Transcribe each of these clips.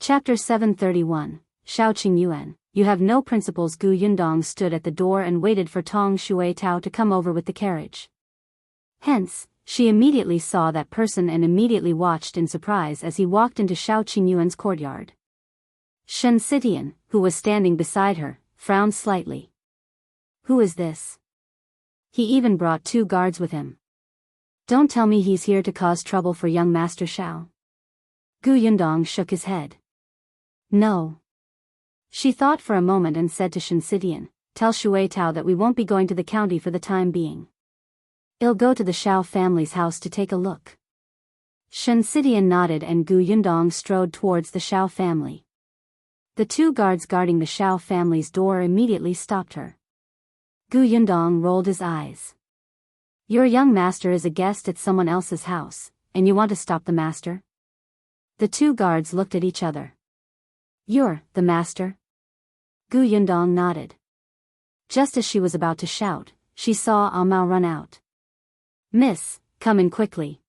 Chapter 731, Shao Qingyuan, you have no principles. Gu Yundong stood at the door and waited for Tong Shui Tao to come over with the carriage. Hence, she immediately saw that person and immediately watched in surprise as he walked into Shao Qingyuan's courtyard. Xianxia, who was standing beside her, frowned slightly. Who is this? He even brought 2 guards with him. Don't tell me he's here to cause trouble for young Master Shao. Gu Yundong shook his head. No. She thought for a moment and said to Xianxia, tell Shui Tao that we won't be going to the county for the time being. I'll go to the Shao family's house to take a look. Xianxia nodded and Gu Yundong strode towards the Shao family. The 2 guards guarding the Shao family's door immediately stopped her. Gu Yundong rolled his eyes. Your young master is a guest at someone else's house, and you want to stop the master? The 2 guards looked at each other. You're the master? Gu Yundong nodded. Just as she was about to shout, she saw Mao run out. Miss, come in quickly.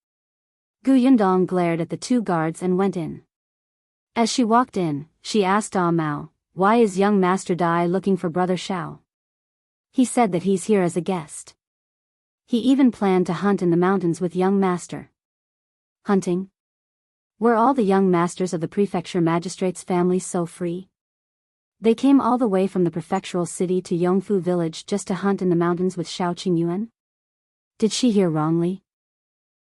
Gu Yundong glared at the 2 guards and went in. As she walked in, she asked Mao, why is young Master Dai looking for Brother Shao? He said that he's here as a guest. He even planned to hunt in the mountains with young master. Hunting? Were all the young masters of the prefecture magistrates' families so free? They came all the way from the prefectural city to Yongfu village just to hunt in the mountains with Shao Qingyuan? Did she hear wrongly?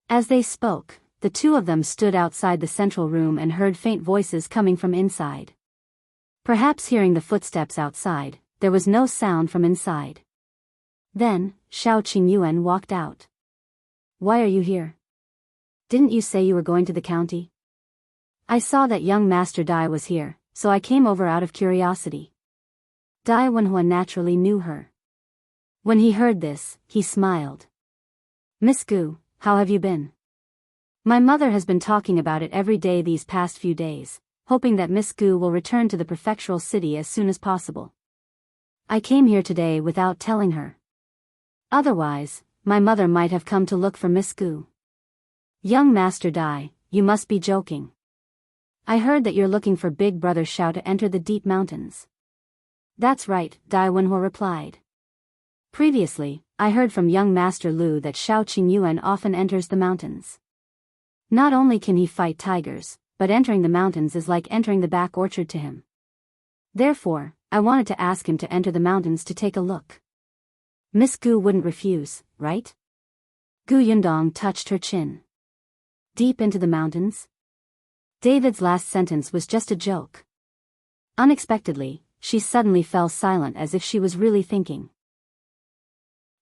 As they spoke, the 2 of them stood outside the central room and heard faint voices coming from inside. Perhaps hearing the footsteps outside, there was no sound from inside. Then, Shao Qingyuan walked out. Why are you here? Didn't you say you were going to the county? I saw that young Master Dai was here, so I came over out of curiosity. Dai Wenhuo naturally knew her. When he heard this, he smiled. Miss Gu, how have you been? My mother has been talking about it every day these past few days, hoping that Miss Gu will return to the prefectural city as soon as possible. I came here today without telling her. Otherwise, my mother might have come to look for Miss Gu. Young Master Dai, you must be joking. I heard that you're looking for Big Brother Shao to enter the deep mountains. That's right, Dai Wenhuo replied. Previously, I heard from young Master Lu that Shao Qingyuan often enters the mountains. Not only can he fight tigers, but entering the mountains is like entering the back orchard to him. Therefore, I wanted to ask him to enter the mountains to take a look. Miss Gu wouldn't refuse, right? Gu Yundong touched her chin. Deep into the mountains? David's last sentence was just a joke. Unexpectedly, she suddenly fell silent as if she was really thinking.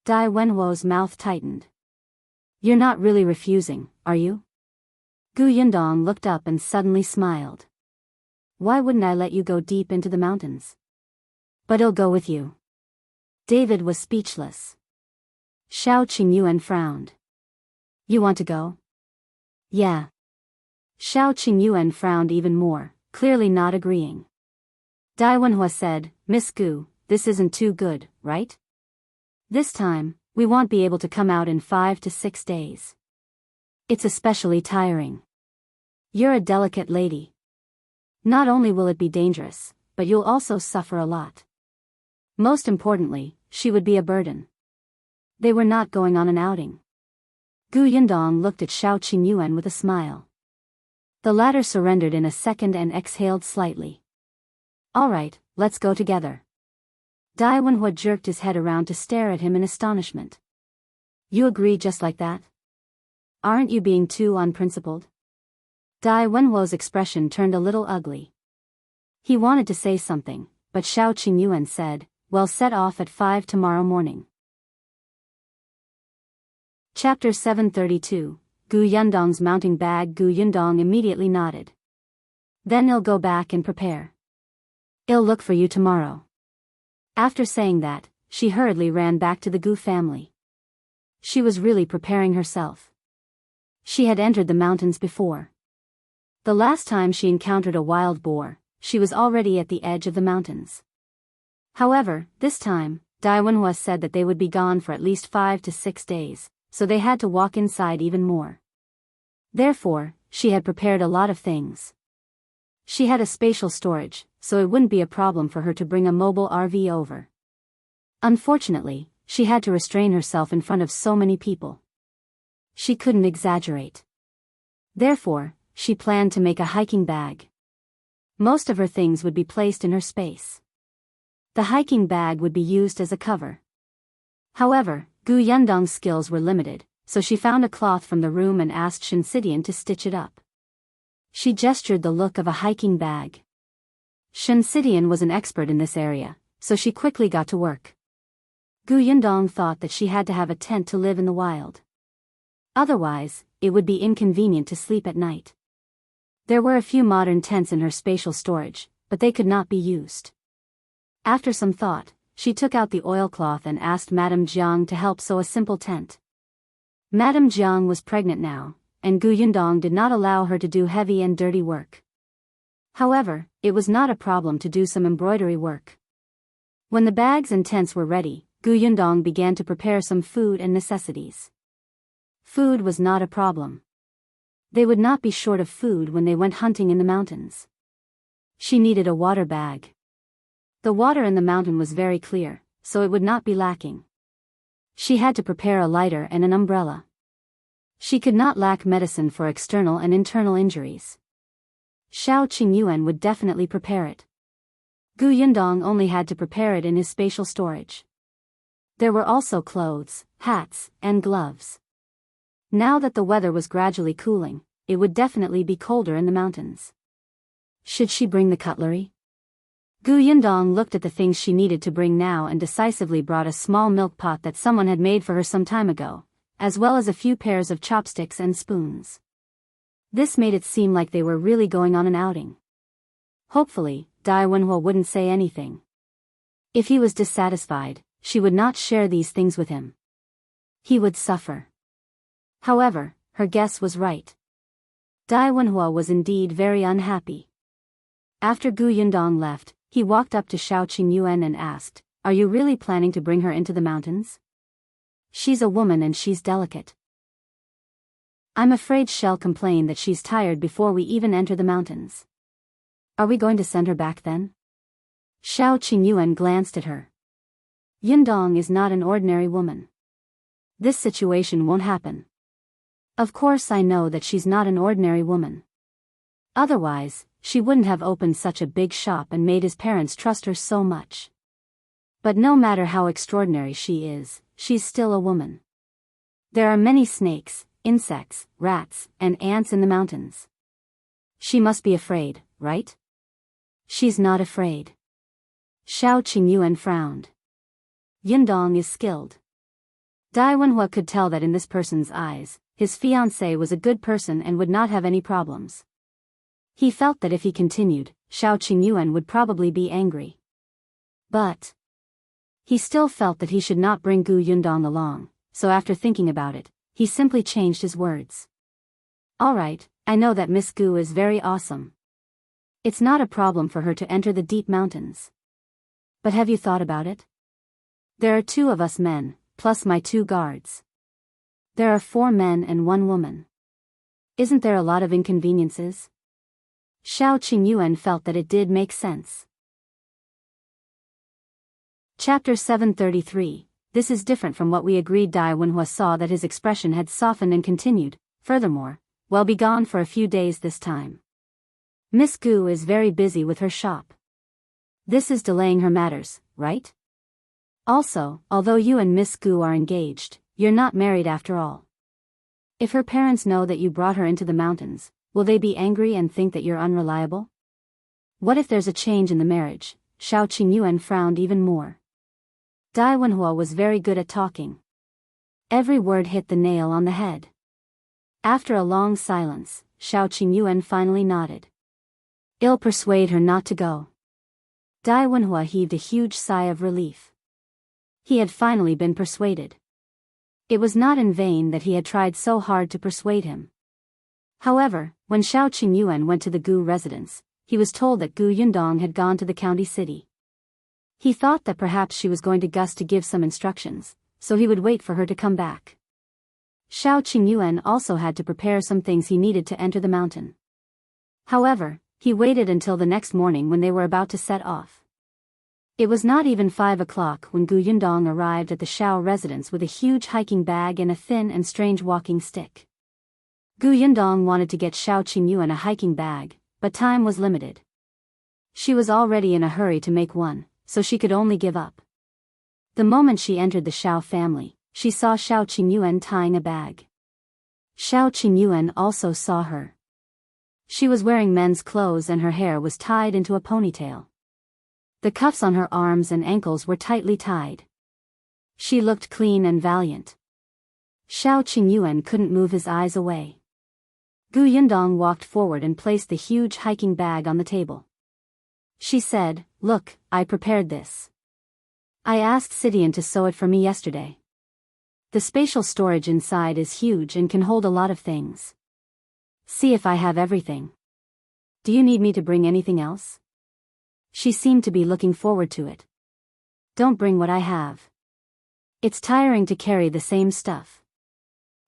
Dai Wenhuo's mouth tightened. You're not really refusing, are you? Gu Yundong looked up and suddenly smiled. Why wouldn't I let you go deep into the mountains? But I'll go with you. David was speechless. Shao Qingyuan frowned. You want to go? Yeah. Shao Qingyuan frowned even more, clearly not agreeing. Dai Wenhuo said, Miss Gu, this isn't too good, right? This time, we won't be able to come out in 5 to 6 days. It's especially tiring. You're a delicate lady. Not only will it be dangerous, but you'll also suffer a lot. Most importantly, she would be a burden. They were not going on an outing. Gu Yundong looked at Shao Qingyuan with a smile. The latter surrendered in a second and exhaled slightly. All right, let's go together. Dai Wenhuo jerked his head around to stare at him in astonishment. You agree just like that? Aren't you being too unprincipled? Dai Wenhuo's expression turned a little ugly. He wanted to say something, but Shao Qingyuan said, well, set off at 5 tomorrow morning. Chapter 732, Gu Yundong's mounting bag. Gu Yundong immediately nodded. Then I'll go back and prepare. I'll look for you tomorrow. After saying that, she hurriedly ran back to the Gu family. She was really preparing herself. She had entered the mountains before. The last time she encountered a wild boar, she was already at the edge of the mountains. However, this time, Dai Wenhuo said that they would be gone for at least 5 to 6 days, so they had to walk inside even more. Therefore, she had prepared a lot of things. She had a spatial storage, so it wouldn't be a problem for her to bring a mobile RV over. Unfortunately, she had to restrain herself in front of so many people. She couldn't exaggerate. Therefore, she planned to make a hiking bag. Most of her things would be placed in her space. The hiking bag would be used as a cover. However, Yundong's skills were limited, so she found a cloth from the room and asked Xianxia to stitch it up. She gestured the look of a hiking bag. Xianxia was an expert in this area, so she quickly got to work. Yundong thought that she had to have a tent to live in the wild. Otherwise, it would be inconvenient to sleep at night. There were a few modern tents in her spatial storage, but they could not be used. After some thought, she took out the oilcloth and asked Madame Jiang to help sew a simple tent. Madame Jiang was pregnant now, and Yundong did not allow her to do heavy and dirty work. However, it was not a problem to do some embroidery work. When the bags and tents were ready, Yundong began to prepare some food and necessities. Food was not a problem. They would not be short of food when they went hunting in the mountains. She needed a water bag. The water in the mountain was very clear, so it would not be lacking. She had to prepare a lighter and an umbrella. She could not lack medicine for external and internal injuries. Qingyuan would definitely prepare it. Yundong only had to prepare it in his spatial storage. There were also clothes, hats, and gloves. Now that the weather was gradually cooling, it would definitely be colder in the mountains. Should she bring the cutlery? Yundong looked at the things she needed to bring now and decisively brought a small milk pot that someone had made for her some time ago, as well as a few pairs of chopsticks and spoons. This made it seem like they were really going on an outing. Hopefully, Wenhuo wouldn't say anything. If he was dissatisfied, she would not share these things with him. He would suffer. However, her guess was right. Wenhuo was indeed very unhappy. After Yundong left, he walked up to Qingyuan and asked, "Are you really planning to bring her into the mountains? She's a woman and she's delicate. I'm afraid she'll complain that she's tired before we even enter the mountains. Are we going to send her back then?" Qingyuan glanced at her. Yundong is not an ordinary woman. This situation won't happen. Of course I know that she's not an ordinary woman. Otherwise, she wouldn't have opened such a big shop and made his parents trust her so much. But no matter how extraordinary she is, she's still a woman. There are many snakes, insects, rats, and ants in the mountains. She must be afraid, right? She's not afraid. Qingyuan frowned. Yundong is skilled. Wenhuo could tell that in this person's eyes, his fiancée was a good person and would not have any problems. He felt that if he continued, Qingyuan would probably be angry. But he still felt that he should not bring Yundong along, so after thinking about it, he simply changed his words. "Alright, I know that Miss Gu is very awesome. It's not a problem for her to enter the deep mountains. But have you thought about it? There are 2 of us men, plus my 2 guards. There are 4 men and 1 woman. Isn't there a lot of inconveniences?" Qingyuan felt that it did make sense. Chapter 733. This is different from what we agreed. Wenhuo saw that his expression had softened and continued, "Furthermore, we'll be gone for a few days this time. Miss Gu is very busy with her shop. This is delaying her matters, right? Also, although you and Miss Gu are engaged, you're not married after all. If her parents know that you brought her into the mountains, will they be angry and think that you're unreliable? What if there's a change in the marriage?" Qingyuan frowned even more. Wenhuo was very good at talking. Every word hit the nail on the head. After a long silence, Qingyuan finally nodded. "I'll persuade her not to go." Wenhuo heaved a huge sigh of relief. He had finally been persuaded. It was not in vain that he had tried so hard to persuade him. However, when Qingyuan went to the Gu residence, he was told that Yundong had gone to the county city. He thought that perhaps she was going to Gus to give some instructions, so he would wait for her to come back. Qingyuan also had to prepare some things he needed to enter the mountain. However, He waited until the next morning when they were about to set off. It was not even 5 o'clock when Gu Yundong arrived at the Shao residence with a huge hiking bag and a thin and strange walking stick. Gu Yundong wanted to get Shao Qingyuan a hiking bag, but time was limited. She was already in a hurry to make one, so she could only give up. The moment she entered the Shao family, she saw Shao Qingyuan tying a bag. Shao Qingyuan also saw her. She was wearing men's clothes and her hair was tied into a ponytail. The cuffs on her arms and ankles were tightly tied. She looked clean and valiant. Shao Qingyuan couldn't move his eyes away. Gu Yundong walked forward and placed the huge hiking bag on the table. She said, "Look, I prepared this. I asked Sidian to sew it for me yesterday. The spatial storage inside is huge and can hold a lot of things. See if I have everything. Do you need me to bring anything else?" She seemed to be looking forward to it. "Don't bring what I have. It's tiring to carry the same stuff."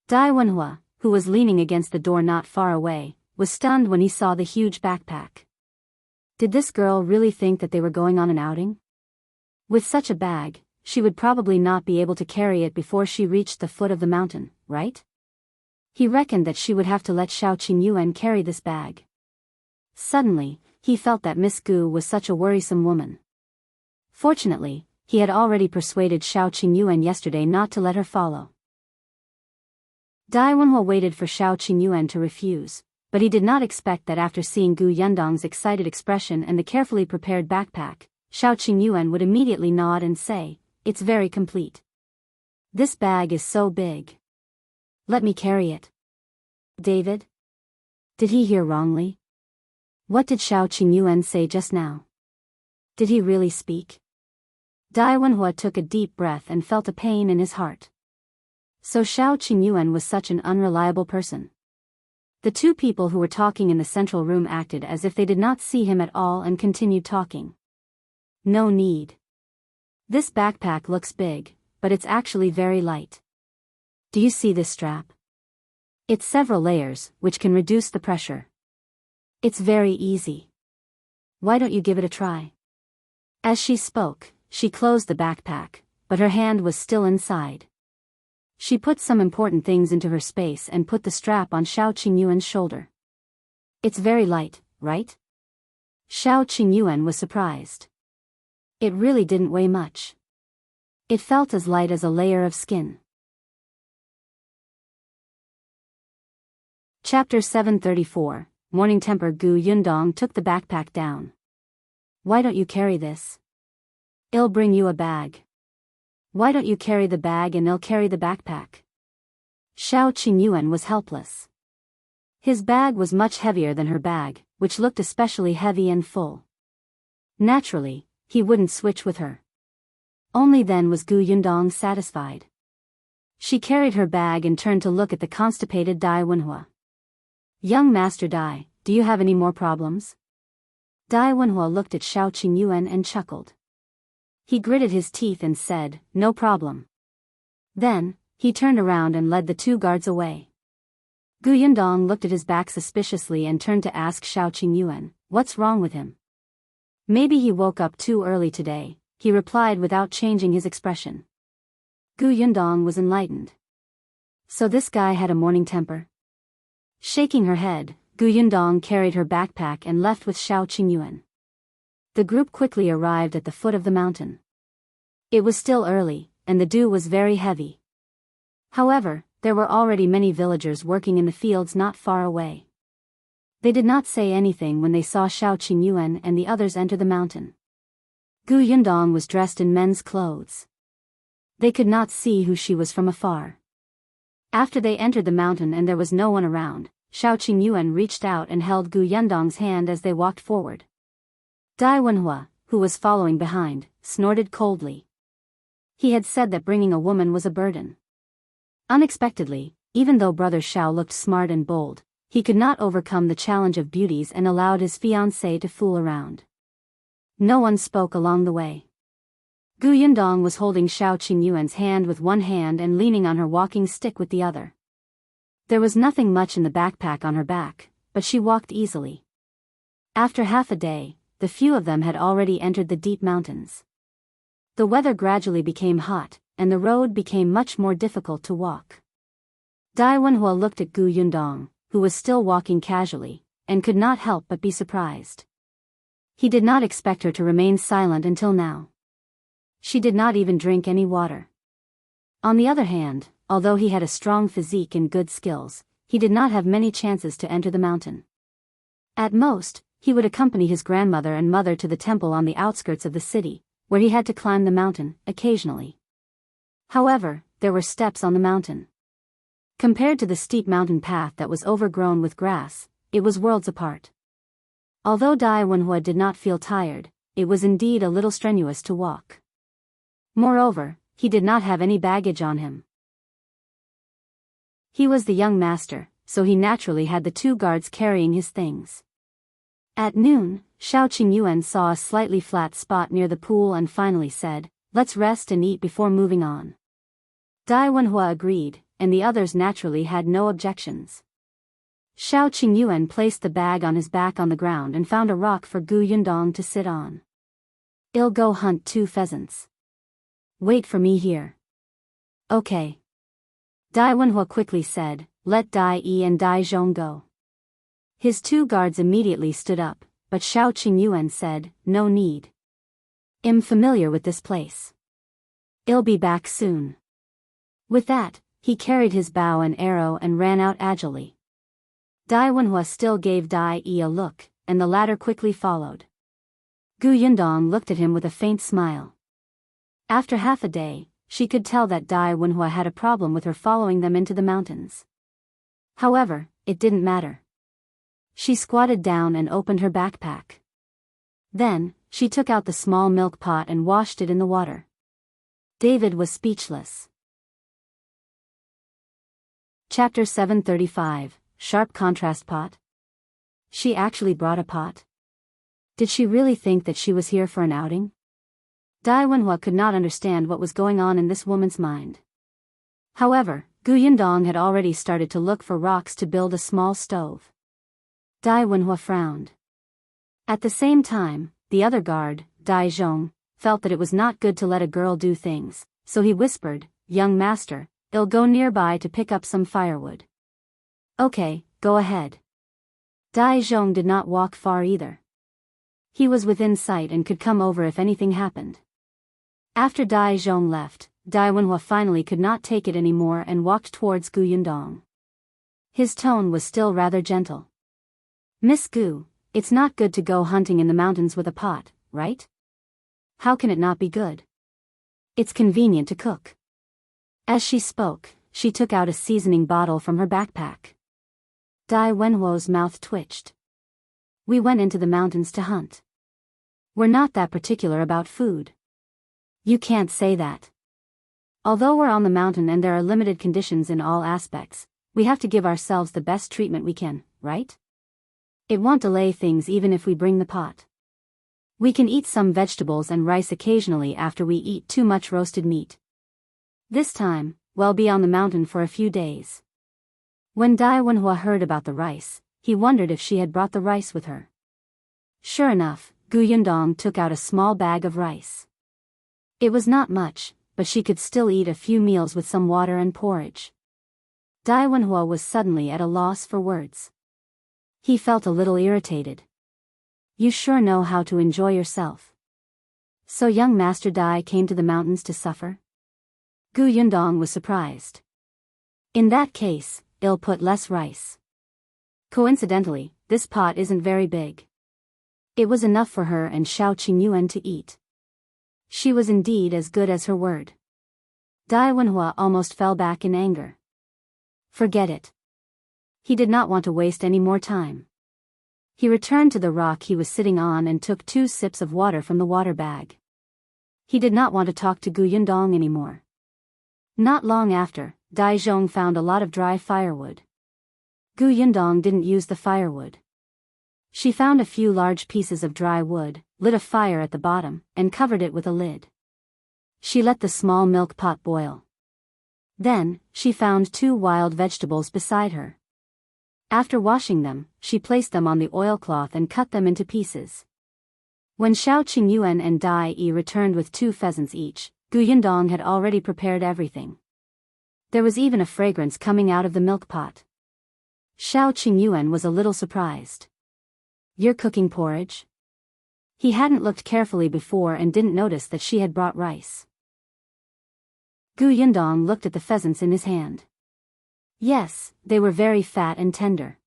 Wenhuo, who was leaning against the door not far away, was stunned when he saw the huge backpack. Did this girl really think that they were going on an outing? With such a bag, she would probably not be able to carry it before she reached the foot of the mountain, right? He reckoned that she would have to let Shao Qingyuan carry this bag. Suddenly, he felt that Miss Gu was such a worrisome woman. Fortunately, he had already persuaded Shao Qingyuan yesterday not to let her follow. Wenhuo waited for Shao Qingyuan to refuse, but he did not expect that after seeing Gu Yundong's excited expression and the carefully prepared backpack, Shao Qingyuan would immediately nod and say, "It's very complete. This bag is so big. Let me carry it." David? Did he hear wrongly? What did Shao Qingyuan say just now? Did he really speak? Wenhuo took a deep breath and felt a pain in his heart. So Shao Qingyuan was such an unreliable person. The two people who were talking in the central room acted as if they did not see him at all and continued talking. No need. This backpack looks big, but it's actually very light. Do you see this strap? It's several layers, which can reduce the pressure. It's very easy. Why don't you give it a try? As she spoke, she closed the backpack, but her hand was still inside. She put some important things into her space and put the strap on Shao Qingyuan's shoulder. It's very light, right? Shao Qingyuan was surprised. It really didn't weigh much. It felt as light as a layer of skin. Chapter 734, Morning Temper. Gu Yundong took the backpack down. "Why don't you carry this? I'll bring you a bag. Why don't you carry the bag and I'll carry the backpack?" Shao Qingyuan was helpless. His bag was much heavier than her bag, which looked especially heavy and full. Naturally, he wouldn't switch with her. Only then was Gu Yundong satisfied. She carried her bag and turned to look at the constipated Wenhuo. "Young Master Dai, do you have any more problems?" Wenhuo looked at Shao Qingyuan and chuckled. He gritted his teeth and said, "No problem." Then, he turned around and led the two guards away. Gu Yundong looked at his back suspiciously and turned to ask Shao Qingyuan, "What's wrong with him?" "Maybe he woke up too early today," he replied without changing his expression. Gu Yundong was enlightened. So this guy had a morning temper? Shaking her head, Gu Yundong carried her backpack and left with Shao Qingyuan. The group quickly arrived at the foot of the mountain. It was still early, and the dew was very heavy. However, there were already many villagers working in the fields not far away. They did not say anything when they saw Shao Qingyuan and the others enter the mountain. Gu Yundong was dressed in men's clothes. They could not see who she was from afar. After they entered the mountain and there was no one around, Shao Qingyuan reached out and held Gu Yundong's hand as they walked forward. Wenhuo, who was following behind, snorted coldly. He had said that bringing a woman was a burden. Unexpectedly, even though Brother Shao looked smart and bold, he could not overcome the challenge of beauties and allowed his fiancée to fool around. No one spoke along the way. Gu Yundong was holding Shao Qingyuan's hand with one hand and leaning on her walking stick with the other. There was nothing much in the backpack on her back, but she walked easily. After half a day, the few of them had already entered the deep mountains. The weather gradually became hot, and the road became much more difficult to walk. Wenhuo looked at Gu Yundong, who was still walking casually, and could not help but be surprised. He did not expect her to remain silent until now. She did not even drink any water. On the other hand, although he had a strong physique and good skills, he did not have many chances to enter the mountain. At most, he would accompany his grandmother and mother to the temple on the outskirts of the city, where he had to climb the mountain, occasionally. However, there were steps on the mountain. Compared to the steep mountain path that was overgrown with grass, it was worlds apart. Although Wenhuo did not feel tired, it was indeed a little strenuous to walk. Moreover, he did not have any baggage on him. He was the young master, so he naturally had the two guards carrying his things. At noon, Qingyuan saw a slightly flat spot near the pool and finally said, "Let's rest and eat before moving on." Wenhuo agreed, and the others naturally had no objections. Qingyuan placed the bag on his back on the ground and found a rock for Gu Yundong to sit on. "I'll go hunt 2 pheasants. Wait for me here." "Okay." Wenhuo quickly said, "Let Dai Yi and Dajiang go." His 2 guards immediately stood up, but Qingyuan said, "No need. I'm familiar with this place. I'll be back soon." With that, he carried his bow and arrow and ran out agilely. Wenhuo still gave Dai Yi a look, and the latter quickly followed. Gu Yundong looked at him with a faint smile. After half a day, she could tell that Wenhuo had a problem with her following them into the mountains. However, it didn't matter. She squatted down and opened her backpack. Then, she took out the small milk pot and washed it in the water. David was speechless. Chapter 735, Sharp Contrast Pot. She actually brought a pot? Did she really think that she was here for an outing? Wenhuo could not understand what was going on in this woman's mind. However, Gu Yundong had already started to look for rocks to build a small stove. Wenhuo frowned. At the same time, the other guard, Dajiang, felt that it was not good to let a girl do things, so he whispered, "Young master, I'll go nearby to pick up some firewood." "Okay, go ahead." Dajiang did not walk far either. He was within sight and could come over if anything happened. After Dajiang left, Wenhuo finally could not take it anymore and walked towards Gu Yundong. His tone was still rather gentle. "Miss Gu, it's not good to go hunting in the mountains with a pot, right? How can it not be good? It's convenient to cook." As she spoke, she took out a seasoning bottle from her backpack. Wenhuo's mouth twitched. "We went into the mountains to hunt. We're not that particular about food." "You can't say that. Although we're on the mountain and there are limited conditions in all aspects, we have to give ourselves the best treatment we can, right? It won't delay things even if we bring the pot. We can eat some vegetables and rice occasionally after we eat too much roasted meat. This time, we'll be on the mountain for a few days." When Wenhuo heard about the rice, he wondered if she had brought the rice with her. Sure enough, Gu Yundong took out a small bag of rice. It was not much, but she could still eat a few meals with some water and porridge. Wenhuo was suddenly at a loss for words. He felt a little irritated. "You sure know how to enjoy yourself. So young Master Dai came to the mountains to suffer?" Gu Yundong was surprised. "In that case, I'll put less rice. Coincidentally, this pot isn't very big." It was enough for her and Qingyuan to eat. She was indeed as good as her word. Wenhuo almost fell back in anger. Forget it. He did not want to waste any more time. He returned to the rock he was sitting on and took 2 sips of water from the water bag. He did not want to talk to Gu Yundong anymore. Not long after, Dajiang found a lot of dry firewood. Gu Yundong didn't use the firewood. She found a few large pieces of dry wood, lit a fire at the bottom, and covered it with a lid. She let the small milk pot boil. Then, she found 2 wild vegetables beside her. After washing them, she placed them on the oilcloth and cut them into pieces. When Shao Qingyuan and Dai Yi returned with 2 pheasants each, Yundong had already prepared everything. There was even a fragrance coming out of the milk pot. Shao Qingyuan was a little surprised. "You're cooking porridge?" He hadn't looked carefully before and didn't notice that she had brought rice. Yundong looked at the pheasants in his hand. Yes, they were very fat and tender.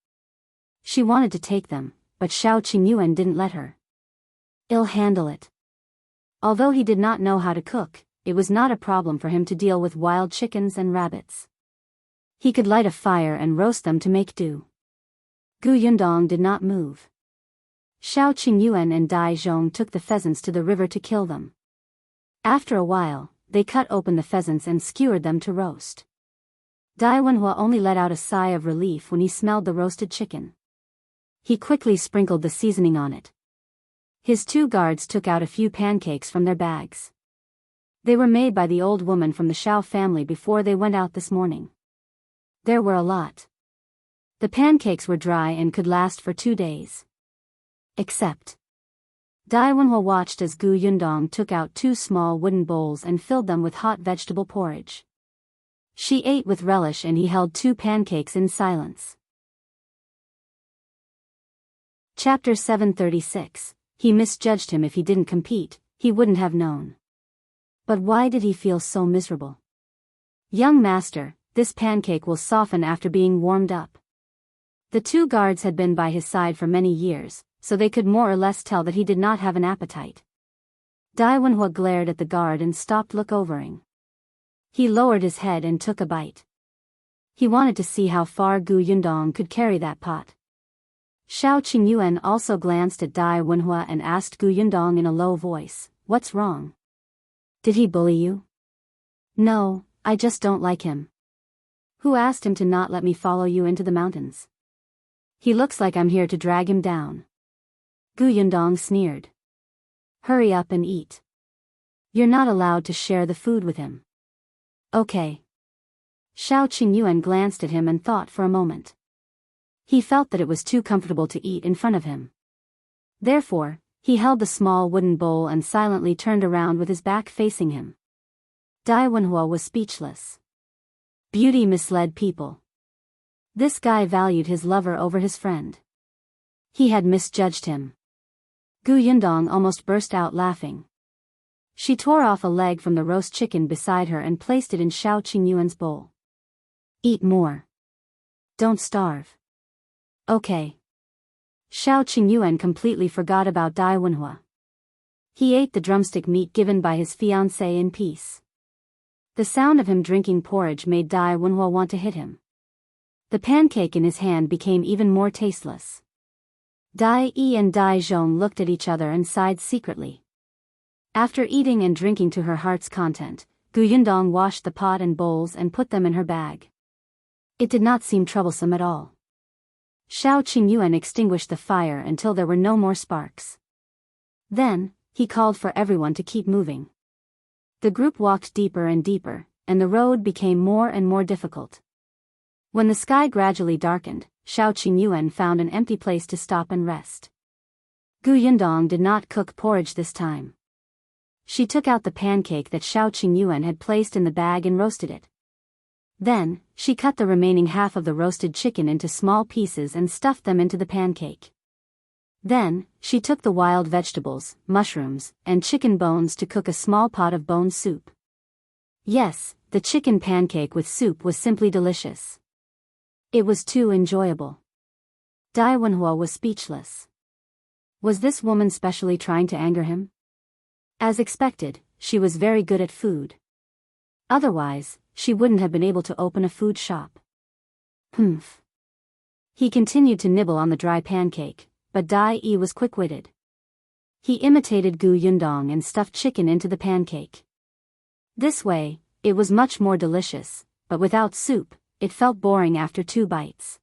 She wanted to take them, but Shao Qingyuan didn't let her. "I'll handle it." Although he did not know how to cook, it was not a problem for him to deal with wild chickens and rabbits. He could light a fire and roast them to make do. Yundong did not move. Shao Qingyuan and Dajiang took the pheasants to the river to kill them. After a while, they cut open the pheasants and skewered them to roast. Wenhuo only let out a sigh of relief when he smelled the roasted chicken. He quickly sprinkled the seasoning on it. His 2 guards took out a few pancakes from their bags. They were made by the old woman from the Shao family before they went out this morning. There were a lot. The pancakes were dry and could last for 2 days. Except Wenhuo watched as Yundong took out 2 small wooden bowls and filled them with hot vegetable porridge. She ate with relish and he held 2 pancakes in silence. Chapter 736. He misjudged him. If he didn't compete, he wouldn't have known. But why did he feel so miserable? "Young master, this pancake will soften after being warmed up." The 2 guards had been by his side for many years, so they could more or less tell that he did not have an appetite. Wenhuo glared at the guard and stopped look-overing. He lowered his head and took a bite. He wanted to see how far Yundong could carry that pot. Shao Qingyuan also glanced at Wenhuo and asked Yundong in a low voice, "What's wrong? Did he bully you?" "No, I just don't like him." "Who asked him to not let me follow you into the mountains? He looks like I'm here to drag him down." Yundong sneered. "Hurry up and eat. You're not allowed to share the food with him." "Okay." Shao Qingyuan glanced at him and thought for a moment. He felt that it was too comfortable to eat in front of him. Therefore, he held the small wooden bowl and silently turned around with his back facing him. Wenhuo was speechless. Beauty misled people. This guy valued his lover over his friend. He had misjudged him. Yundong almost burst out laughing. She tore off a leg from the roast chicken beside her and placed it in Shao Qingyuan's bowl. "Eat more. Don't starve." "Okay." Shao Qingyuan completely forgot about Wenhuo. He ate the drumstick meat given by his fiancée in peace. The sound of him drinking porridge made Wenhuo want to hit him. The pancake in his hand became even more tasteless. Dai Yi and Dajiang looked at each other and sighed secretly. After eating and drinking to her heart's content, Yundong washed the pot and bowls and put them in her bag. It did not seem troublesome at all. Shao Qingyuan extinguished the fire until there were no more sparks. Then, he called for everyone to keep moving. The group walked deeper and deeper, and the road became more and more difficult. When the sky gradually darkened, Shao Qingyuan found an empty place to stop and rest. Yundong did not cook porridge this time. She took out the pancake that Shao Qingyuan had placed in the bag and roasted it. Then, she cut the remaining half of the roasted chicken into small pieces and stuffed them into the pancake. Then, she took the wild vegetables, mushrooms, and chicken bones to cook a small pot of bone soup. Yes, the chicken pancake with soup was simply delicious. It was too enjoyable. Wenhuo was speechless. Was this woman specially trying to anger him? As expected, she was very good at food. Otherwise, she wouldn't have been able to open a food shop. Humph. He continued to nibble on the dry pancake, but Dai Yi was quick-witted. He imitated Yundong and stuffed chicken into the pancake. This way, it was much more delicious, but without soup, it felt boring after 2 bites.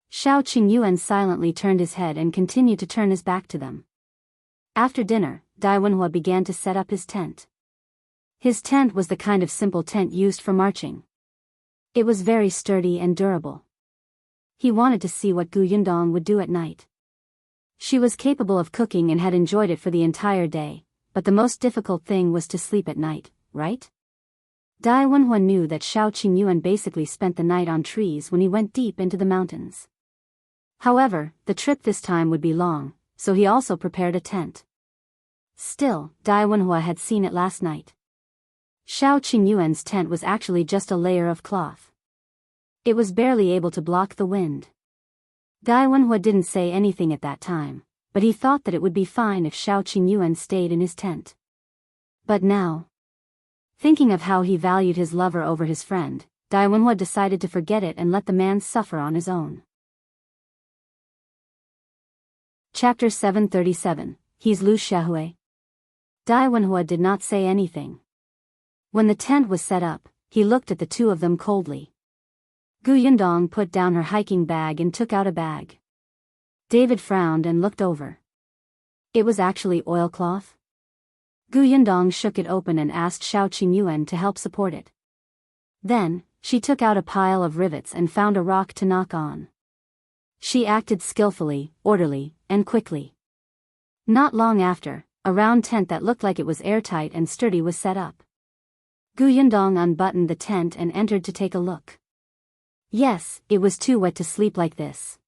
Shao Qingyuan silently turned his head and continued to turn his back to them. After dinner, Wenhuo began to set up his tent. His tent was the kind of simple tent used for marching. It was very sturdy and durable. He wanted to see what Gu Yundong would do at night. She was capable of cooking and had enjoyed it for the entire day, but the most difficult thing was to sleep at night, right? Dai Wenhuo knew that Shao Qingyuan basically spent the night on trees when he went deep into the mountains. However, the trip this time would be long, so he also prepared a tent. Still, Dai Wenhuo had seen it last night. Shao Qingyuan's tent was actually just a layer of cloth. It was barely able to block the wind. Dai Wenhuo didn't say anything at that time, but he thought that it would be fine if Shao Qingyuan stayed in his tent. But now, thinking of how he valued his lover over his friend, Dai Wenhuo decided to forget it and let the man suffer on his own. Chapter 737, He's Liu Xiahui. Dai Wenhuo did not say anything. When the tent was set up, he looked at the two of them coldly. Gu Yundong put down her hiking bag and took out a bag. David frowned and looked over. It was actually oilcloth. Gu Yundong shook it open and asked Shao Qingyuan to help support it. Then, she took out a pile of rivets and found a rock to knock on. She acted skillfully, orderly, and quickly. Not long after, a round tent that looked like it was airtight and sturdy was set up. Gu Yundong unbuttoned the tent and entered to take a look. Yes, it was too wet to sleep like this.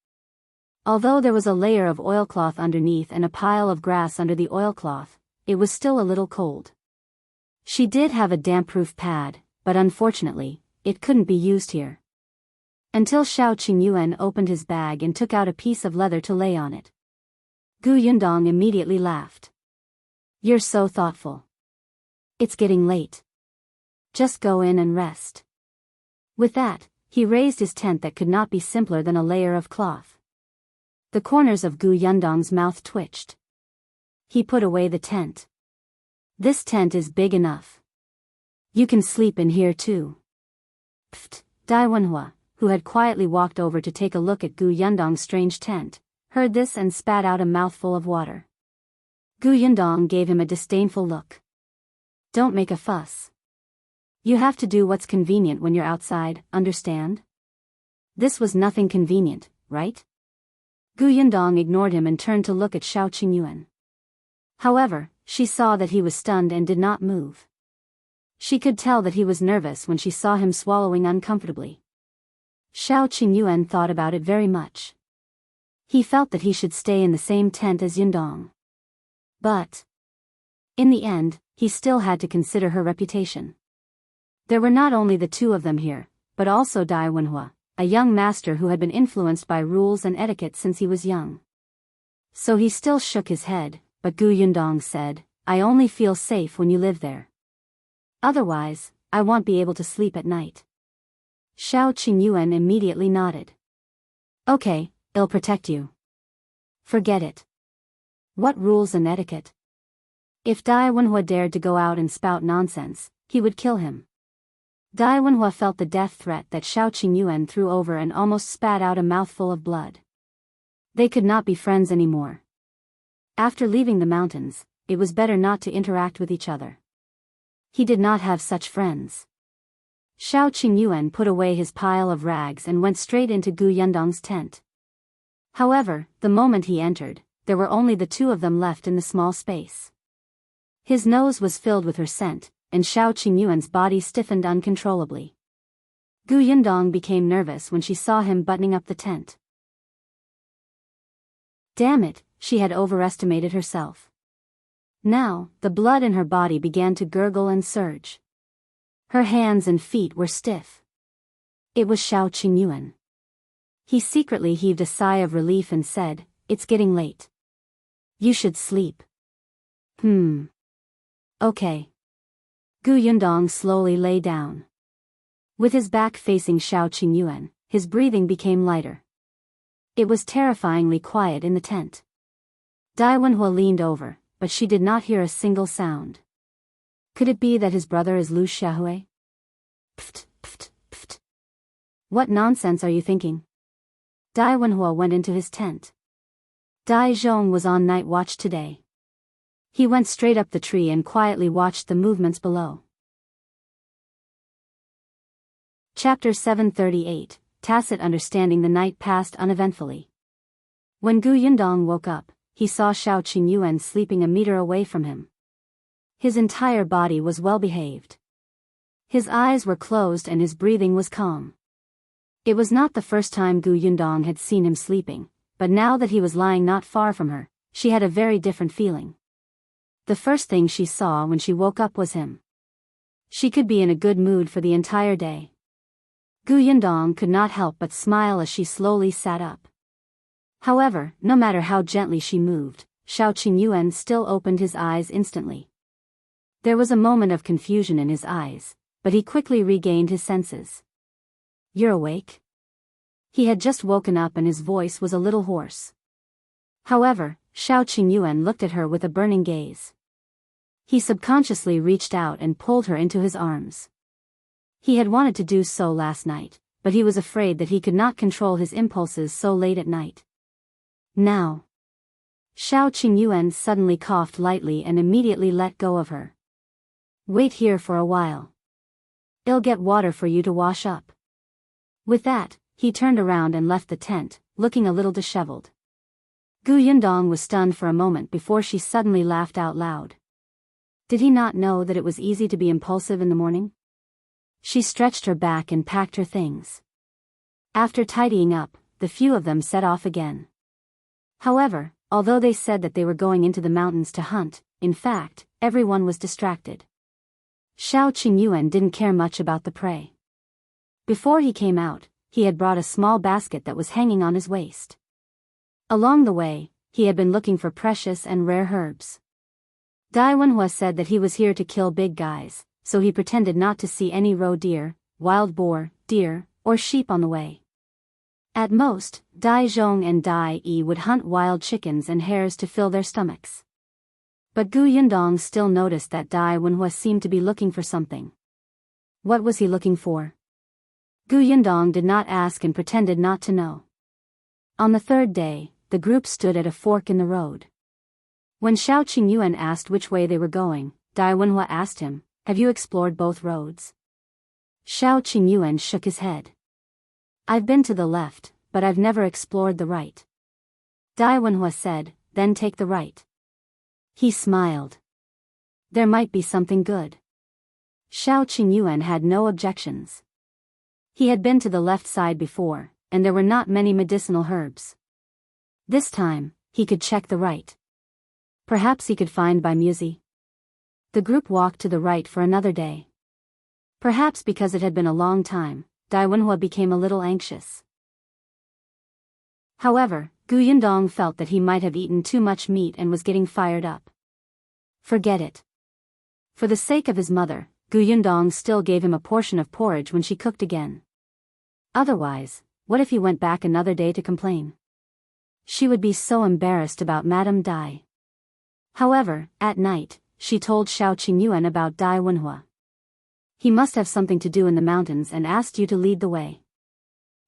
Although there was a layer of oilcloth underneath and a pile of grass under the oilcloth, it was still a little cold. She did have a damp-proof pad, but unfortunately, it couldn't be used here. Until Shao Qingyuan opened his bag and took out a piece of leather to lay on it. Gu Yundong immediately laughed. You're so thoughtful. It's getting late. Just go in and rest. With that, he raised his tent that could not be simpler than a layer of cloth. The corners of Gu Yundong's mouth twitched. He put away the tent. This tent is big enough. You can sleep in here too. Pfft, Dai Wenhuo, who had quietly walked over to take a look at Gu Yundong's strange tent, heard this and spat out a mouthful of water. Gu Yundong gave him a disdainful look. Don't make a fuss. You have to do what's convenient when you're outside, understand? This was nothing convenient, right? Gu Yundong ignored him and turned to look at Shao Qingyuan. However, she saw that he was stunned and did not move. She could tell that he was nervous when she saw him swallowing uncomfortably. Shao Qingyuan thought about it very much. He felt that he should stay in the same tent as Yundong. But, in the end, he still had to consider her reputation. There were not only the two of them here, but also Dai Wenhuo, a young master who had been influenced by rules and etiquette since he was young. So he still shook his head, but Gu Yundong said, I only feel safe when you live there. Otherwise, I won't be able to sleep at night. Shao Qingyuan immediately nodded. Okay, I'll protect you. Forget it. What rules and etiquette? If Dai Wenhuo dared to go out and spout nonsense, he would kill him. Dai Wenhuo felt the death threat that Shao Qingyuan threw over and almost spat out a mouthful of blood. They could not be friends anymore. After leaving the mountains, it was better not to interact with each other. He did not have such friends. Shao Qingyuan put away his pile of rags and went straight into Gu Yundong's tent. However, the moment he entered, there were only the two of them left in the small space. His nose was filled with her scent, and Shao Qingyuan's body stiffened uncontrollably. Gu Yundong became nervous when she saw him buttoning up the tent. Damn it, she had overestimated herself. Now, the blood in her body began to gurgle and surge. Her hands and feet were stiff. It was Shao Qingyuan. He secretly heaved a sigh of relief and said, It's getting late. You should sleep. Okay. Gu Yundong slowly lay down. With his back facing Shao Qingyuan, his breathing became lighter. It was terrifyingly quiet in the tent. Dai Wenhuo leaned over, but she did not hear a single sound. Could it be that his brother is Liu Xiahui? Pft, pft, pft. What nonsense are you thinking? Dai Wenhuo went into his tent. Dajiang was on night watch today. He went straight up the tree and quietly watched the movements below. Chapter 738, Tacit Understanding. The night passed uneventfully. When Gu Yundong woke up, he saw Shao Qingyuan sleeping a meter away from him. His entire body was well behaved. His eyes were closed and his breathing was calm. It was not the first time Gu Yundong had seen him sleeping, but now that he was lying not far from her, she had a very different feeling. The first thing she saw when she woke up was him. She could be in a good mood for the entire day. Gu Yundong could not help but smile as she slowly sat up. However, no matter how gently she moved, Shao Qingyuan still opened his eyes instantly. There was a moment of confusion in his eyes, but he quickly regained his senses. "You're awake?" He had just woken up and his voice was a little hoarse. However, Shao Qingyuan looked at her with a burning gaze. He subconsciously reached out and pulled her into his arms. He had wanted to do so last night, but he was afraid that he could not control his impulses so late at night. Now. Shao Qingyuan suddenly coughed lightly and immediately let go of her. "Wait here for a while. I'll get water for you to wash up." With that, he turned around and left the tent, looking a little disheveled. Gu Yundong was stunned for a moment before she suddenly laughed out loud. Did he not know that it was easy to be impulsive in the morning? She stretched her back and packed her things. After tidying up, the few of them set off again. However, although they said that they were going into the mountains to hunt, in fact, everyone was distracted. Shao Qingyuan didn't care much about the prey. Before he came out, he had brought a small basket that was hanging on his waist. Along the way, he had been looking for precious and rare herbs. Wenhuo said that he was here to kill big guys, so he pretended not to see any roe deer, wild boar, deer, or sheep on the way. At most, Dajiang and Dai would hunt wild chickens and hares to fill their stomachs. But Gu Yundong still noticed that Wenhuo seemed to be looking for something. What was he looking for? Gu Yundong did not ask and pretended not to know. On the third day, the group stood at a fork in the road. When Shao Qingyuan asked which way they were going, Wenhuo asked him, "Have you explored both roads?" Shao Qingyuan shook his head. "I've been to the left, but I've never explored the right." Wenhuo said, "Then take the right." He smiled. There might be something good. Shao Qingyuan had no objections. He had been to the left side before, and there were not many medicinal herbs. This time, he could check the right. Perhaps he could find Bai Musi. The group walked to the right for another day. Perhaps because it had been a long time, Wenhuo became a little anxious. However, Gu Yundong felt that he might have eaten too much meat and was getting fired up. Forget it. For the sake of his mother, Gu Yundong still gave him a portion of porridge when she cooked again. Otherwise, what if he went back another day to complain? She would be so embarrassed about Madame Dai. However, at night, she told Shao Qingyuan about Wenhuo. "He must have something to do in the mountains and asked you to lead the way."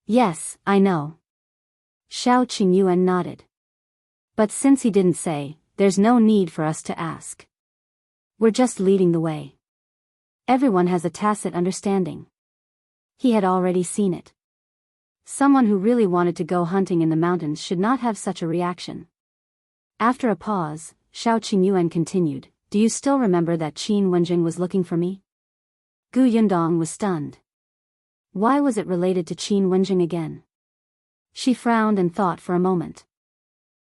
"Yes, I know." Shao Qingyuan nodded. "But since he didn't say, there's no need for us to ask. We're just leading the way. Everyone has a tacit understanding." He had already seen it. Someone who really wanted to go hunting in the mountains should not have such a reaction. After a pause, Shao Qingyuan continued, "Do you still remember that Qin Wenjing was looking for me?" Gu Yundong was stunned. Why was it related to Qin Wenjing again? She frowned and thought for a moment.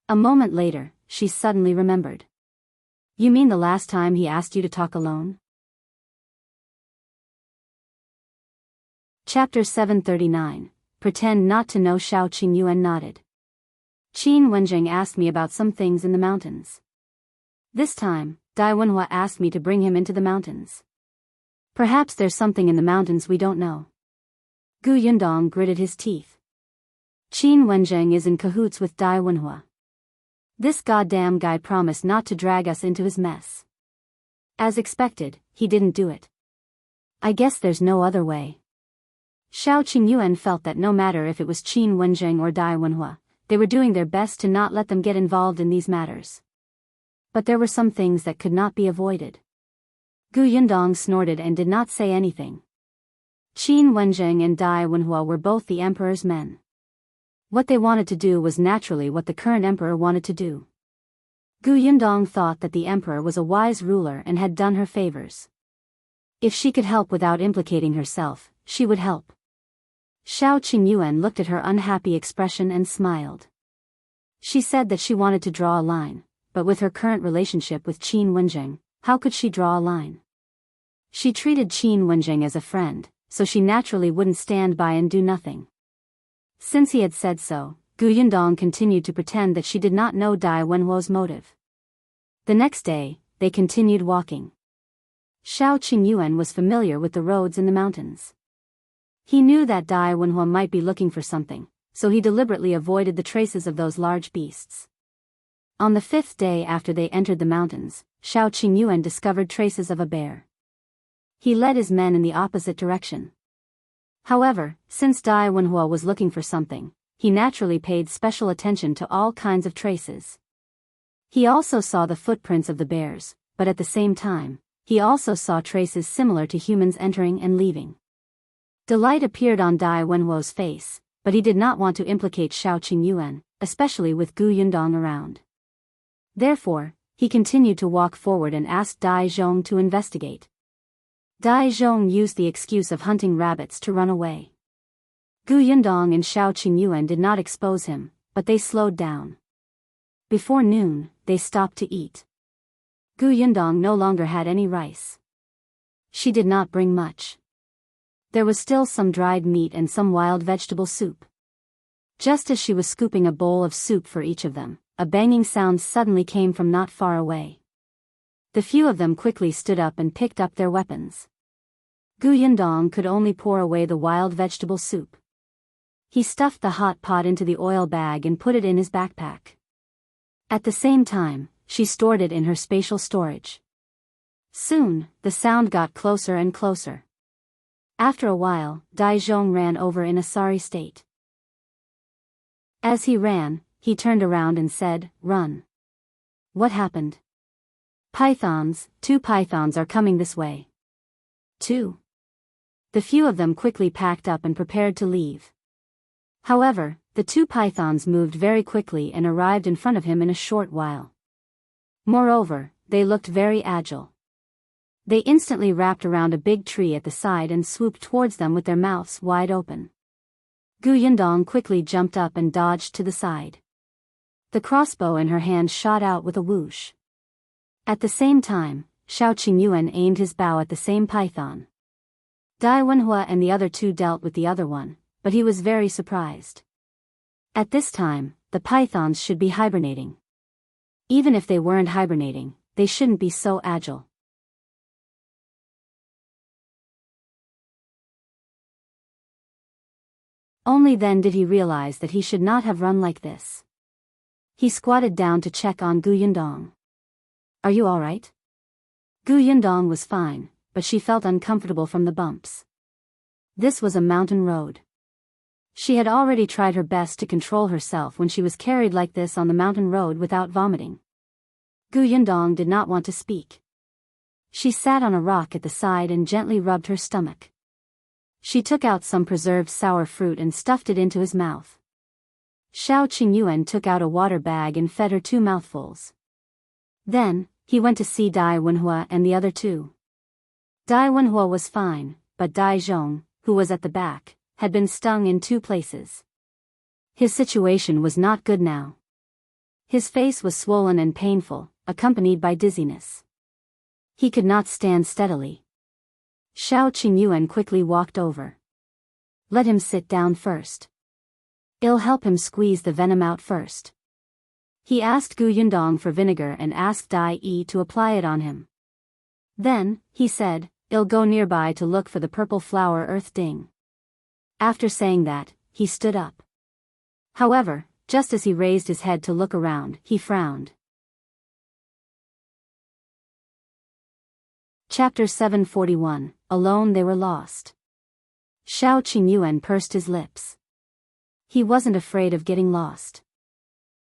A moment later, she suddenly remembered. "You mean the last time he asked you to talk alone?" Chapter 739, Pretend Not to Know. Shao Qingyuan nodded. "Qin Wenjing asked me about some things in the mountains. This time, Wenhuo asked me to bring him into the mountains. Perhaps there's something in the mountains we don't know." Gu Yundong gritted his teeth. Qin Wenjing is in cahoots with Wenhuo. This goddamn guy promised not to drag us into his mess. As expected, he didn't do it. I guess there's no other way. Shao Qingyuan felt that no matter if it was Qin Wenjing or Wenhuo, they were doing their best to not let them get involved in these matters. But there were some things that could not be avoided. Gu Yundong snorted and did not say anything. Qin Wenjing and Dai Wenhuo were both the emperor's men. What they wanted to do was naturally what the current emperor wanted to do. Gu Yundong thought that the emperor was a wise ruler and had done her favors. If she could help without implicating herself, she would help. Shao Qingyuan looked at her unhappy expression and smiled. She said that she wanted to draw a line, but with her current relationship with Qin Wenjing, how could she draw a line? She treated Qin Wenjing as a friend, so she naturally wouldn't stand by and do nothing. Since he had said so, Gu Yundong continued to pretend that she did not know Dai Wenhuo's motive. The next day, they continued walking. Shao Qingyuan was familiar with the roads in the mountains. He knew that Dai Wenhuo might be looking for something, so he deliberately avoided the traces of those large beasts. On the 5th day after they entered the mountains, Shao Qingyuan discovered traces of a bear. He led his men in the opposite direction. However, since Dai Wenhuo was looking for something, he naturally paid special attention to all kinds of traces. He also saw the footprints of the bears, but at the same time, he also saw traces similar to humans entering and leaving. Delight appeared on Dai Wenhuo's face, but he did not want to implicate Shao Qingyuan, especially with Gu Yundong around. Therefore, he continued to walk forward and asked Dajiang to investigate. Dajiang used the excuse of hunting rabbits to run away. Gu Yundong and Shao Qingyuan did not expose him, but they slowed down. Before noon, they stopped to eat. Gu Yundong no longer had any rice. She did not bring much. There was still some dried meat and some wild vegetable soup. Just as she was scooping a bowl of soup for each of them, a banging sound suddenly came from not far away. The few of them quickly stood up and picked up their weapons. Gu Yundong could only pour away the wild vegetable soup. He stuffed the hot pot into the oil bag and put it in his backpack. At the same time, she stored it in her spatial storage. Soon, the sound got closer and closer. After a while, Dajiang ran over in a sorry state. As he ran, he turned around and said, "Run." What happened? Pythons, 2 pythons are coming this way. 2. The few of them quickly packed up and prepared to leave. However, the 2 pythons moved very quickly and arrived in front of him in a short while. Moreover, they looked very agile. They instantly wrapped around a big tree at the side and swooped towards them with their mouths wide open. Gu Yundong quickly jumped up and dodged to the side. The crossbow in her hand shot out with a whoosh. At the same time, Shao Qingyuan aimed his bow at the same python. Dai Wenhuo and the other 2 dealt with the other one, but he was very surprised. At this time, the pythons should be hibernating. Even if they weren't hibernating, they shouldn't be so agile. Only then did he realize that he should not have run like this. He squatted down to check on Gu Yundong. "Are you all right?" Gu Yundong was fine, but she felt uncomfortable from the bumps. This was a mountain road. She had already tried her best to control herself when she was carried like this on the mountain road without vomiting. Gu Yundong did not want to speak. She sat on a rock at the side and gently rubbed her stomach. She took out some preserved sour fruit and stuffed it into his mouth. Shao Qingyuan took out a water bag and fed her 2 mouthfuls. Then, he went to see Dai Wenhuo and the other 2. Dai Wenhuo was fine, but Dajiang, who was at the back, had been stung in 2 places. His situation was not good now. His face was swollen and painful, accompanied by dizziness. He could not stand steadily. Shao Qingyuan quickly walked over. "Let him sit down first. I'll help him squeeze the venom out first." He asked Gu Yundong for vinegar and asked Dai Yi to apply it on him. Then, he said, "I'll go nearby to look for the purple flower earth ding." After saying that, he stood up. However, just as he raised his head to look around, he frowned. Chapter 741, Alone They Were Lost. Shao Qingyuan pursed his lips. He wasn't afraid of getting lost.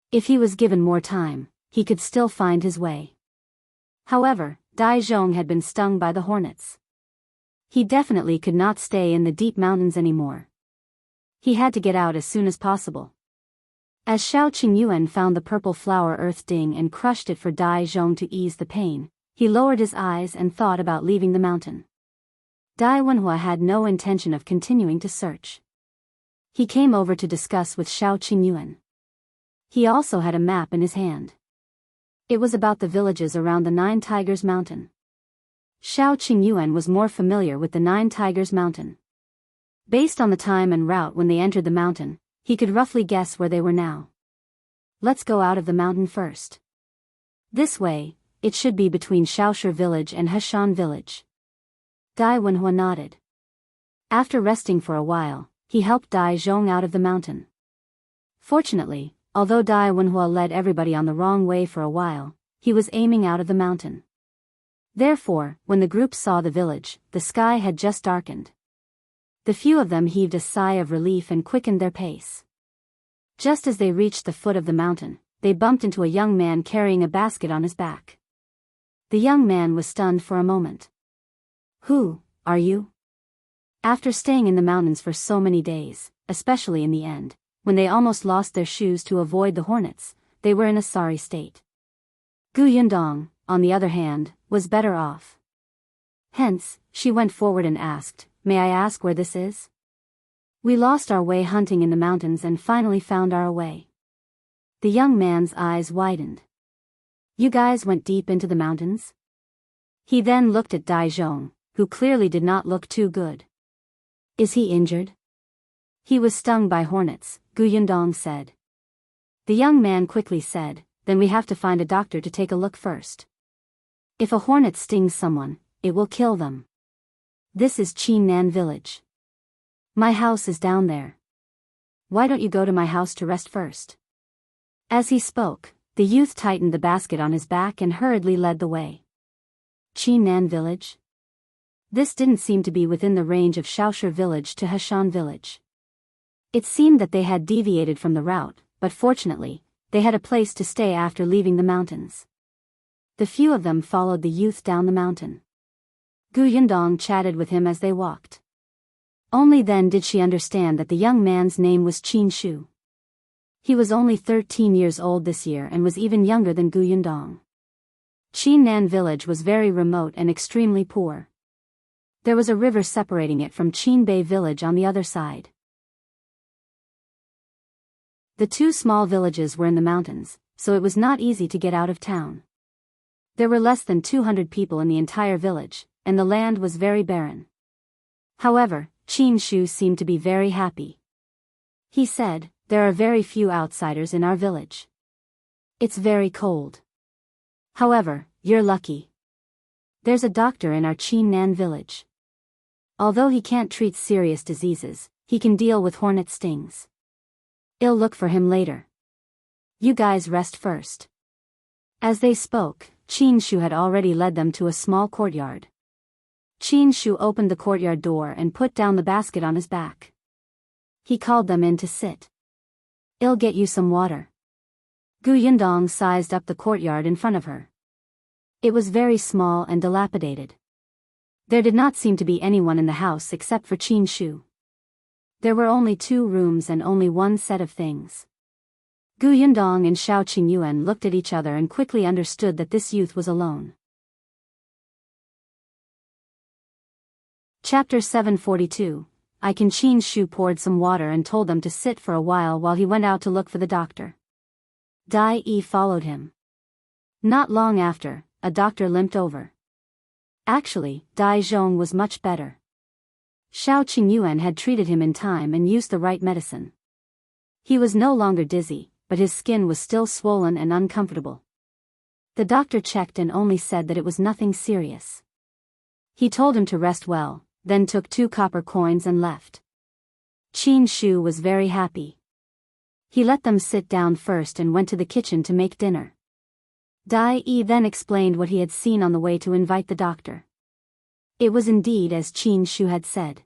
If he was given more time, he could still find his way. However, Dajiang had been stung by the hornets. He definitely could not stay in the deep mountains anymore. He had to get out as soon as possible. As Shao Qingyuan found the purple flower earth ding and crushed it for Dajiang to ease the pain, he lowered his eyes and thought about leaving the mountain. Wenhuo had no intention of continuing to search. He came over to discuss with Shao Qingyuan. He also had a map in his hand. It was about the villages around the Nine Tigers Mountain. Shao Qingyuan was more familiar with the Nine Tigers Mountain. Based on the time and route when they entered the mountain, he could roughly guess where they were now. Let's go out of the mountain first. This way, it should be between Xiaoshi village and Heshan village. Wenhuo nodded. After resting for a while, he helped Dajiang out of the mountain. Fortunately, although Wenhuo led everybody on the wrong way for a while, he was aiming out of the mountain. Therefore, when the group saw the village, the sky had just darkened. The few of them heaved a sigh of relief and quickened their pace. Just as they reached the foot of the mountain, they bumped into a young man carrying a basket on his back. The young man was stunned for a moment. Who are you? After staying in the mountains for so many days, especially in the end, when they almost lost their shoes to avoid the hornets, they were in a sorry state. Yundong, on the other hand, was better off. Hence, she went forward and asked, "May I ask where this is?" "We lost our way hunting in the mountains and finally found our way." The young man's eyes widened. "You guys went deep into the mountains?" He then looked at Dajiang, who clearly did not look too good. "Is he injured?" "He was stung by hornets," Yundong said. The young man quickly said, "Then we have to find a doctor to take a look first. If a hornet stings someone, it will kill them. This is Qingyuan village. My house is down there. Why don't you go to my house to rest first?" As he spoke, the youth tightened the basket on his back and hurriedly led the way. Qingyuan village? This didn't seem to be within the range of Xiaoshi village to Heshan village. It seemed that they had deviated from the route, but fortunately, they had a place to stay after leaving the mountains. The few of them followed the youth down the mountain. Yundong chatted with him as they walked. Only then did she understand that the young man's name was Qin Shu. He was only 13 years old this year and was even younger than Yundong. Qingyuan village was very remote and extremely poor. There was a river separating it from Qinbei village on the other side. The two small villages were in the mountains, so it was not easy to get out of town. There were less than 200 people in the entire village, and the land was very barren. However, Qin Shu seemed to be very happy. He said, "There are very few outsiders in our village. It's very cold. However, you're lucky. There's a doctor in our Qingyuan village. Although he can't treat serious diseases, he can deal with hornet stings. I'll look for him later. You guys rest first." As they spoke, Qin Shu had already led them to a small courtyard. Qin Shu opened the courtyard door and put down the basket on his back. He called them in to sit. "I'll get you some water." Yundong sized up the courtyard in front of her. It was very small and dilapidated. There did not seem to be anyone in the house except for Qin Shu. There were only 2 rooms and only one set of things. Yundong and Shao Qingyuan looked at each other and quickly understood that this youth was alone. Chapter 742. Qin Shu poured some water and told them to sit for a while he went out to look for the doctor. Dai followed him. Not long after, a doctor limped over. Actually, Dajiang was much better. Shao Qingyuan had treated him in time and used the right medicine. He was no longer dizzy, but his skin was still swollen and uncomfortable. The doctor checked and only said that it was nothing serious. He told him to rest well, then took 2 copper coins and left. Qin Shu was very happy. He let them sit down first and went to the kitchen to make dinner. Dai then explained what he had seen on the way to invite the doctor. It was indeed as Qin Shu had said.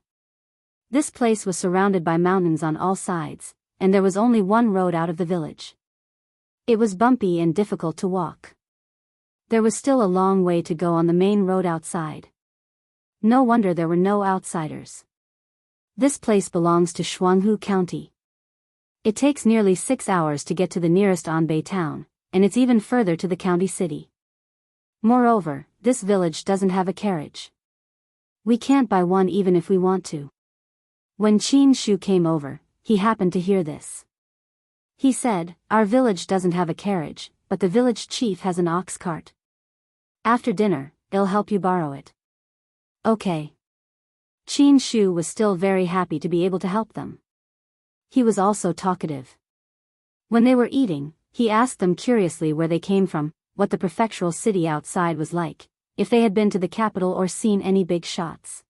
This place was surrounded by mountains on all sides, and there was only one road out of the village. It was bumpy and difficult to walk. There was still a long way to go on the main road outside. No wonder there were no outsiders. This place belongs to Jianghu County. It takes nearly 6 hours to get to the nearest Anbei town, and it's even further to the county city. Moreover, this village doesn't have a carriage. We can't buy one even if we want to. When Qin Shu came over, he happened to hear this. He said, "Our village doesn't have a carriage, but the village chief has an ox cart. After dinner, I'll help you borrow it." Okay. Qin Shu was still very happy to be able to help them. He was also talkative. When they were eating, he asked them curiously where they came from, what the prefectural city outside was like, if they had been to the capital or seen any big shots.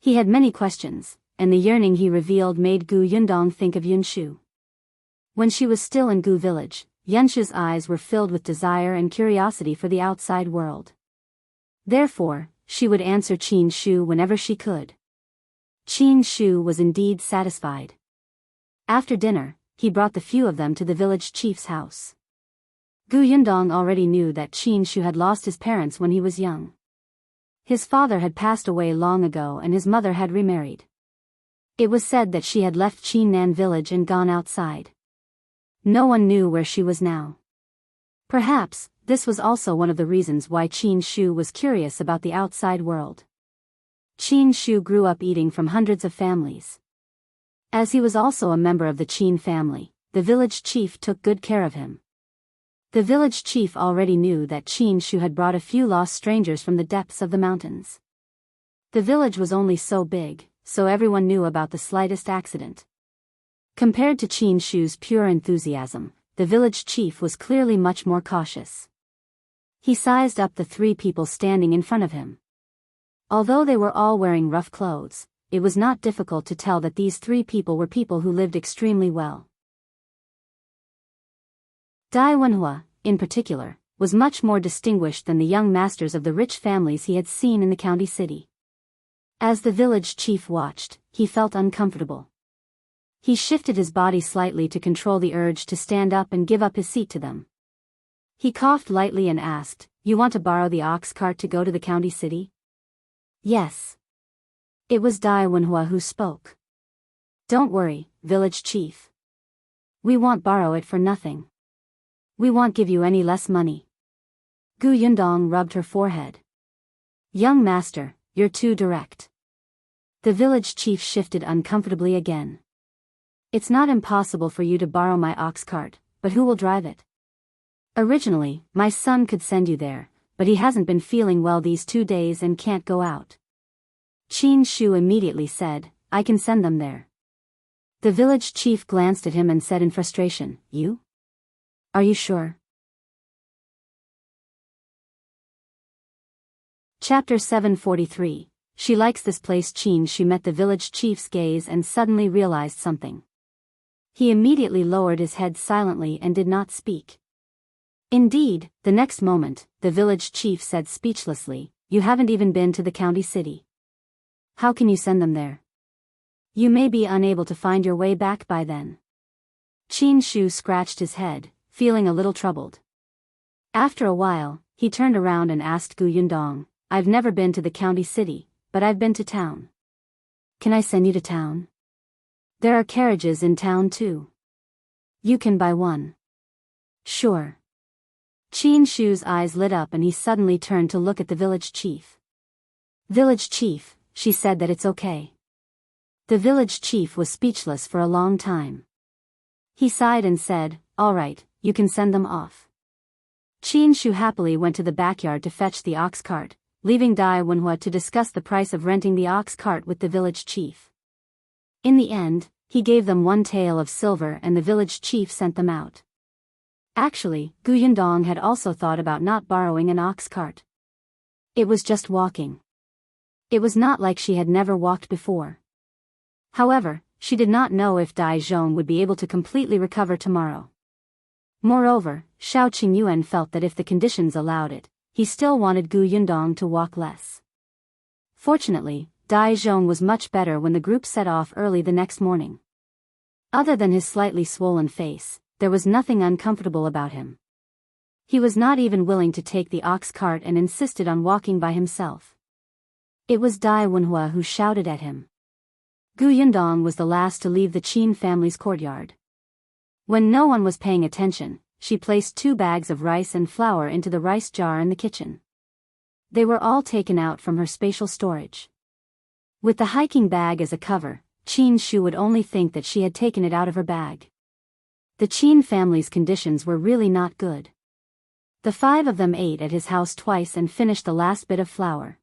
He had many questions, and the yearning he revealed made Gu Yundong think of Yunshu. When she was still in Gu village, Yunshu's eyes were filled with desire and curiosity for the outside world. Therefore, she would answer Qin Shu whenever she could. Qin Shu was indeed satisfied. After dinner, he brought the few of them to the village chief's house. Gu Yundong already knew that Qin Shu had lost his parents when he was young. His father had passed away long ago and his mother had remarried. It was said that she had left Qinnan village and gone outside. No one knew where she was now. Perhaps, this was also one of the reasons why Qin Shu was curious about the outside world. Qin Shu grew up eating from hundreds of families. As he was also a member of the Qin family, the village chief took good care of him. The village chief already knew that Qin Shu had brought a few lost strangers from the depths of the mountains. The village was only so big, so everyone knew about the slightest accident. Compared to Qin Shu's pure enthusiasm, the village chief was clearly much more cautious. He sized up the 3 people standing in front of him. Although they were all wearing rough clothes, it was not difficult to tell that these 3 people were people who lived extremely well. Wenhuo, in particular, was much more distinguished than the young masters of the rich families he had seen in the county city. As the village chief watched, he felt uncomfortable. He shifted his body slightly to control the urge to stand up and give up his seat to them. He coughed lightly and asked, "You want to borrow the ox cart to go to the county city?" "Yes." It was Wenhuo who spoke. "Don't worry, village chief. We won't borrow it for nothing. We won't give you any less money." Gu Yundong rubbed her forehead. "Young master, you're too direct." The village chief shifted uncomfortably again. "It's not impossible for you to borrow my ox cart, but who will drive it? Originally, my son could send you there, but he hasn't been feeling well these 2 days and can't go out." Qin Shu immediately said, "I can send them there." The village chief glanced at him and said in frustration, "You? Are you sure?" Chapter 743. She likes this place. Qin Shu met the village chief's gaze and suddenly realized something. He immediately lowered his head silently and did not speak. Indeed, the next moment, the village chief said speechlessly, "You haven't even been to the county city. How can you send them there? You may be unable to find your way back by then." Qin Shu scratched his head, feeling a little troubled. After a while, he turned around and asked Gu Yundong, "I've never been to the county city, but I've been to town. Can I send you to town? There are carriages in town too. You can buy one." "Sure." Qin Shu's eyes lit up and he suddenly turned to look at the village chief. "Village chief," she said, "that it's okay." The village chief was speechless for a long time. He sighed and said, "All right, you can send them off." Qin Shu happily went to the backyard to fetch the ox cart, leaving Wenhuo to discuss the price of renting the ox cart with the village chief. In the end, he gave them 1 tael of silver and the village chief sent them out. Actually, Gu Yundong had also thought about not borrowing an ox cart. It was just walking. It was not like she had never walked before. However, she did not know if Dajiang would be able to completely recover tomorrow. Moreover, Shao Qingyuan felt that if the conditions allowed it, he still wanted Gu Yundong to walk less. Fortunately, Dajiang was much better when the group set off early the next morning. Other than his slightly swollen face, there was nothing uncomfortable about him. He was not even willing to take the ox cart and insisted on walking by himself. It was Wenhuo who shouted at him. Yundong was the last to leave the Qin family's courtyard. When no one was paying attention, she placed 2 bags of rice and flour into the rice jar in the kitchen. They were all taken out from her spatial storage. With the hiking bag as a cover, Qin Shu would only think that she had taken it out of her bag. The Qin family's conditions were really not good. The 5 of them ate at his house twice and finished the last bit of flour.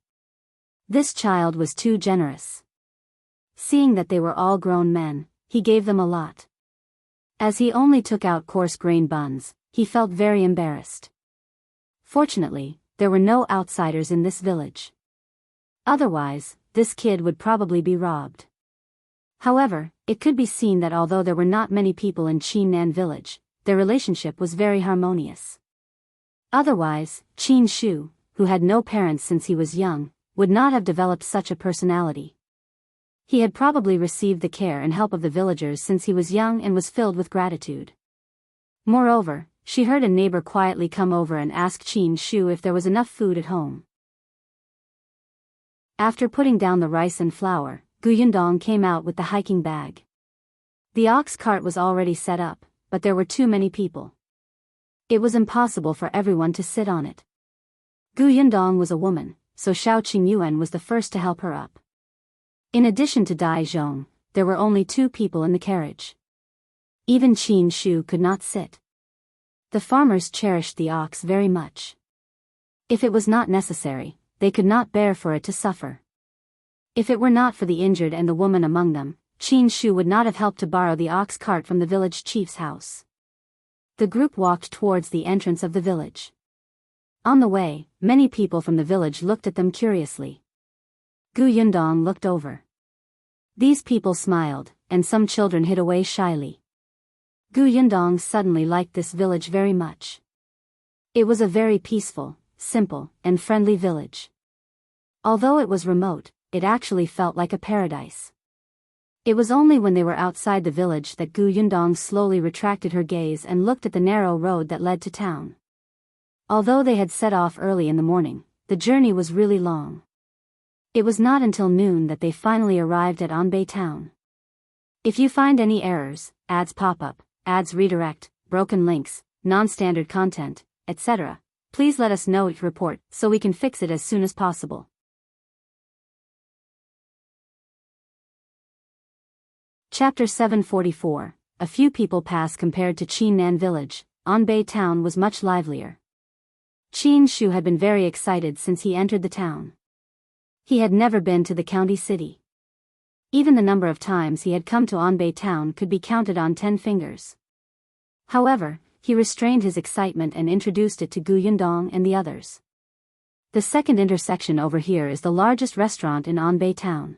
This child was too generous. Seeing that they were all grown men, he gave them a lot. As he only took out coarse grain buns, he felt very embarrassed. Fortunately, there were no outsiders in this village. Otherwise, this kid would probably be robbed. However, it could be seen that although there were not many people in Qingyuan village, their relationship was very harmonious. Otherwise, Qin Shu, who had no parents since he was young, would not have developed such a personality. He had probably received the care and help of the villagers since he was young and was filled with gratitude. Moreover, she heard a neighbor quietly come over and ask Qin Shu if there was enough food at home. After putting down the rice and flour, Yundong came out with the hiking bag. The ox cart was already set up, but there were too many people. It was impossible for everyone to sit on it. Yundong was a woman, so Shao Qingyuan was the first to help her up. In addition to Dajiang, there were only 2 people in the carriage. Even Qin Shu could not sit. The farmers cherished the ox very much. If it was not necessary, they could not bear for it to suffer. If it were not for the injured and the woman among them, Qin Shu would not have helped to borrow the ox cart from the village chief's house. The group walked towards the entrance of the village. On the way, many people from the village looked at them curiously. Yundong looked over. These people smiled, and some children hid away shyly. Yundong suddenly liked this village very much. It was a very peaceful, simple, and friendly village. Although it was remote, it actually felt like a paradise. It was only when they were outside the village that Yundong slowly retracted her gaze and looked at the narrow road that led to town. Although they had set off early in the morning, the journey was really long. It was not until noon that they finally arrived at Anbei town. If you find any errors, ads pop up, ads redirect, broken links, non-standard content, etc., please let us know your report so we can fix it as soon as possible. Chapter 744. A few people pass. Compared to Qingyuan village, Anbei town was much livelier. Qin Shu had been very excited since he entered the town. He had never been to the county city. Even the number of times he had come to Anbei town could be counted on 10 fingers. However, he restrained his excitement and introduced it to Yundong and the others. The second intersection over here is the largest restaurant in Anbei town.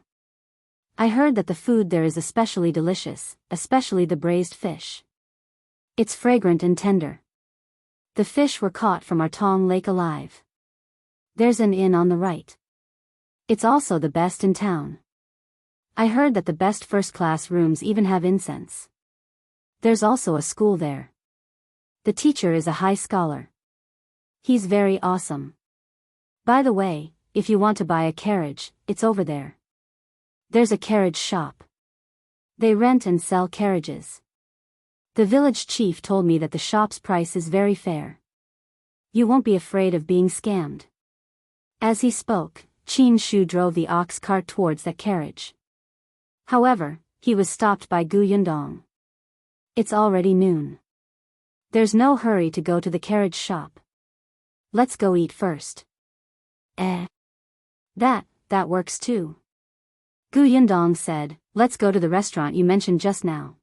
I heard that the food there is especially delicious, especially the braised fish. It's fragrant and tender. The fish were caught from our Tong Lake alive. There's an inn on the right. It's also the best in town. I heard that the best first-class rooms even have incense. There's also a school there. The teacher is a high scholar. He's very awesome. By the way, if you want to buy a carriage, it's over there. There's a carriage shop. They rent and sell carriages. The village chief told me that the shop's price is very fair. You won't be afraid of being scammed. As he spoke, Qin Shu drove the ox cart towards that carriage. However, he was stopped by Yundong. It's already noon. There's no hurry to go to the carriage shop. Let's go eat first. That works too. Yundong said, let's go to the restaurant you mentioned just now.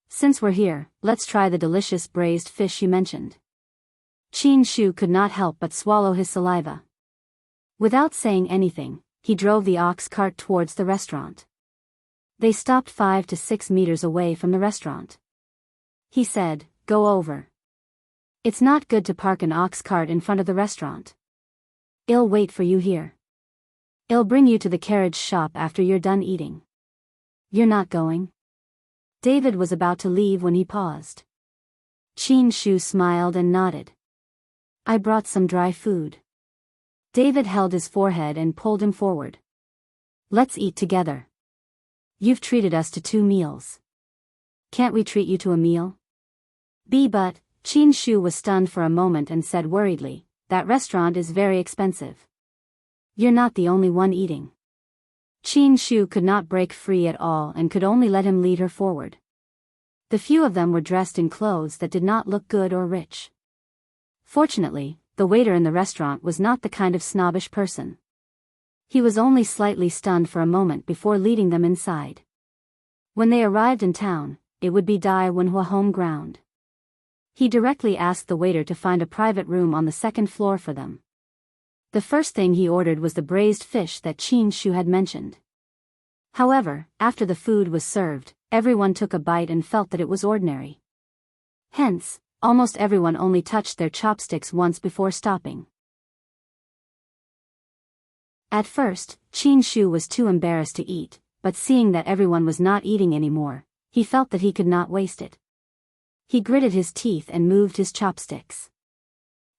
Since we're here, let's try the delicious braised fish you mentioned. Qin Shu could not help but swallow his saliva. Without saying anything, he drove the ox cart towards the restaurant. They stopped 5 to 6 meters away from the restaurant. He said, go over. It's not good to park an ox cart in front of the restaurant. I'll wait for you here. I'll bring you to the carriage shop after you're done eating. You're not going? David was about to leave when he paused. Qin Shu smiled and nodded. I brought some dry food. David held his forehead and pulled him forward. Let's eat together. You've treated us to 2 meals. Can't we treat you to a meal? But, Qin Shu was stunned for a moment and said worriedly, that restaurant is very expensive. You're not the only one eating. Qin Shu could not break free at all and could only let him lead her forward. The few of them were dressed in clothes that did not look good or rich. Fortunately, the waiter in the restaurant was not the kind of snobbish person. He was only slightly stunned for a moment before leading them inside. When they arrived in town, it would be Wenhuo home ground. He directly asked the waiter to find a private room on the 2nd floor for them. The first thing he ordered was the braised fish that Qin Shu had mentioned. However, after the food was served, everyone took a bite and felt that it was ordinary. Hence, almost everyone only touched their chopsticks once before stopping. At first, Qin Shu was too embarrassed to eat, but seeing that everyone was not eating anymore, he felt that he could not waste it. He gritted his teeth and moved his chopsticks.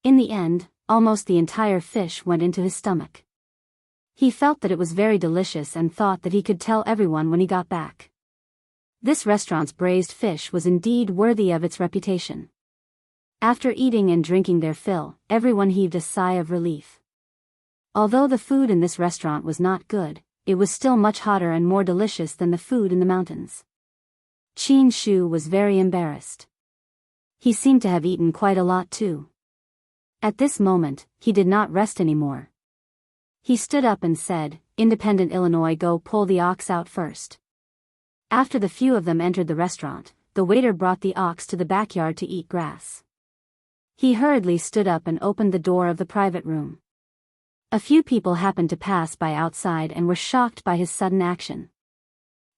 In the end, almost the entire fish went into his stomach. He felt that it was very delicious and thought that he could tell everyone when he got back. This restaurant's braised fish was indeed worthy of its reputation. After eating and drinking their fill, everyone heaved a sigh of relief. Although the food in this restaurant was not good, it was still much hotter and more delicious than the food in the mountains. Qin Shu was very embarrassed. He seemed to have eaten quite a lot too. At this moment, he did not rest anymore. He stood up and said, "Independent Illinois, go pull the ox out first." After the few of them entered the restaurant, the waiter brought the ox to the backyard to eat grass. He hurriedly stood up and opened the door of the private room. A few people happened to pass by outside and were shocked by his sudden action.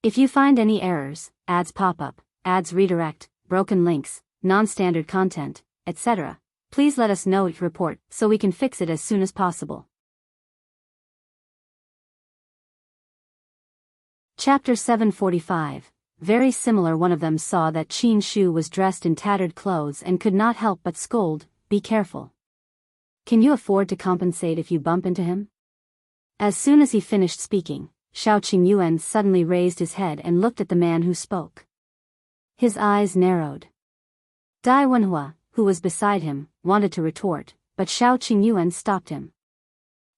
If you find any errors, ads pop up, ads redirect, broken links, non-standard content, etc., please let us know your report so we can fix it as soon as possible. Chapter 745. Very similar. One of them saw that Qin Shu was dressed in tattered clothes and could not help but scold, "Be careful. Can you afford to compensate if you bump into him?" As soon as he finished speaking, Qingyuan suddenly raised his head and looked at the man who spoke. His eyes narrowed. Wenhuo, who was beside him, wanted to retort, but Qingyuan stopped him.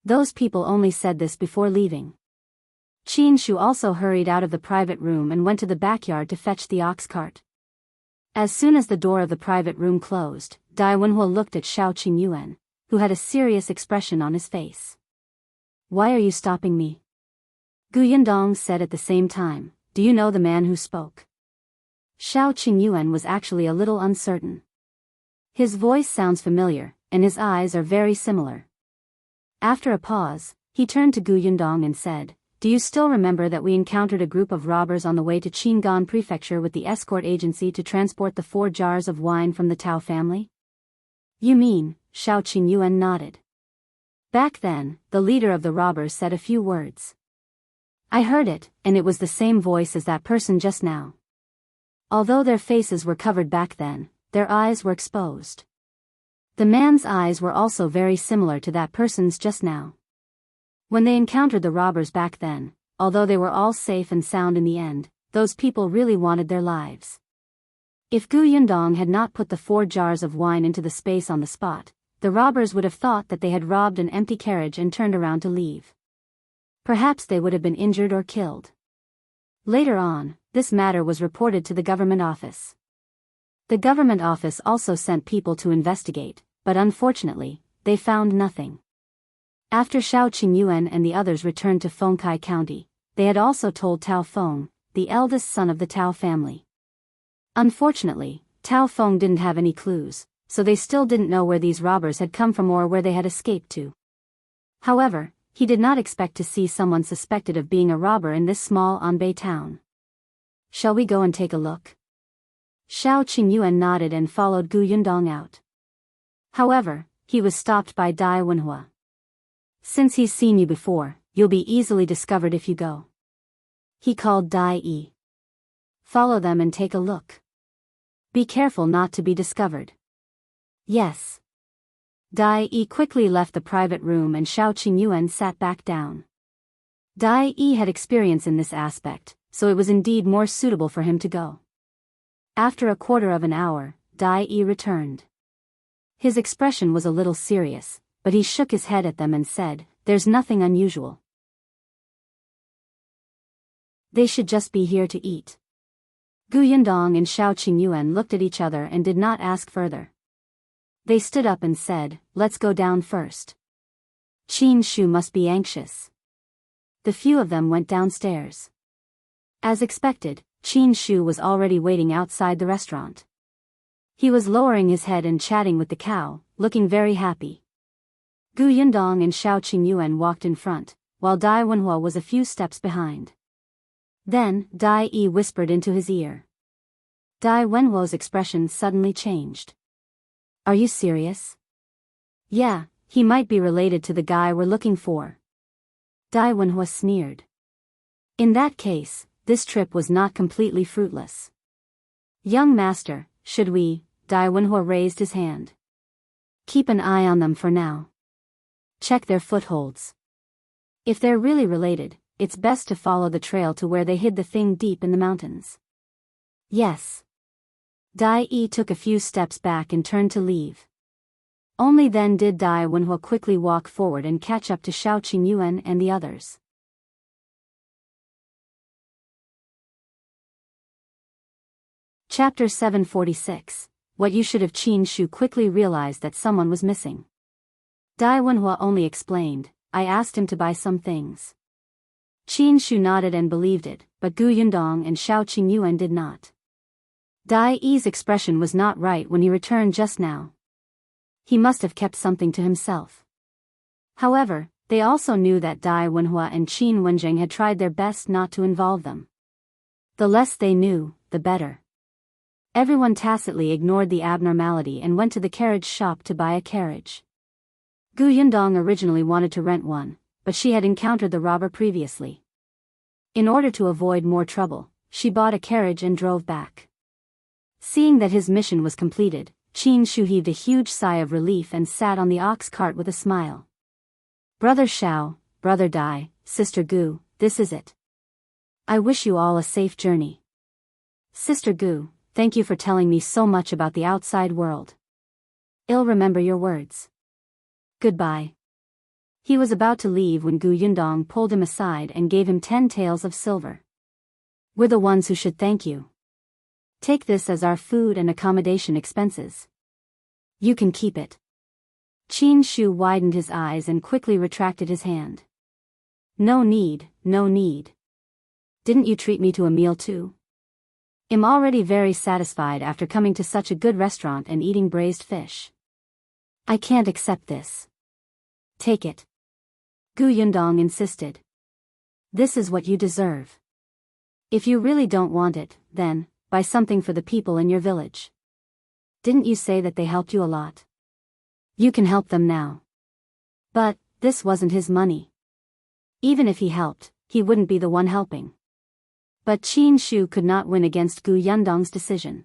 Those people only said this before leaving. Qin Shu also hurried out of the private room and went to the backyard to fetch the ox cart. As soon as the door of the private room closed, Wenhuo looked at Qingyuan, who had a serious expression on his face. "Why are you stopping me?" Yundong said at the same time, "Do you know the man who spoke?" Qingyuan was actually a little uncertain. His voice sounds familiar, and his eyes are very similar. After a pause, he turned to Yundong and said, "Do you still remember that we encountered a group of robbers on the way to Qingyuan Prefecture with the escort agency to transport the 4 jars of wine from the Tao family?" "You mean?" Qingyuan nodded. "Back then, the leader of the robbers said a few words. I heard it, and it was the same voice as that person just now. Although their faces were covered back then, their eyes were exposed. The man's eyes were also very similar to that person's just now. When they encountered the robbers back then, although they were all safe and sound in the end, those people really wanted their lives. If Yundong had not put the 4 jars of wine into the space on the spot, the robbers would have thought that they had robbed an empty carriage and turned around to leave. Perhaps they would have been injured or killed. Later on, this matter was reported to the government office. The government office also sent people to investigate, but unfortunately, they found nothing. After Qingyuan and the others returned to Fengkai County, they had also told Tao Feng, the eldest son of the Tao family. Unfortunately, Tao Feng didn't have any clues, so they still didn't know where these robbers had come from or where they had escaped to. However, he did not expect to see someone suspected of being a robber in this small Anbei town. "Shall we go and take a look?" Qingyuan nodded and followed Yundong out. However, he was stopped by Wenhuo. "Since he's seen you before, you'll be easily discovered if you go," he called Yi. "Follow them and take a look. Be careful not to be discovered." "Yes." Dai quickly left the private room and Qingyuan sat back down. Dai had experience in this aspect, so it was indeed more suitable for him to go. After a quarter of an hour, Dai returned. His expression was a little serious, but he shook his head at them and said, "There's nothing unusual. They should just be here to eat." Yundong and Qingyuan looked at each other and did not ask further. They stood up and said, "Let's go down first. Qin Shu must be anxious." The few of them went downstairs. As expected, Qin Shu was already waiting outside the restaurant. He was lowering his head and chatting with the cow, looking very happy. Yundong and Qingyuan walked in front, while Wenhuo was a few steps behind. Then, Dai whispered into his ear. Wenhuo's expression suddenly changed. "Are you serious?" "Yeah, he might be related to the guy we're looking for." Wenhuo sneered. "In that case, this trip was not completely fruitless." "Young master, should we?" Wenhuo raised his hand. "Keep an eye on them for now. Check their footholds. If they're really related, it's best to follow the trail to where they hid the thing deep in the mountains." "Yes." Dai took a few steps back and turned to leave. Only then did Wenhuo quickly walk forward and catch up to Qingyuan and the others. Chapter 746. What you should have. Qin Shu quickly realized that someone was missing. Wenhuo only explained, "I asked him to buy some things." Qin Shu nodded and believed it, but Yundong and Qingyuan did not. Dai's expression was not right when he returned just now. He must have kept something to himself. However, they also knew that Wenhuo and Qin Wenjing had tried their best not to involve them. The less they knew, the better. Everyone tacitly ignored the abnormality and went to the carriage shop to buy a carriage. Yundong originally wanted to rent one, but she had encountered the robber previously. In order to avoid more trouble, she bought a carriage and drove back. Seeing that his mission was completed, Qin Shu heaved a huge sigh of relief and sat on the ox cart with a smile. "Brother Shao, Brother Dai, Sister Gu, this is it. I wish you all a safe journey. Sister Gu, thank you for telling me so much about the outside world. I'll remember your words. Goodbye." He was about to leave when Yundong pulled him aside and gave him 10 taels of silver. "We're the ones who should thank you. Take this as our food and accommodation expenses. You can keep it." Qin Shu widened his eyes and quickly retracted his hand. "No need, no need. Didn't you treat me to a meal too? I'm already very satisfied after coming to such a good restaurant and eating braised fish. I can't accept this." "Take it." Yundong insisted. "This is what you deserve. If you really don't want it, then buy something for the people in your village. Didn't you say that they helped you a lot? You can help them now." But this wasn't his money. Even if he helped, he wouldn't be the one helping. But Qin Shu could not win against Yundong's decision.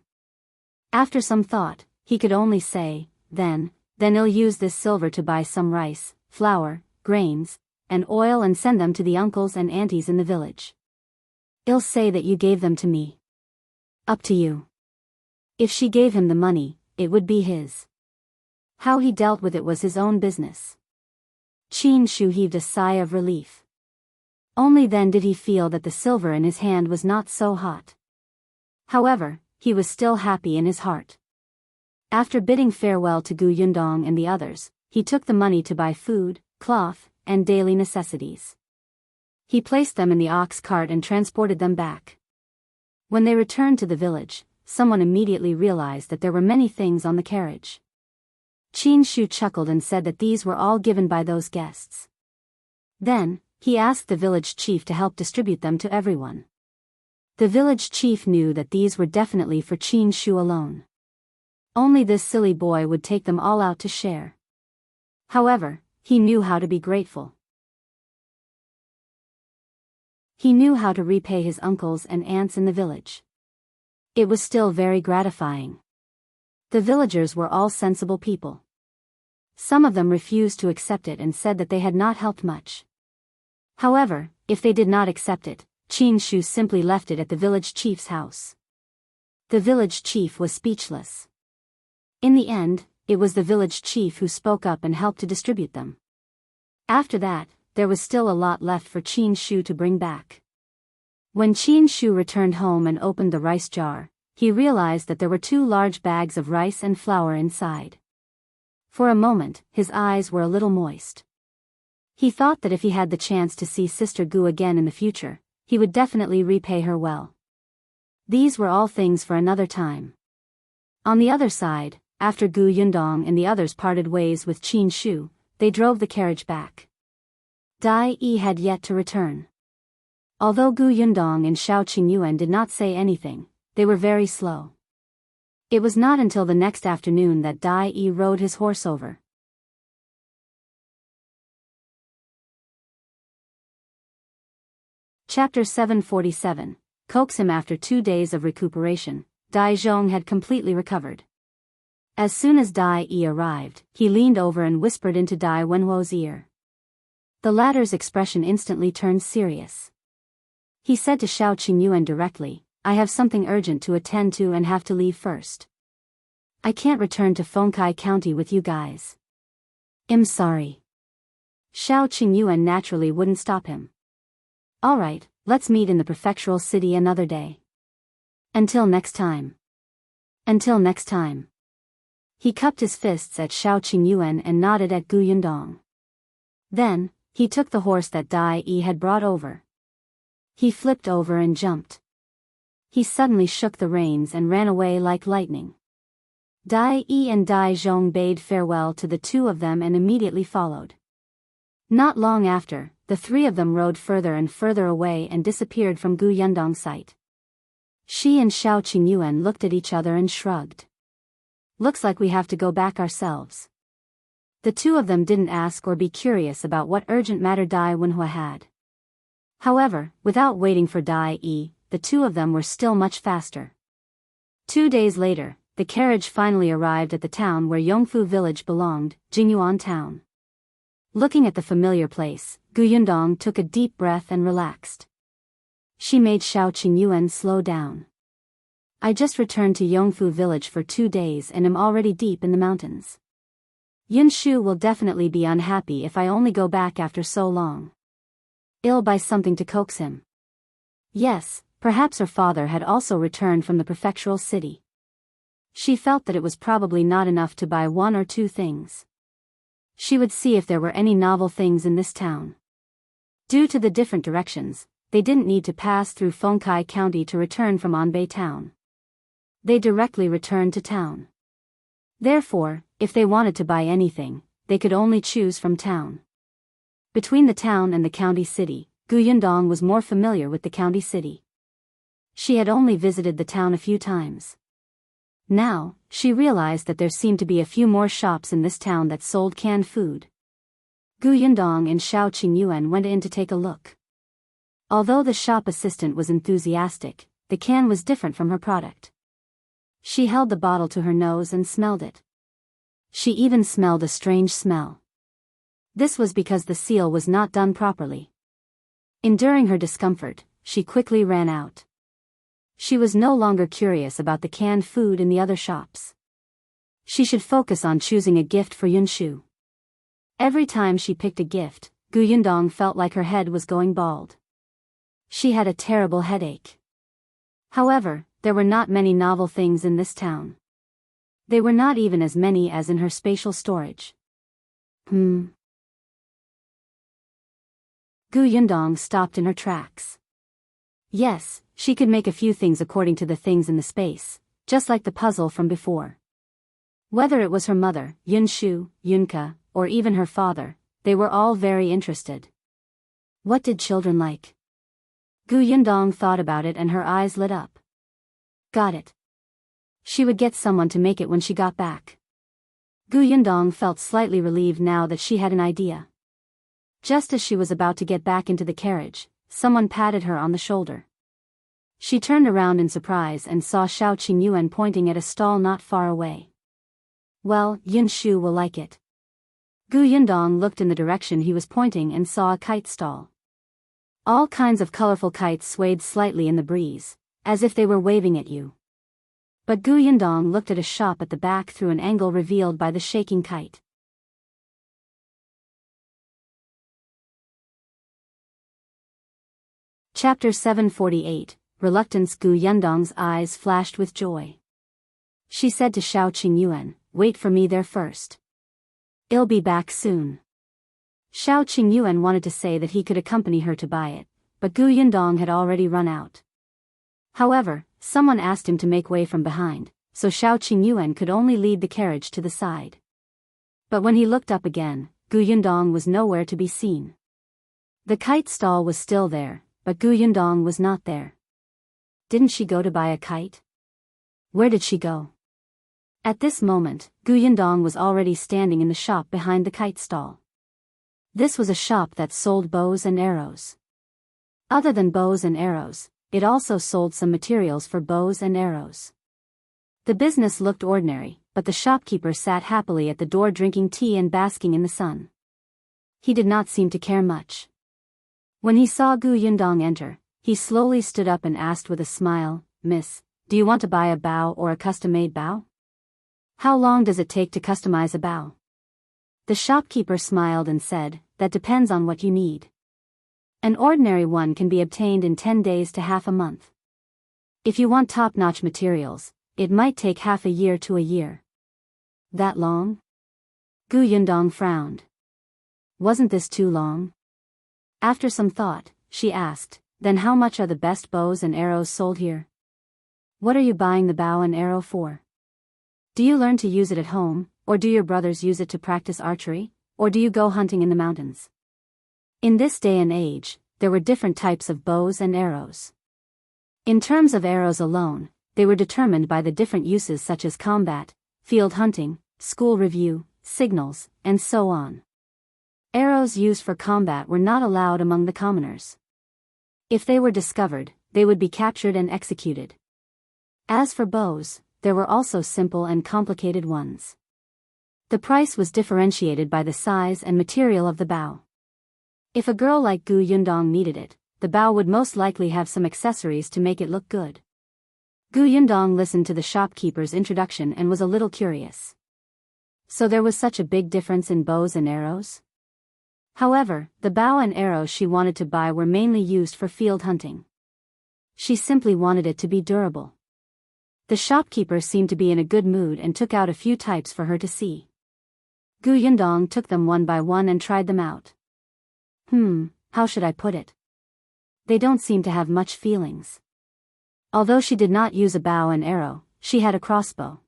After some thought, he could only say, Then I'll use this silver to buy some rice, flour, grains, and oil and send them to the uncles and aunties in the village. I'll say that you gave them to me. Up to you." If she gave him the money, it would be his. How he dealt with it was his own business. Qin Shu heaved a sigh of relief. Only then did he feel that the silver in his hand was not so hot. However, he was still happy in his heart. After bidding farewell to Yundong and the others, he took the money to buy food, cloth, and daily necessities. He placed them in the ox cart and transported them back. When they returned to the village, someone immediately realized that there were many things on the carriage. Qin Shu chuckled and said that these were all given by those guests. Then, he asked the village chief to help distribute them to everyone. The village chief knew that these were definitely for Qin Shu alone. Only this silly boy would take them all out to share. However, he knew how to be grateful. He knew how to repay his uncles and aunts in the village. It was still very gratifying. The villagers were all sensible people. Some of them refused to accept it and said that they had not helped much. However, if they did not accept it, Qianxia simply left it at the village chief's house. The village chief was speechless. In the end, it was the village chief who spoke up and helped to distribute them. After that, there was still a lot left for Qianxia to bring back. When Qianxia returned home and opened the rice jar, he realized that there were 2 large bags of rice and flour inside. For a moment, his eyes were a little moist. He thought that if he had the chance to see Sister Gu again in the future, he would definitely repay her well. These were all things for another time. On the other side, after Gu Yundong and the others parted ways with Qianxia, they drove the carriage back. Dai Yi had yet to return. Although Gu Yundong and Shao Qingyuan did not say anything, they were very slow. It was not until the next afternoon that Dai Yi rode his horse over. Chapter 747, Coax Him. After 2 days of recuperation, Dajiang had completely recovered. As soon as Dai Yi arrived, he leaned over and whispered into Dai Wenhuo's ear. The latter's expression instantly turned serious. He said to Shao Qingyuan directly, "I have something urgent to attend to and have to leave first. I can't return to Fengkai County with you guys. I'm sorry." Shao Qingyuan naturally wouldn't stop him. "Alright, let's meet in the prefectural city another day. Until next time." Until next time. He cupped his fists at Shao Qingyuan and nodded at Gu Yundong. Then, he took the horse that Dai Yi had brought over. He flipped over and jumped. He suddenly shook the reins and ran away like lightning. Dai Yi and Dajiang bade farewell to the 2 of them and immediately followed. Not long after, the 3 of them rode further and further away and disappeared from Gu Yundong's sight. She and Shao Qingyuan looked at each other and shrugged. "Looks like we have to go back ourselves." The 2 of them didn't ask or be curious about what urgent matter Dai Wenhuo had. However, without waiting for Dai Yi, the 2 of them were still much faster. 2 days later, the carriage finally arrived at the town where Yongfu village belonged, Qingyuan town. Looking at the familiar place, Gu Yundong took a deep breath and relaxed. She made Shao Qingyuan slow down. "I just returned to Yongfu village for 2 days and am already deep in the mountains. Yunshu will definitely be unhappy if I only go back after so long. I'll buy something to coax him." Yes, perhaps her father had also returned from the prefectural city. She felt that it was probably not enough to buy 1 or 2 things. She would see if there were any novel things in this town. Due to the different directions, they didn't need to pass through Fengkai County to return from Anbei town. They directly returned to town. Therefore, if they wanted to buy anything, they could only choose from town. Between the town and the county city, Gu Yundong was more familiar with the county city. She had only visited the town a few times. Now, she realized that there seemed to be a few more shops in this town that sold canned food. Gu Yundong and Shao Qingyuan went in to take a look. Although the shop assistant was enthusiastic, the can was different from her product. She held the bottle to her nose and smelled it. She even smelled a strange smell. This was because the seal was not done properly. Enduring her discomfort, she quickly ran out. She was no longer curious about the canned food in the other shops. She should focus on choosing a gift for Yunshu. Every time she picked a gift, Gu Yundong felt like her head was going bald. She had a terrible headache. However, there were not many novel things in this town. They were not even as many as in her spatial storage. Gu Yundong stopped in her tracks. Yes, she could make a few things according to the things in the space, just like the puzzle from before. Whether it was her mother, Yunshu, Yunka, or even her father, they were all very interested. What did children like? Gu Yundong thought about it and her eyes lit up. Got it. She would get someone to make it when she got back. Gu Yundong felt slightly relieved now that she had an idea. Just as she was about to get back into the carriage, someone patted her on the shoulder. She turned around in surprise and saw Shao Qingyuan pointing at a stall not far away. Well, Yunshu will like it. Gu Yundong looked in the direction he was pointing and saw a kite stall. All kinds of colorful kites swayed slightly in the breeze, as if they were waving at you. But Gu Yundong looked at a shop at the back through an angle revealed by the shaking kite. Chapter 748, Reluctance. Gu Yundong's eyes flashed with joy. She said to Shao Qingyuan, "Wait for me there first. I'll be back soon." Shao Qingyuan wanted to say that he could accompany her to buy it, but Gu Yundong had already run out. However, someone asked him to make way from behind, so Shao Qingyuan could only lead the carriage to the side. But when he looked up again, Gu Yundong was nowhere to be seen. The kite stall was still there, but Gu Yundong was not there. Didn't she go to buy a kite? Where did she go? At this moment, Gu Yundong was already standing in the shop behind the kite stall. This was a shop that sold bows and arrows. Other than bows and arrows, it also sold some materials for bows and arrows. The business looked ordinary, but the shopkeeper sat happily at the door drinking tea and basking in the sun. He did not seem to care much. When he saw Gu Yundong enter, he slowly stood up and asked with a smile, "Miss, do you want to buy a bow or a custom-made bow? How long does it take to customize a bow?" The shopkeeper smiled and said, "That depends on what you need. An ordinary one can be obtained in 10 days to half a month. If you want top-notch materials, it might take half a year to a year." That long? Gu Yundong frowned. Wasn't this too long? After some thought, she asked, "Then how much are the best bows and arrows sold here? What are you buying the bow and arrow for? Do you learn to use it at home, or do your brothers use it to practice archery, or do you go hunting in the mountains?" In this day and age, there were different types of bows and arrows. In terms of arrows alone, they were determined by the different uses such as combat, field hunting, school review, signals, and so on. Arrows used for combat were not allowed among the commoners. If they were discovered, they would be captured and executed. As for bows, there were also simple and complicated ones. The price was differentiated by the size and material of the bow. If a girl like Gu Yundong needed it, the bow would most likely have some accessories to make it look good. Gu Yundong listened to the shopkeeper's introduction and was a little curious. So there was such a big difference in bows and arrows? However, the bow and arrows she wanted to buy were mainly used for field hunting. She simply wanted it to be durable. The shopkeeper seemed to be in a good mood and took out a few types for her to see. Gu Yundong took them one by one and tried them out. How should I put it? They don't seem to have much feelings. Although she did not use a bow and arrow, she had a crossbow.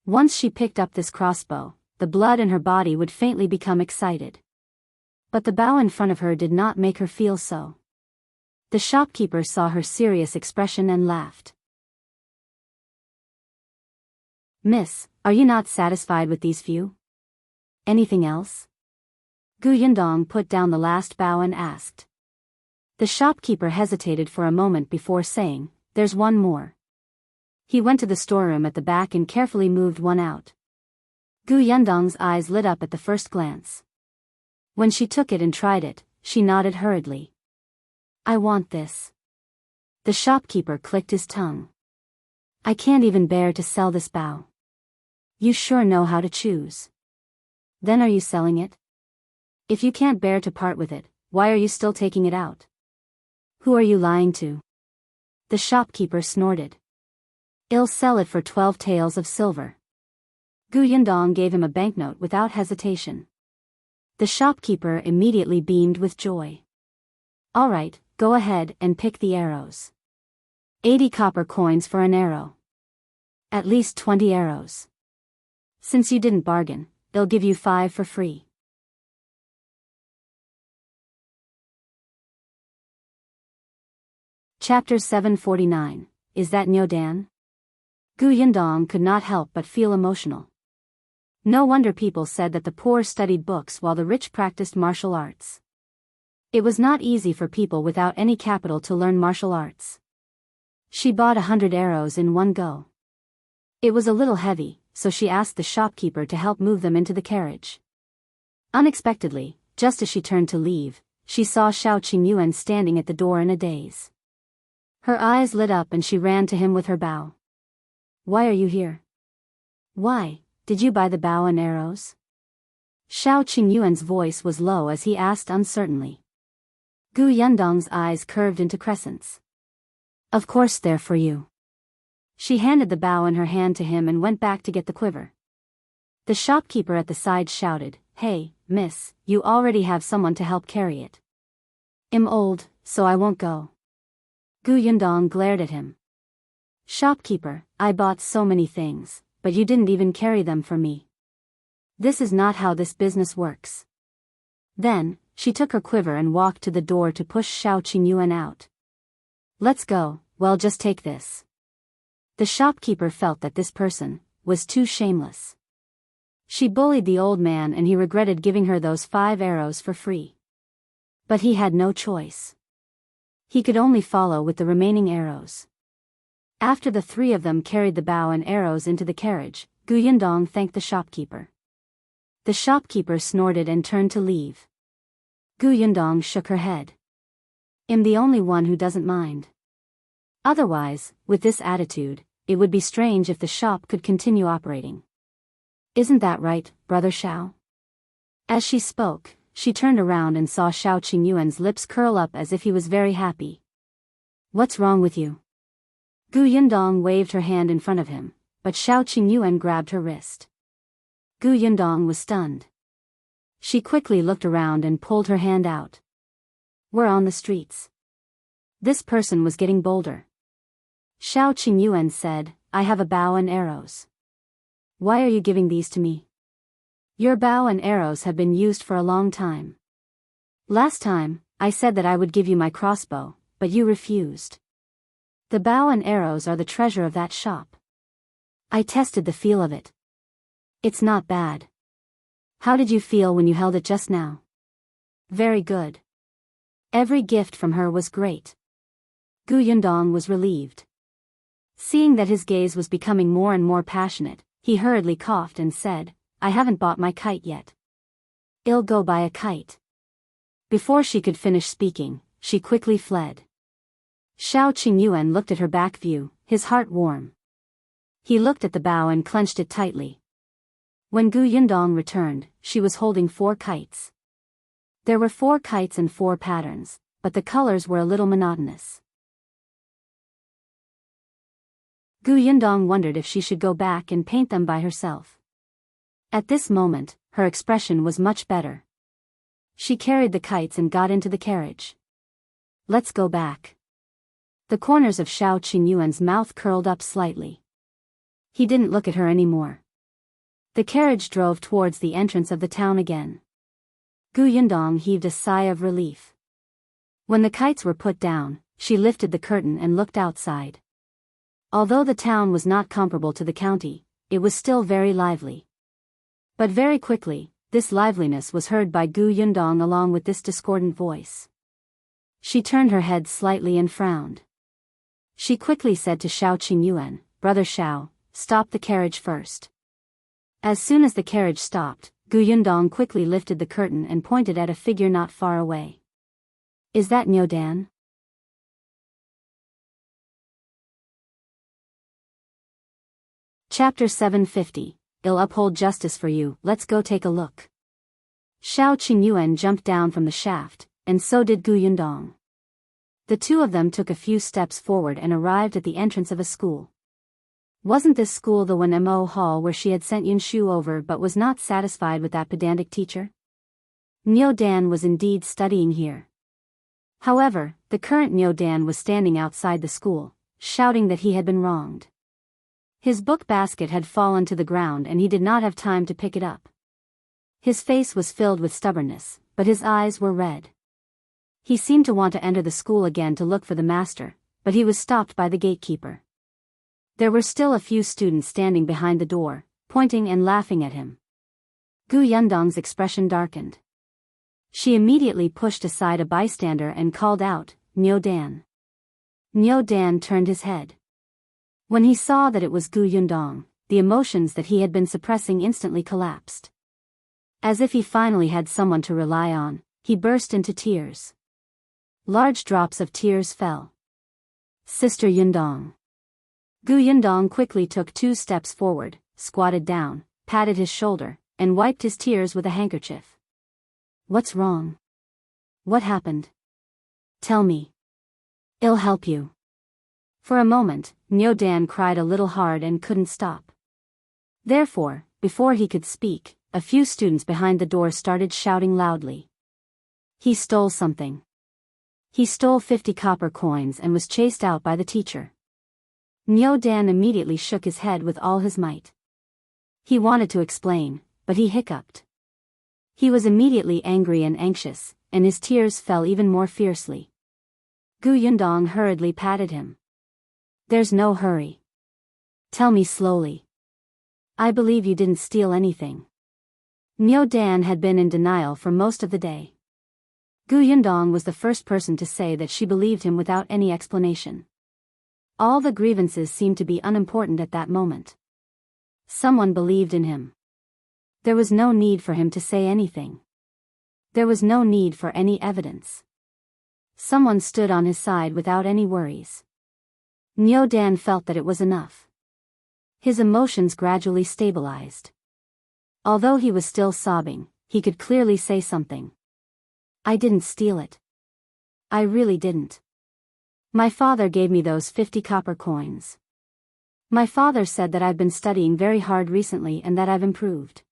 Once she picked up this crossbow, the blood in her body would faintly become excited. But the bow in front of her did not make her feel so. The shopkeeper saw her serious expression and laughed. "Miss, are you not satisfied with these few? Anything else?" Gu Yundong put down the last bow and asked. The shopkeeper hesitated for a moment before saying, "There's one more." He went to the storeroom at the back and carefully moved one out. Gu Yundong's eyes lit up at the first glance. When she took it and tried it, she nodded hurriedly. "I want this." The shopkeeper clicked his tongue. "I can't even bear to sell this bow." "You sure know how to choose. Then are you selling it? If you can't bear to part with it, why are you still taking it out? Who are you lying to?" The shopkeeper snorted. "I'll sell it for 12 taels of silver." Gu Yundong gave him a banknote without hesitation. The shopkeeper immediately beamed with joy. "All right, go ahead and pick the arrows. 80 copper coins for an arrow. At least 20 arrows. Since you didn't bargain, they'll give you 5 for free." Chapter 749, Is That Niu Dan? Gu Yundong could not help but feel emotional. No wonder people said that the poor studied books while the rich practiced martial arts. It was not easy for people without any capital to learn martial arts. She bought 100 arrows in one go. It was a little heavy, so she asked the shopkeeper to help move them into the carriage. Unexpectedly, just as she turned to leave, she saw Shao Qingyuan standing at the door in a daze. Her eyes lit up and she ran to him with her bow. "Why are you here? Why, did you buy the bow and arrows?" Shao Qingyuan's voice was low as he asked uncertainly. Gu Yundong's eyes curved into crescents. "Of course they're for you." She handed the bow in her hand to him and went back to get the quiver. The shopkeeper at the side shouted, "Hey, miss, you already have someone to help carry it." "I'm old, so I won't go." Gu Yundong glared at him. "Shopkeeper, I bought so many things, but you didn't even carry them for me. This is not how this business works." Then, she took her quiver and walked to the door to push Shao Qingyuan out. "Let's go, well just take this." The shopkeeper felt that this person was too shameless. She bullied the old man and he regretted giving her those 5 arrows for free. But he had no choice. He could only follow with the remaining arrows. After the 3 of them carried the bow and arrows into the carriage, Gu Yundong thanked the shopkeeper. The shopkeeper snorted and turned to leave. Gu Yundong shook her head. "I'm the only one who doesn't mind. Otherwise, with this attitude, it would be strange if the shop could continue operating. Isn't that right, Brother Shao?" As she spoke, she turned around and saw Shao Qingyuan's lips curl up as if he was very happy. "What's wrong with you?" Gu Yundong waved her hand in front of him, but Shao Qingyuan grabbed her wrist. Gu Yundong was stunned. She quickly looked around and pulled her hand out. "We're on the streets." This person was getting bolder. Shao Qingyuan said, "I have a bow and arrows. Why are you giving these to me? Your bow and arrows have been used for a long time. Last time, I said that I would give you my crossbow, but you refused. The bow and arrows are the treasure of that shop. I tested the feel of it. It's not bad. How did you feel when you held it just now?" "Very good." Every gift from her was great. Gu Yundong was relieved. Seeing that his gaze was becoming more and more passionate, he hurriedly coughed and said, "I haven't bought my kite yet. I'll go buy a kite." Before she could finish speaking, she quickly fled. Shao Qingyuan looked at her back view, his heart warm. He looked at the bow and clenched it tightly. When Gu Yundong returned, she was holding 4 kites. There were 4 kites and 4 patterns, but the colors were a little monotonous. Gu Yundong wondered if she should go back and paint them by herself. At this moment, her expression was much better. She carried the kites and got into the carriage. "Let's go back." The corners of Shao Qingyuan's mouth curled up slightly. He didn't look at her anymore. The carriage drove towards the entrance of the town again. Gu Yundong heaved a sigh of relief. When the kites were put down, she lifted the curtain and looked outside. Although the town was not comparable to the county, it was still very lively. But very quickly, this liveliness was heard by Gu Yundong along with this discordant voice. She turned her head slightly and frowned. She quickly said to Shao Qingyuan, "Brother Shao, stop the carriage first." As soon as the carriage stopped, Gu Yundong quickly lifted the curtain and pointed at a figure not far away. "Is that Niu Dan?" Chapter 750, I'll uphold justice for you, let's go take a look. Shao Qingyuan jumped down from the shaft, and so did Gu Yundong. The 2 of them took a few steps forward and arrived at the entrance of a school. Wasn't this school the Wenhuo hall where she had sent Yunshu over but was not satisfied with that pedantic teacher? Niu Dan was indeed studying here. However, the current Niu Dan was standing outside the school, shouting that he had been wronged. His book basket had fallen to the ground and he did not have time to pick it up. His face was filled with stubbornness, but his eyes were red. He seemed to want to enter the school again to look for the master, but he was stopped by the gatekeeper. There were still a few students standing behind the door, pointing and laughing at him. Gu Yundong's expression darkened. She immediately pushed aside a bystander and called out, "Niu Dan." Niu Dan turned his head. When he saw that it was Gu Yundong, the emotions that he had been suppressing instantly collapsed. As if he finally had someone to rely on, he burst into tears. Large drops of tears fell. Sister Yundong. Gu Yundong quickly took 2 steps forward, squatted down, patted his shoulder, and wiped his tears with a handkerchief. What's wrong? What happened? Tell me. I'll help you. For a moment, Niu Dan cried a little hard and couldn't stop. Therefore, before he could speak, a few students behind the door started shouting loudly. He stole something. He stole 50 copper coins and was chased out by the teacher. Niu Dan immediately shook his head with all his might. He wanted to explain, but he hiccuped. He was immediately angry and anxious, and his tears fell even more fiercely. Gu Yundong hurriedly patted him. There's no hurry. Tell me slowly. I believe you didn't steal anything. Niu Dan had been in denial for most of the day. Gu Yundong was the first person to say that she believed him without any explanation. All the grievances seemed to be unimportant at that moment. Someone believed in him. There was no need for him to say anything. There was no need for any evidence. Someone stood on his side without any worries. Niu Dan felt that it was enough. His emotions gradually stabilized. Although he was still sobbing, he could clearly say something. I didn't steal it. I really didn't. My father gave me those 50 copper coins. My father said that I've been studying very hard recently and that I've improved.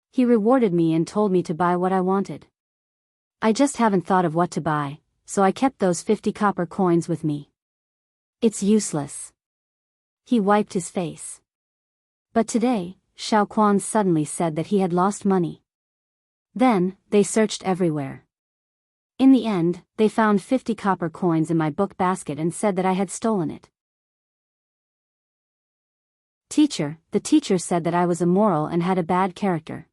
He rewarded me and told me to buy what I wanted. I just haven't thought of what to buy, so I kept those 50 copper coins with me. It's useless. He wiped his face. But today, Shao Quan suddenly said that he had lost money. Then, they searched everywhere. In the end, they found 50 copper coins in my book basket and said that I had stolen it. The teacher said that I was immoral and had a bad character.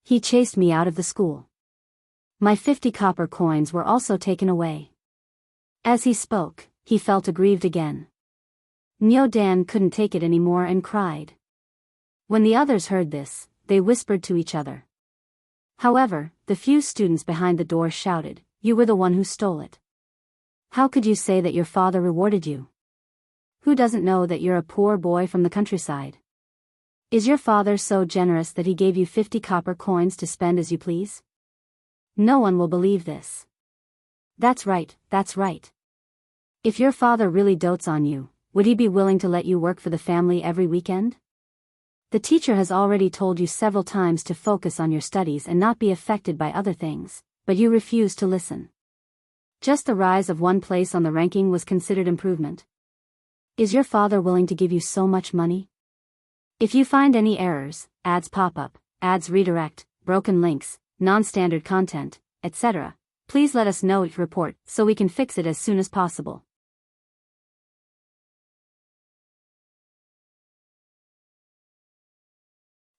He chased me out of the school. My 50 copper coins were also taken away. As he spoke, he felt aggrieved again. Niu Dan couldn't take it anymore and cried. When the others heard this, they whispered to each other. However, the few students behind the door shouted, "You were the one who stole it. How could you say that your father rewarded you? Who doesn't know that you're a poor boy from the countryside? Is your father so generous that he gave you 50 copper coins to spend as you please? No one will believe this." That's right, that's right. If your father really dotes on you, would he be willing to let you work for the family every weekend? The teacher has already told you several times to focus on your studies and not be affected by other things, but you refuse to listen. Just the rise of 1 place on the ranking was considered improvement. Is your father willing to give you so much money? If you find any errors, ads pop up, ads redirect, broken links, non-standard content, etc., please let us know your report so we can fix it as soon as possible.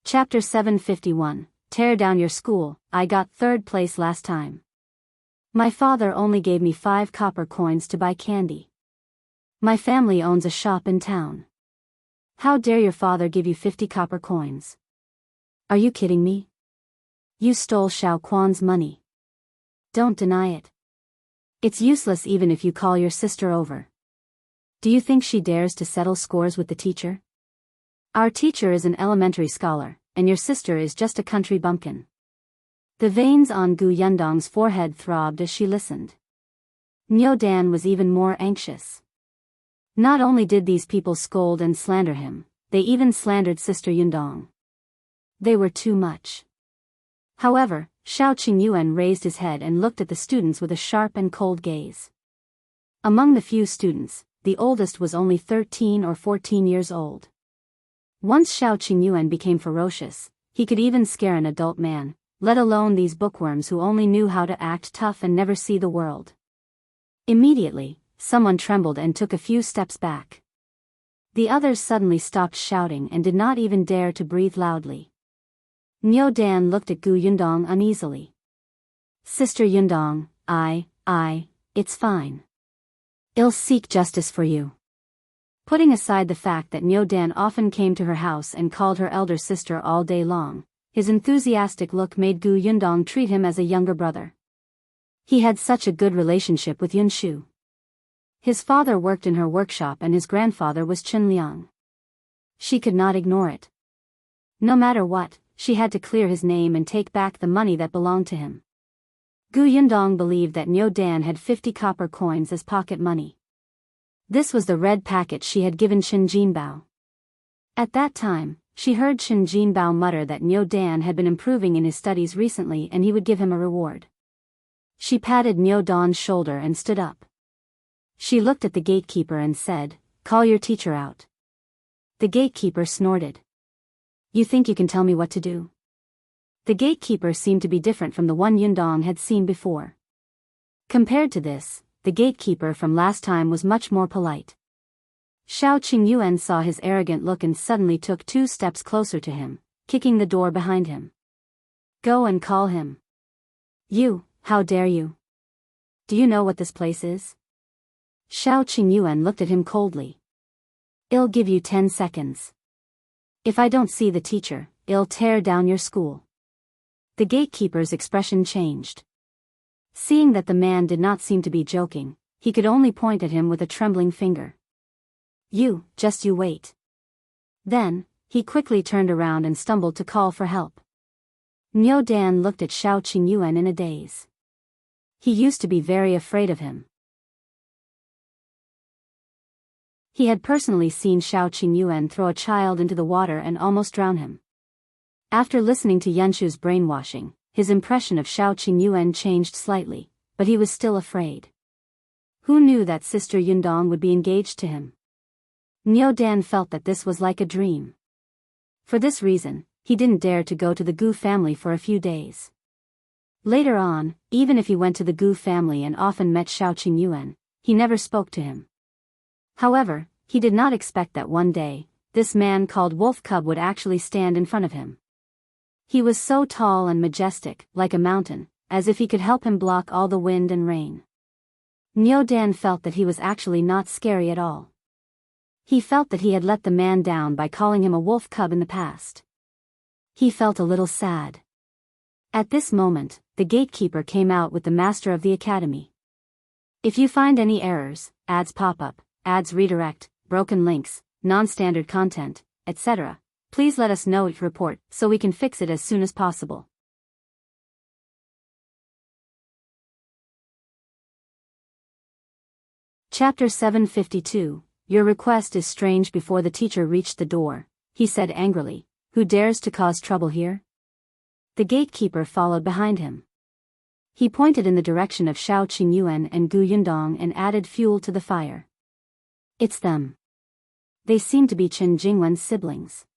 Chapter 751, Tear Down Your School. I got 3rd place last time. My father only gave me 5 copper coins to buy candy. My family owns a shop in town. How dare your father give you 50 copper coins? Are you kidding me? You stole Shao Quan's money. Don't deny it. It's useless even if you call your sister over. Do you think she dares to settle scores with the teacher? Our teacher is an elementary scholar, and your sister is just a country bumpkin. The veins on Gu Yundong's forehead throbbed as she listened. Niu Dan was even more anxious. Not only did these people scold and slander him, they even slandered Sister Yundong. They were too much. However, Shao Qingyuan raised his head and looked at the students with a sharp and cold gaze. Among the few students, the oldest was only 13 or 14 years old. Once Shao Qingyuan became ferocious, he could even scare an adult man, let alone these bookworms who only knew how to act tough and never see the world. Immediately, someone trembled and took a few steps back. The others suddenly stopped shouting and did not even dare to breathe loudly. Niu Dan looked at Gu Yundong uneasily. Sister Yundong, it's fine. I'll seek justice for you. Putting aside the fact that Niu Dan often came to her house and called her elder sister all day long, His enthusiastic look made Gu Yundong treat him as a younger brother. He had such a good relationship with Yunshu. His father worked in her workshop and his grandfather was Chen Liang. She could not ignore it. No matter what, she had to clear his name and take back the money that belonged to him. Gu Yundong believed that Niu Dan had 50 copper coins as pocket money. This was the red packet she had given Qin Jinbao. At that time, she heard Qin Jinbao mutter that Niu Dan had been improving in his studies recently and he would give him a reward. She patted Niu Dan's shoulder and stood up. She looked at the gatekeeper and said, "Call your teacher out." The gatekeeper snorted. "You think you can tell me what to do?" The gatekeeper seemed to be different from the one Yundong had seen before. Compared to this, the gatekeeper from last time was much more polite. Shao Qingyuan saw his arrogant look and suddenly took 2 steps closer to him, kicking the door behind him. "Go and call him." "You, how dare you? Do you know what this place is?" Shao Qingyuan looked at him coldly. "I'll give you 10 seconds. If I don't see the teacher, I'll tear down your school." The gatekeeper's expression changed. Seeing that the man did not seem to be joking, he could only point at him with a trembling finger. You wait." Then, he quickly turned around and stumbled to call for help. Niu Dan looked at Shao Qingyuan in a daze. He used to be very afraid of him. He had personally seen Shao Qingyuan throw a child into the water and almost drown him. After listening to Yunshu's brainwashing, his impression of Shao Qingyuan changed slightly, but he was still afraid. Who knew that Sister Yundong would be engaged to him? Niu Dan felt that this was like a dream. For this reason, he didn't dare to go to the Gu family for a few days. Later on, even if he went to the Gu family and often met Shao Qingyuan, he never spoke to him. However, he did not expect that one day, this man called Wolf Cub would actually stand in front of him. He was so tall and majestic, like a mountain, as if he could help him block all the wind and rain. Niu Dan felt that he was actually not scary at all. He felt that he had let the man down by calling him a wolf cub in the past. He felt a little sad. At this moment, the gatekeeper came out with the master of the academy. If you find any errors, ads pop up, ads redirect, broken links, non-standard content, etc., please let us know each report so we can fix it as soon as possible. Chapter 752. Your request is strange. Before the teacher reached the door, he said angrily, "Who dares to cause trouble here?" The gatekeeper followed behind him. He pointed in the direction of Shao Qingyuan and Gu Yundong and added fuel to the fire. "It's them. They seem to be Qin Jingwen's siblings.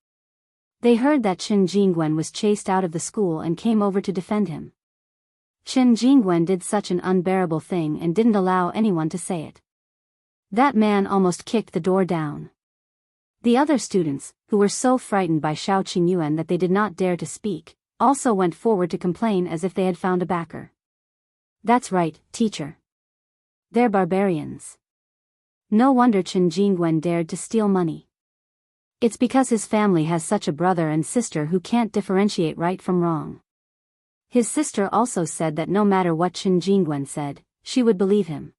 They heard that Qin Jingwen was chased out of the school and came over to defend him. Qin Jingwen did such an unbearable thing and didn't allow anyone to say it. That man almost kicked the door down." The other students, who were so frightened by Shao Qingyuan that they did not dare to speak, also went forward to complain as if they had found a backer. "That's right, teacher. They're barbarians. No wonder Qin Jingwen dared to steal money. It's because his family has such a brother and sister who can't differentiate right from wrong." His sister also said that no matter what Qin Jingwen said, she would believe him.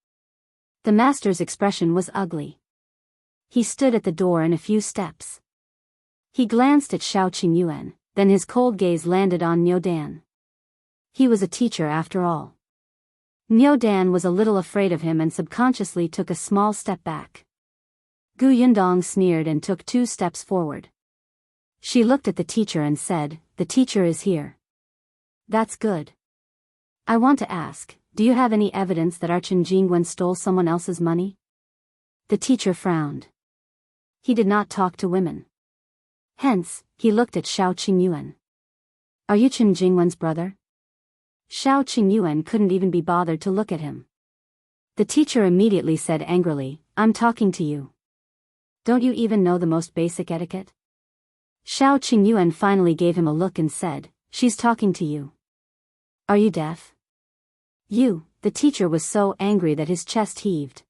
The master's expression was ugly. He stood at the door in a few steps. He glanced at Shao Qingyuan, then his cold gaze landed on Niu Dan. He was a teacher after all. Niu Dan was a little afraid of him and subconsciously took a small step back. Gu Yundong sneered and took 2 steps forward. She looked at the teacher and said, "The teacher is here." "That's good. I want to ask, do you have any evidence that our Qin Jingwen stole someone else's money?" The teacher frowned. He did not talk to women. Hence, he looked at Shao Qingyuan. "Are you Qin Jingwen's brother?" Shao Qingyuan couldn't even be bothered to look at him. The teacher immediately said angrily, "I'm talking to you. Don't you even know the most basic etiquette?" Shao Qingyuan finally gave him a look and said, "She's talking to you. Are you deaf?" The teacher was so angry that his chest heaved.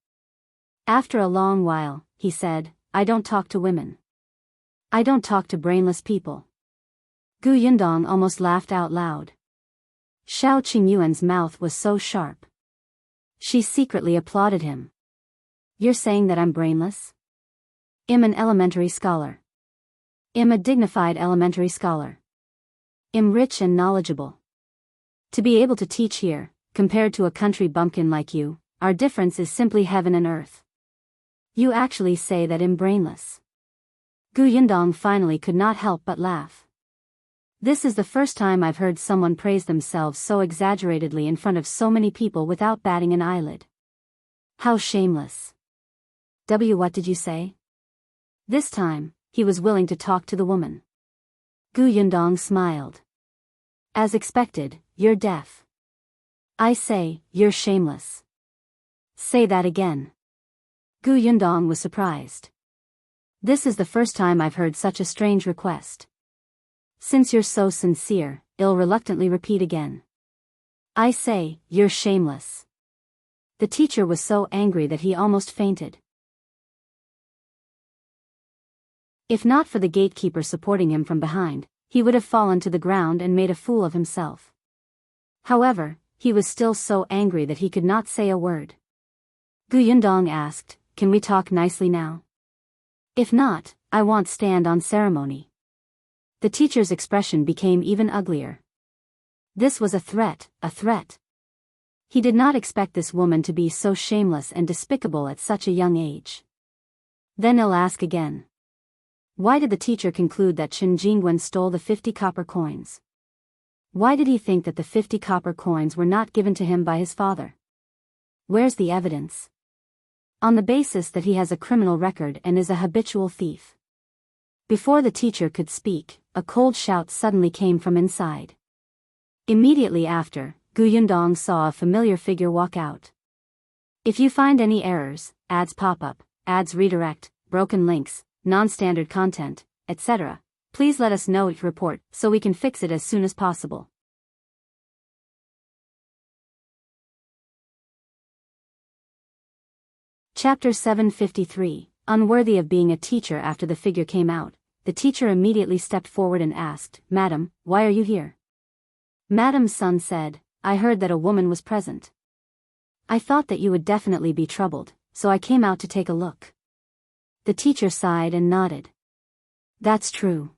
After a long while, he said, "I don't talk to women. I don't talk to brainless people." Gu Yundong almost laughed out loud. Shao Qingyuan's mouth was so sharp. She secretly applauded him. You're saying that I'm brainless? I'm an elementary scholar. I'm a dignified elementary scholar. I'm rich and knowledgeable. To be able to teach here, compared to a country bumpkin like you, our difference is simply heaven and earth. You actually say that I'm brainless. Gu Yundong finally could not help but laugh. This is the first time I've heard someone praise themselves so exaggeratedly in front of so many people without batting an eyelid. How shameless. What did you say? This time, he was willing to talk to the woman. Gu Yundong smiled. As expected, you're deaf. I say, you're shameless. Say that again. Gu Yundong was surprised. This is the first time I've heard such a strange request. Since you're so sincere, I'll reluctantly repeat again. I say, you're shameless. The teacher was so angry that he almost fainted. If not for the gatekeeper supporting him from behind, he would have fallen to the ground and made a fool of himself. However, he was still so angry that he could not say a word. Gu Yundong asked, "Can we talk nicely now? If not, I won't stand on ceremony." The teacher's expression became even uglier. This was a threat, a threat. He did not expect this woman to be so shameless and despicable at such a young age. Then I'll ask again. Why did the teacher conclude that Qingyuan stole the 50 copper coins? Why did he think that the 50 copper coins were not given to him by his father? Where's the evidence? On the basis that he has a criminal record and is a habitual thief. Before the teacher could speak, a cold shout suddenly came from inside. Immediately after, Gu Yundong saw a familiar figure walk out. If you find any errors, ads pop up, ads redirect, broken links, non-standard content, etc., please let us know it report so we can fix it as soon as possible. Chapter 753, Unworthy of Being a Teacher. After the figure came out, the teacher immediately stepped forward and asked, "Madam, why are you here?" Madam's son said, "I heard that a woman was present. I thought that you would definitely be troubled, so I came out to take a look." The teacher sighed and nodded. That's true.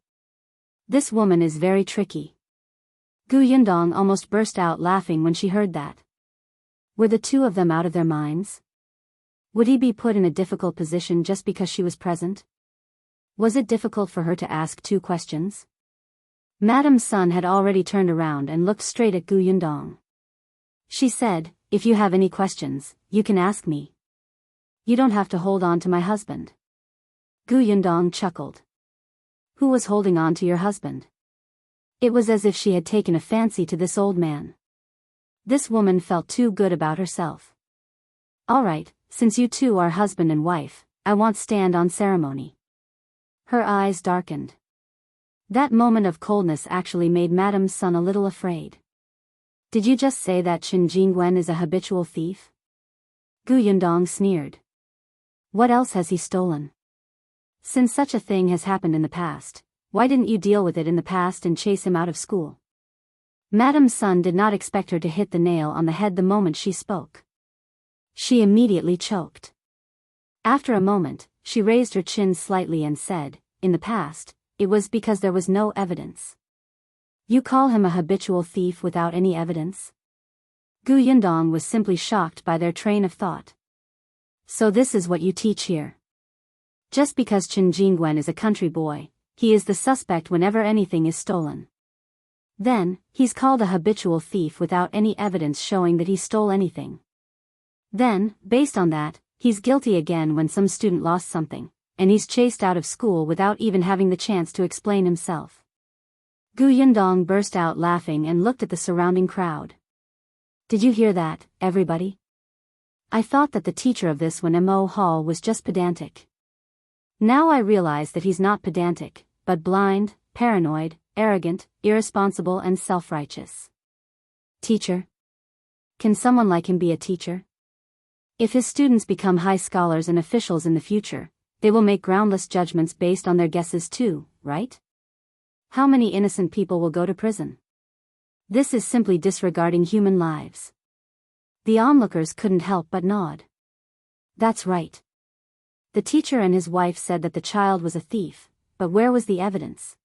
This woman is very tricky. Gu Yundong almost burst out laughing when she heard that. Were the two of them out of their minds? Would he be put in a difficult position just because she was present? Was it difficult for her to ask two questions? Madam's son had already turned around and looked straight at Gu Yundong. She said, "If you have any questions, you can ask me. You don't have to hold on to my husband." Gu Yundong chuckled. Who was holding on to your husband? It was as if she had taken a fancy to this old man. This woman felt too good about herself. All right, since you two are husband and wife, I won't stand on ceremony. Her eyes darkened. That moment of coldness actually made Madam's son a little afraid. Did you just say that Qingyuan is a habitual thief? Gu Yundong sneered. What else has he stolen? Since such a thing has happened in the past, why didn't you deal with it in the past and chase him out of school? Madam's son did not expect her to hit the nail on the head the moment she spoke. She immediately choked. After a moment, she raised her chin slightly and said, "In the past, it was because there was no evidence." You call him a habitual thief without any evidence? Gu Yundong was simply shocked by their train of thought. So this is what you teach here. Just because Qingyuan is a country boy, he is the suspect whenever anything is stolen. Then, he's called a habitual thief without any evidence showing that he stole anything. Then, based on that, he's guilty again when some student lost something, and he's chased out of school without even having the chance to explain himself. Gu Yundong burst out laughing and looked at the surrounding crowd. Did you hear that, everybody? I thought that the teacher of this Wenhuo Hall was just pedantic. Now I realize that he's not pedantic, but blind, paranoid, arrogant, irresponsible and self-righteous. Teacher? Can someone like him be a teacher? If his students become high scholars and officials in the future, they will make groundless judgments based on their guesses too, right? How many innocent people will go to prison? This is simply disregarding human lives. The onlookers couldn't help but nod. That's right. The teacher and his wife said that the child was a thief, but where was the evidence?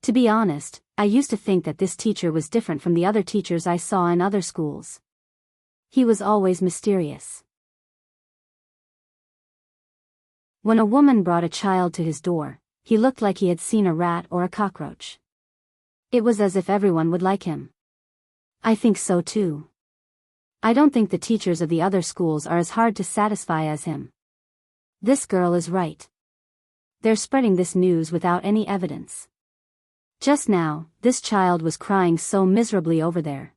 To be honest, I used to think that this teacher was different from the other teachers I saw in other schools. He was always mysterious. When a woman brought a child to his door, he looked like he had seen a rat or a cockroach. It was as if everyone would like him. I think so too. I don't think the teachers of the other schools are as hard to satisfy as him. This girl is right. They're spreading this news without any evidence. Just now, this child was crying so miserably over there.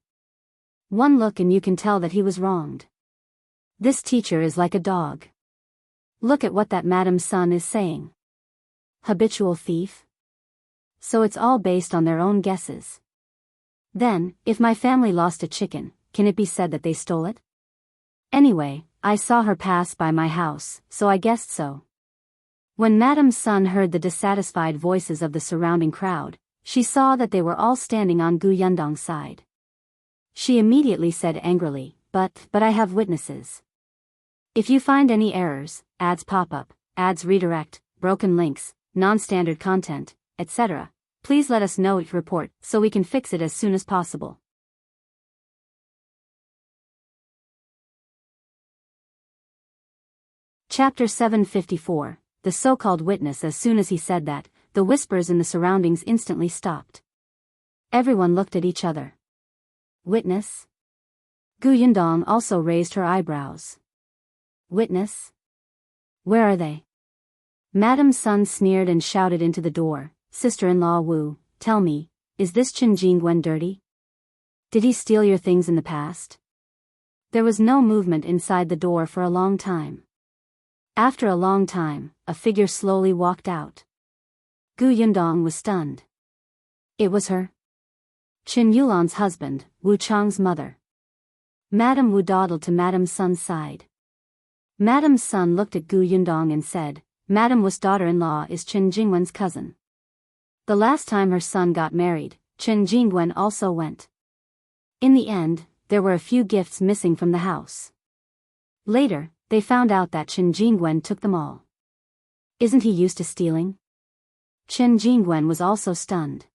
One look and you can tell that he was wronged. This teacher is like a dog. Look at what that Madam's son is saying. Habitual thief? So it's all based on their own guesses. Then, if my family lost a chicken, can it be said that they stole it? Anyway, I saw her pass by my house, so I guessed so. When Madam's son heard the dissatisfied voices of the surrounding crowd, she saw that they were all standing on Gu Yundong's side. She immediately said angrily, but I have witnesses. If you find any errors, ads pop up, ads redirect, broken links, non-standard content, etc., please let us know it report so we can fix it as soon as possible. Chapter 754, The So-Called Witness. As soon as he said that, the whispers in the surroundings instantly stopped. Everyone looked at each other. Witness? Gu Yundong also raised her eyebrows. Witness? Where are they? Madam's son sneered and shouted into the door, Sister-in-law Wu, tell me, is this Qingyuan dirty? Did he steal your things in the past? There was no movement inside the door for a long time. After a long time, a figure slowly walked out. Gu Yundong was stunned. It was her. Qingyuan's husband, Wu Chang's mother. Madame Wu dawdled to Madam's son's side. Madam's son looked at Gu Yundong and said, Madame Wu's daughter-in-law is Qingyuan's cousin. The last time her son got married, Qingyuan also went. In the end, there were a few gifts missing from the house. Later, they found out that Qingyuan took them all. Isn't he used to stealing? Qingyuan was also stunned.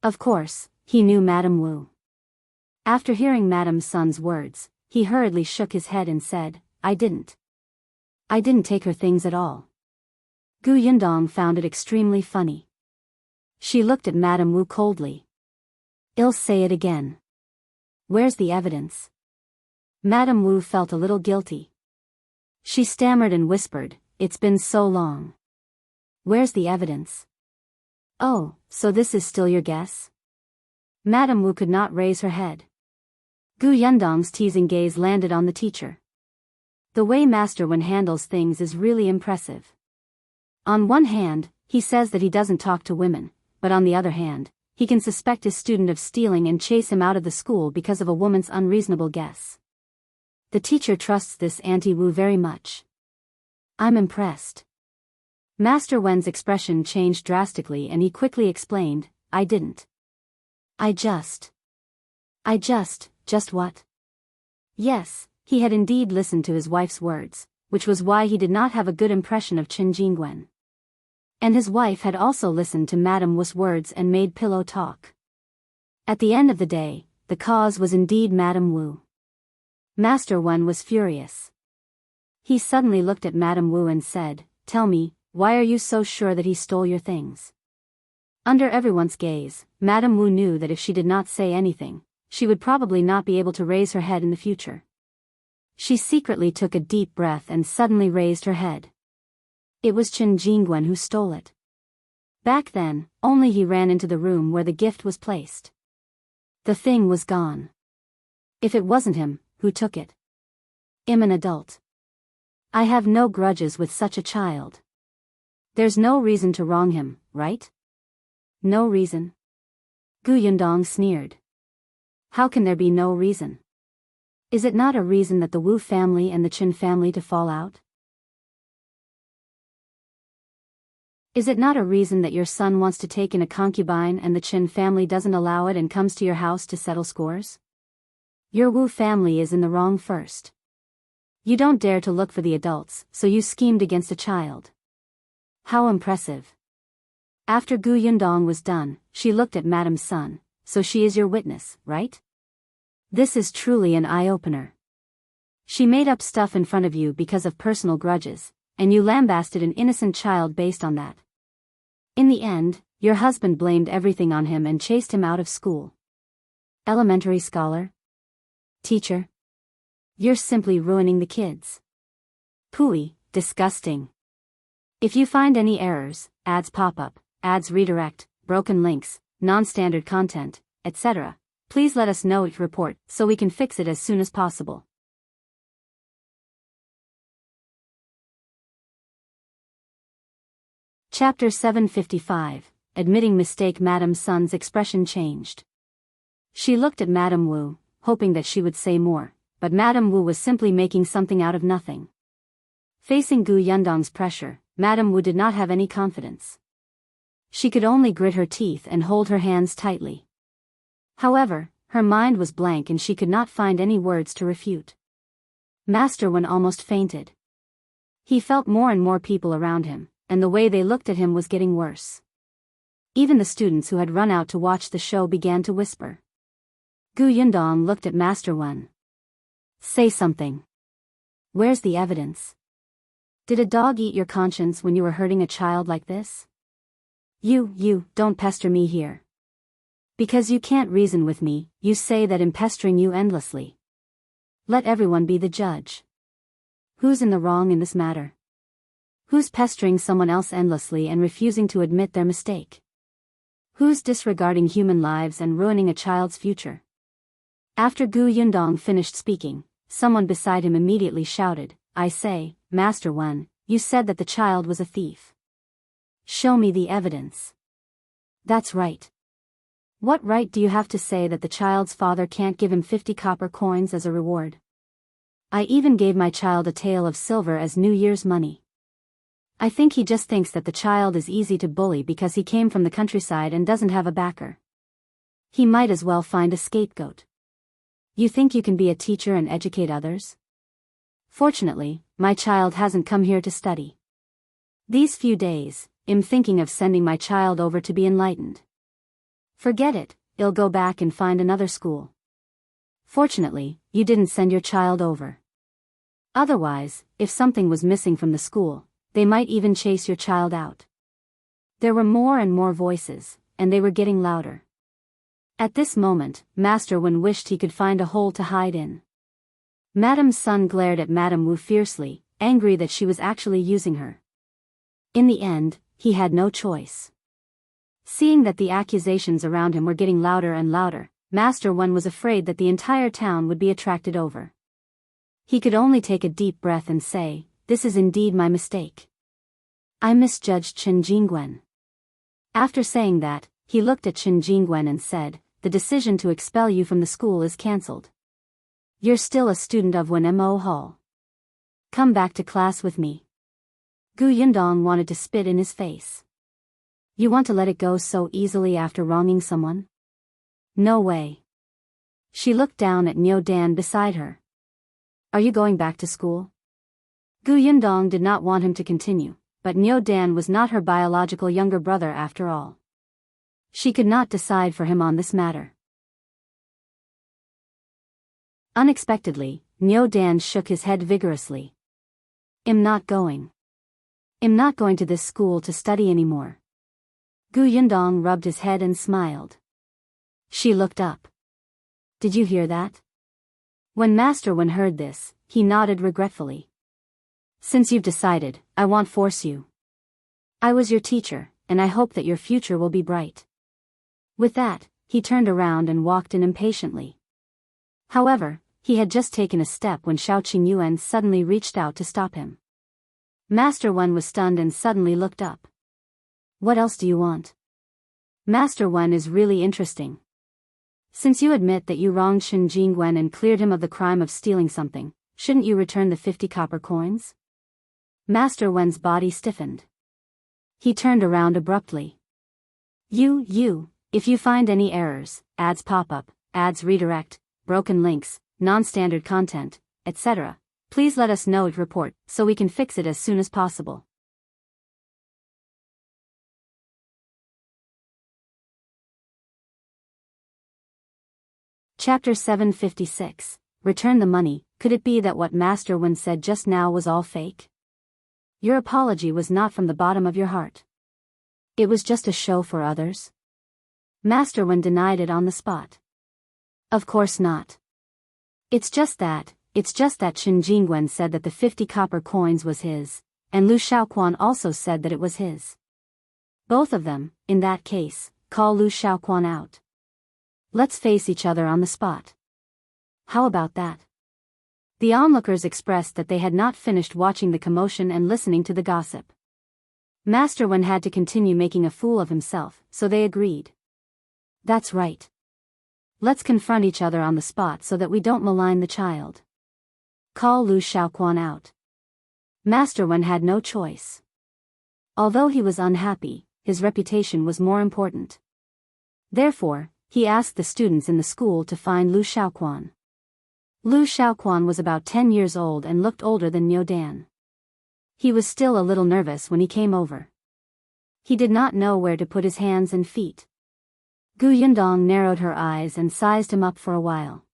Of course, he knew Madame Wu. After hearing Madame's son's words, he hurriedly shook his head and said, I didn't take her things at all. Gu Yundong found it extremely funny. She looked at Madame Wu coldly. I'll say it again. Where's the evidence? Madame Wu felt a little guilty. She stammered and whispered, it's been so long. Where's the evidence? Oh, so this is still your guess? Madame Wu could not raise her head. Gu Yundong's teasing gaze landed on the teacher. The way Master Wen handles things is really impressive. On one hand, he says that he doesn't talk to women, but on the other hand, he can suspect his student of stealing and chase him out of the school because of a woman's unreasonable guess. The teacher trusts this Auntie Wu very much. I'm impressed. Master Wen's expression changed drastically and he quickly explained, I didn't. Just what? Yes, he had indeed listened to his wife's words, which was why he did not have a good impression of Qingyuan. And his wife had also listened to Madame Wu's words and made pillow talk. At the end of the day, the cause was indeed Madame Wu. Master Wen was furious. He suddenly looked at Madame Wu and said, tell me, why are you so sure that he stole your things? Under everyone's gaze, Madame Wu knew that if she did not say anything, she would probably not be able to raise her head in the future. She secretly took a deep breath and suddenly raised her head. It was Qingyuan who stole it. Back then, only he ran into the room where the gift was placed. The thing was gone. If it wasn't him, who took it? I'm an adult. I have no grudges with such a child. There's no reason to wrong him, right? No reason? Gu Yundong sneered. How can there be no reason? Is it not a reason that the Wu family and the Qin family to fall out? Is it not a reason that your son wants to take in a concubine and the Qin family doesn't allow it and comes to your house to settle scores? Your Wu family is in the wrong first. You don't dare to look for the adults, so you schemed against a child. How impressive. After Gu Yundong was done, she looked at Madam's son. So she is your witness, right? This is truly an eye-opener. She made up stuff in front of you because of personal grudges, and you lambasted an innocent child based on that. In the end, your husband blamed everything on him and chased him out of school. Elementary scholar? Teacher? You're simply ruining the kids. Pooey, disgusting. If you find any errors, ads pop up, ads redirect, broken links, non-standard content, etc., please let us know each report so we can fix it as soon as possible. Chapter 755, Admitting Mistake. Madame Sun's expression changed. She looked at Madame Wu, hoping that she would say more, but Madame Wu was simply making something out of nothing. Facing Gu Yundong's pressure, Madame Wu did not have any confidence. She could only grit her teeth and hold her hands tightly. However, her mind was blank and she could not find any words to refute. Master Wen almost fainted. He felt more and more people around him, and the way they looked at him was getting worse. Even the students who had run out to watch the show began to whisper. Gu Yundong looked at Master Wen. Say something. Where's the evidence? Did a dog eat your conscience when you were hurting a child like this? You, don't pester me here. Because you can't reason with me, you say that I'm pestering you endlessly. Let everyone be the judge. Who's in the wrong in this matter? Who's pestering someone else endlessly and refusing to admit their mistake? Who's disregarding human lives and ruining a child's future? After Gu Yundong finished speaking, someone beside him immediately shouted, I say, Master Wen, you said that the child was a thief. Show me the evidence. That's right. What right do you have to say that the child's father can't give him 50 copper coins as a reward? I even gave my child a tael of silver as New Year's money. I think he just thinks that the child is easy to bully because he came from the countryside and doesn't have a backer. He might as well find a scapegoat. You think you can be a teacher and educate others? Fortunately, my child hasn't come here to study. These few days, I'm thinking of sending my child over to be enlightened. Forget it, I'll go back and find another school. Fortunately, you didn't send your child over. Otherwise, if something was missing from the school, they might even chase your child out. There were more and more voices, and they were getting louder. At this moment, Master Wen wished he could find a hole to hide in. Madame's son glared at Madame Wu fiercely, angry that she was actually using her. In the end, he had no choice. Seeing that the accusations around him were getting louder and louder, Master Wen was afraid that the entire town would be attracted over. He could only take a deep breath and say, this is indeed my mistake. I misjudged Qingyuan. After saying that, he looked at Qingyuan and said, the decision to expel you from the school is cancelled. You're still a student of Wenhuo Hall. Come back to class with me. Gu Yundong wanted to spit in his face. You want to let it go so easily after wronging someone? No way. She looked down at Niu Dan beside her. Are you going back to school? Gu Yundong did not want him to continue, but Niu Dan was not her biological younger brother after all. She could not decide for him on this matter. Unexpectedly, Niu Dan shook his head vigorously. I'm not going. I'm not going to this school to study anymore. Gu Yundong rubbed his head and smiled. She looked up. Did you hear that? When Master Wen heard this, he nodded regretfully. Since you've decided, I won't force you. I was your teacher, and I hope that your future will be bright. With that, he turned around and walked in impatiently. However, he had just taken a step when Qingyuan suddenly reached out to stop him. Master Wen was stunned and suddenly looked up. What else do you want? Master Wen is really interesting. Since you admit that you wronged Qingyuan and cleared him of the crime of stealing something, shouldn't you return the 50 copper coins? Master Wen's body stiffened. He turned around abruptly. If you find any errors, ads pop up, ads redirect, broken links, non-standard content, etc., please let us know. Report, so we can fix it as soon as possible. Chapter 756. Return the money. Could it be that what Master Wen said just now was all fake? Your apology was not from the bottom of your heart. It was just a show for others? Master Wen denied it on the spot. Of course not. It's just that Qingyuan said that the 50 copper coins was his, and Liu Xiahui also said that it was his. Both of them, in that case, call Liu Xiahui out. Let's face each other on the spot. How about that? The onlookers expressed that they had not finished watching the commotion and listening to the gossip. Master Wen had to continue making a fool of himself, so they agreed. That's right. Let's confront each other on the spot so that we don't malign the child. Call Liu Xiahui out. Master Wen had no choice. Although he was unhappy, his reputation was more important. Therefore, he asked the students in the school to find Liu Xiahui. Liu Xiahui was about 10 years old and looked older than Niu Dan. He was still a little nervous when he came over. He did not know where to put his hands and feet. Yundong narrowed her eyes and sized him up for a while.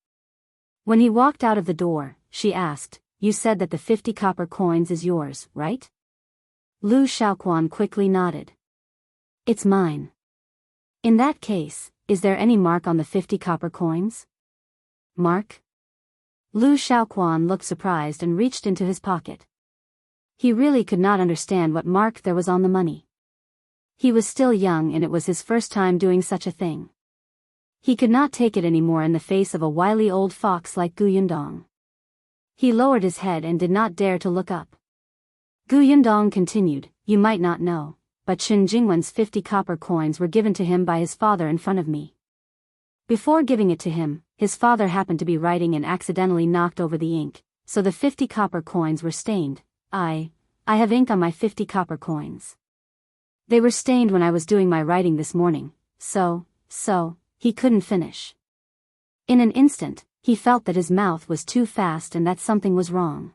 When he walked out of the door, she asked, "You said that the 50 copper coins is yours, right?" Liu Xiahui quickly nodded. It's mine. In that case, is there any mark on the 50 copper coins? Mark? Liu Xiahui looked surprised and reached into his pocket. He really could not understand what mark there was on the money. He was still young and it was his first time doing such a thing. He could not take it anymore in the face of a wily old fox like Yundong. He lowered his head and did not dare to look up. Yundong continued, "You might not know, but Qingyuan's 50 copper coins were given to him by his father in front of me. Before giving it to him, his father happened to be writing and accidentally knocked over the ink, so the 50 copper coins were stained. I have ink on my 50 copper coins. They were stained when I was doing my writing this morning, so, he couldn't finish." In an instant, he felt that his mouth was too fast and that something was wrong.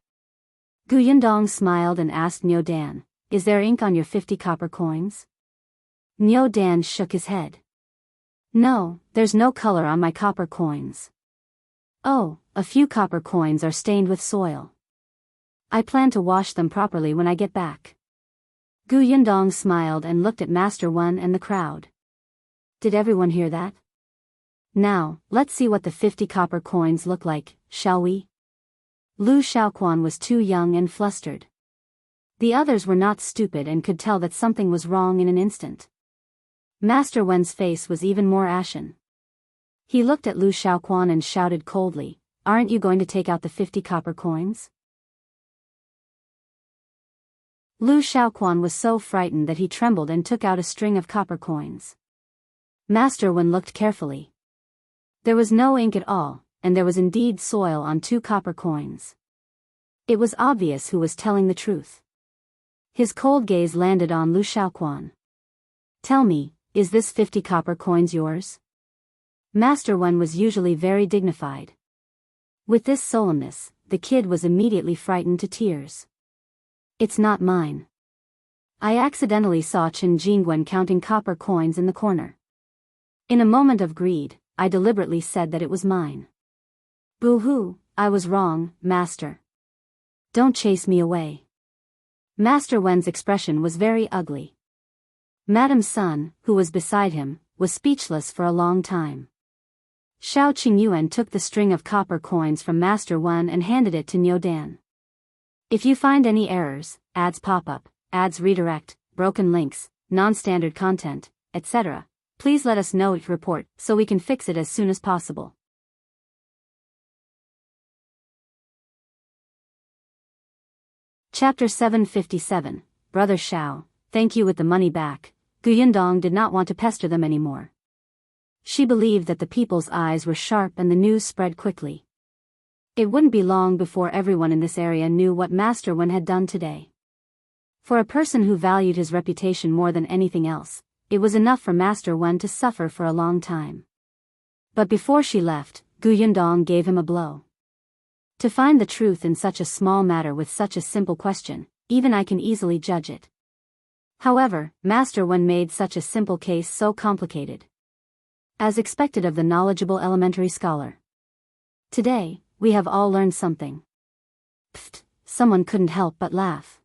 Yundong smiled and asked Niu Dan, "Is there ink on your 50 copper coins?" Niu Dan shook his head. "No, there's no color on my copper coins. Oh, a few copper coins are stained with soil. I plan to wash them properly when I get back." Yundong smiled and looked at Master Wen and the crowd. Did everyone hear that? Now, let's see what the 50 copper coins look like, shall we? Liu Xiahui was too young and flustered. The others were not stupid and could tell that something was wrong in an instant. Master Wen's face was even more ashen. He looked at Liu Xiahui and shouted coldly, "Aren't you going to take out the 50 copper coins?" Liu Xiahui was so frightened that he trembled and took out a string of copper coins. Master Wen looked carefully. There was no ink at all, and there was indeed soil on 2 copper coins. It was obvious who was telling the truth. His cold gaze landed on Liu Xiahui. "Tell me, is this 50 copper coins yours?" Master Wen was usually very dignified. With this solemnness, the kid was immediately frightened to tears. "It's not mine. I accidentally saw Qingyuan counting copper coins in the corner. In a moment of greed, I deliberately said that it was mine. Boo-hoo, I was wrong, Master. Don't chase me away." Master Wen's expression was very ugly. Madame Sun, who was beside him, was speechless for a long time. Shao Qingyuan took the string of copper coins from Master Wen and handed it to Niu Dan. "If you find any errors, ads pop up, ads redirect, broken links, non-standard content, etc., please let us know. Report, so we can fix it as soon as possible." Chapter 757. Brother Shao, thank you with the money back. Yundong did not want to pester them anymore. She believed that the people's eyes were sharp and the news spread quickly. It wouldn't be long before everyone in this area knew what Master Wen had done today. For a person who valued his reputation more than anything else, it was enough for Master Wen to suffer for a long time. But before she left, Gu Yundong gave him a blow. To find the truth in such a small matter with such a simple question, even I can easily judge it. However, Master Wen made such a simple case so complicated. As expected of the knowledgeable elementary scholar. Today, we have all learned something. Pfft, someone couldn't help but laugh.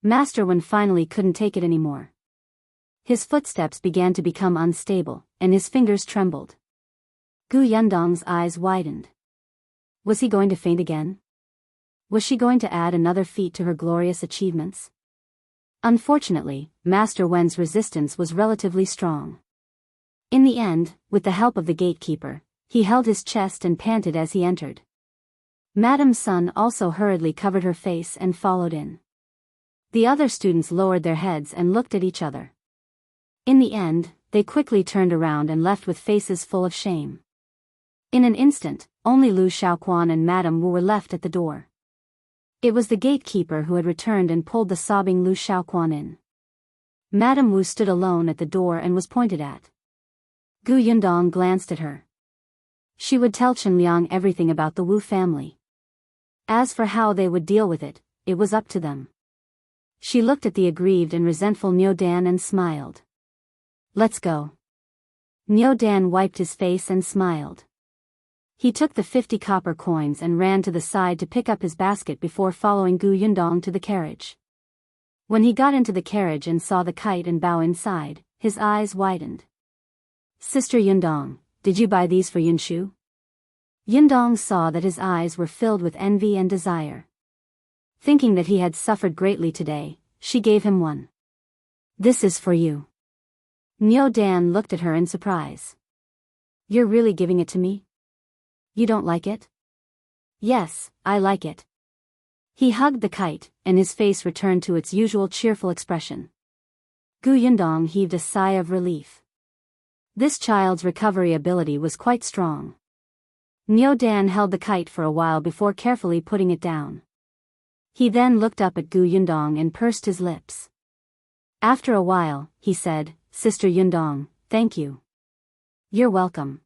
Master Wen finally couldn't take it anymore. His footsteps began to become unstable, and his fingers trembled. Gu Yundong's eyes widened. Was he going to faint again? Was she going to add another feat to her glorious achievements? Unfortunately, Master Wen's resistance was relatively strong. In the end, with the help of the gatekeeper, he held his chest and panted as he entered. Madame Sun also hurriedly covered her face and followed in. The other students lowered their heads and looked at each other. In the end, they quickly turned around and left with faces full of shame. In an instant, only Liu Xiahui and Madame Wu were left at the door. It was the gatekeeper who had returned and pulled the sobbing Liu Xiahui in. Madame Wu stood alone at the door and was pointed at. Gu Yundong glanced at her. She would tell Chen Liang everything about the Wu family. As for how they would deal with it, it was up to them. She looked at the aggrieved and resentful Niu Dan and smiled. Let's go. Niu Dan wiped his face and smiled. He took the 50 copper coins and ran to the side to pick up his basket before following Gu Yundong to the carriage. When he got into the carriage and saw the kite and Bao inside, his eyes widened. Sister Yundong, did you buy these for Yunshu? Yundong saw that his eyes were filled with envy and desire. Thinking that he had suffered greatly today, she gave him one. This is for you. Niu Dan looked at her in surprise. You're really giving it to me? You don't like it? Yes, I like it. He hugged the kite, and his face returned to its usual cheerful expression. Gu Yundong heaved a sigh of relief. This child's recovery ability was quite strong. Niu Dan held the kite for a while before carefully putting it down. He then looked up at Gu Yundong and pursed his lips. After a while, he said, Sister Yundong, thank you. You're welcome.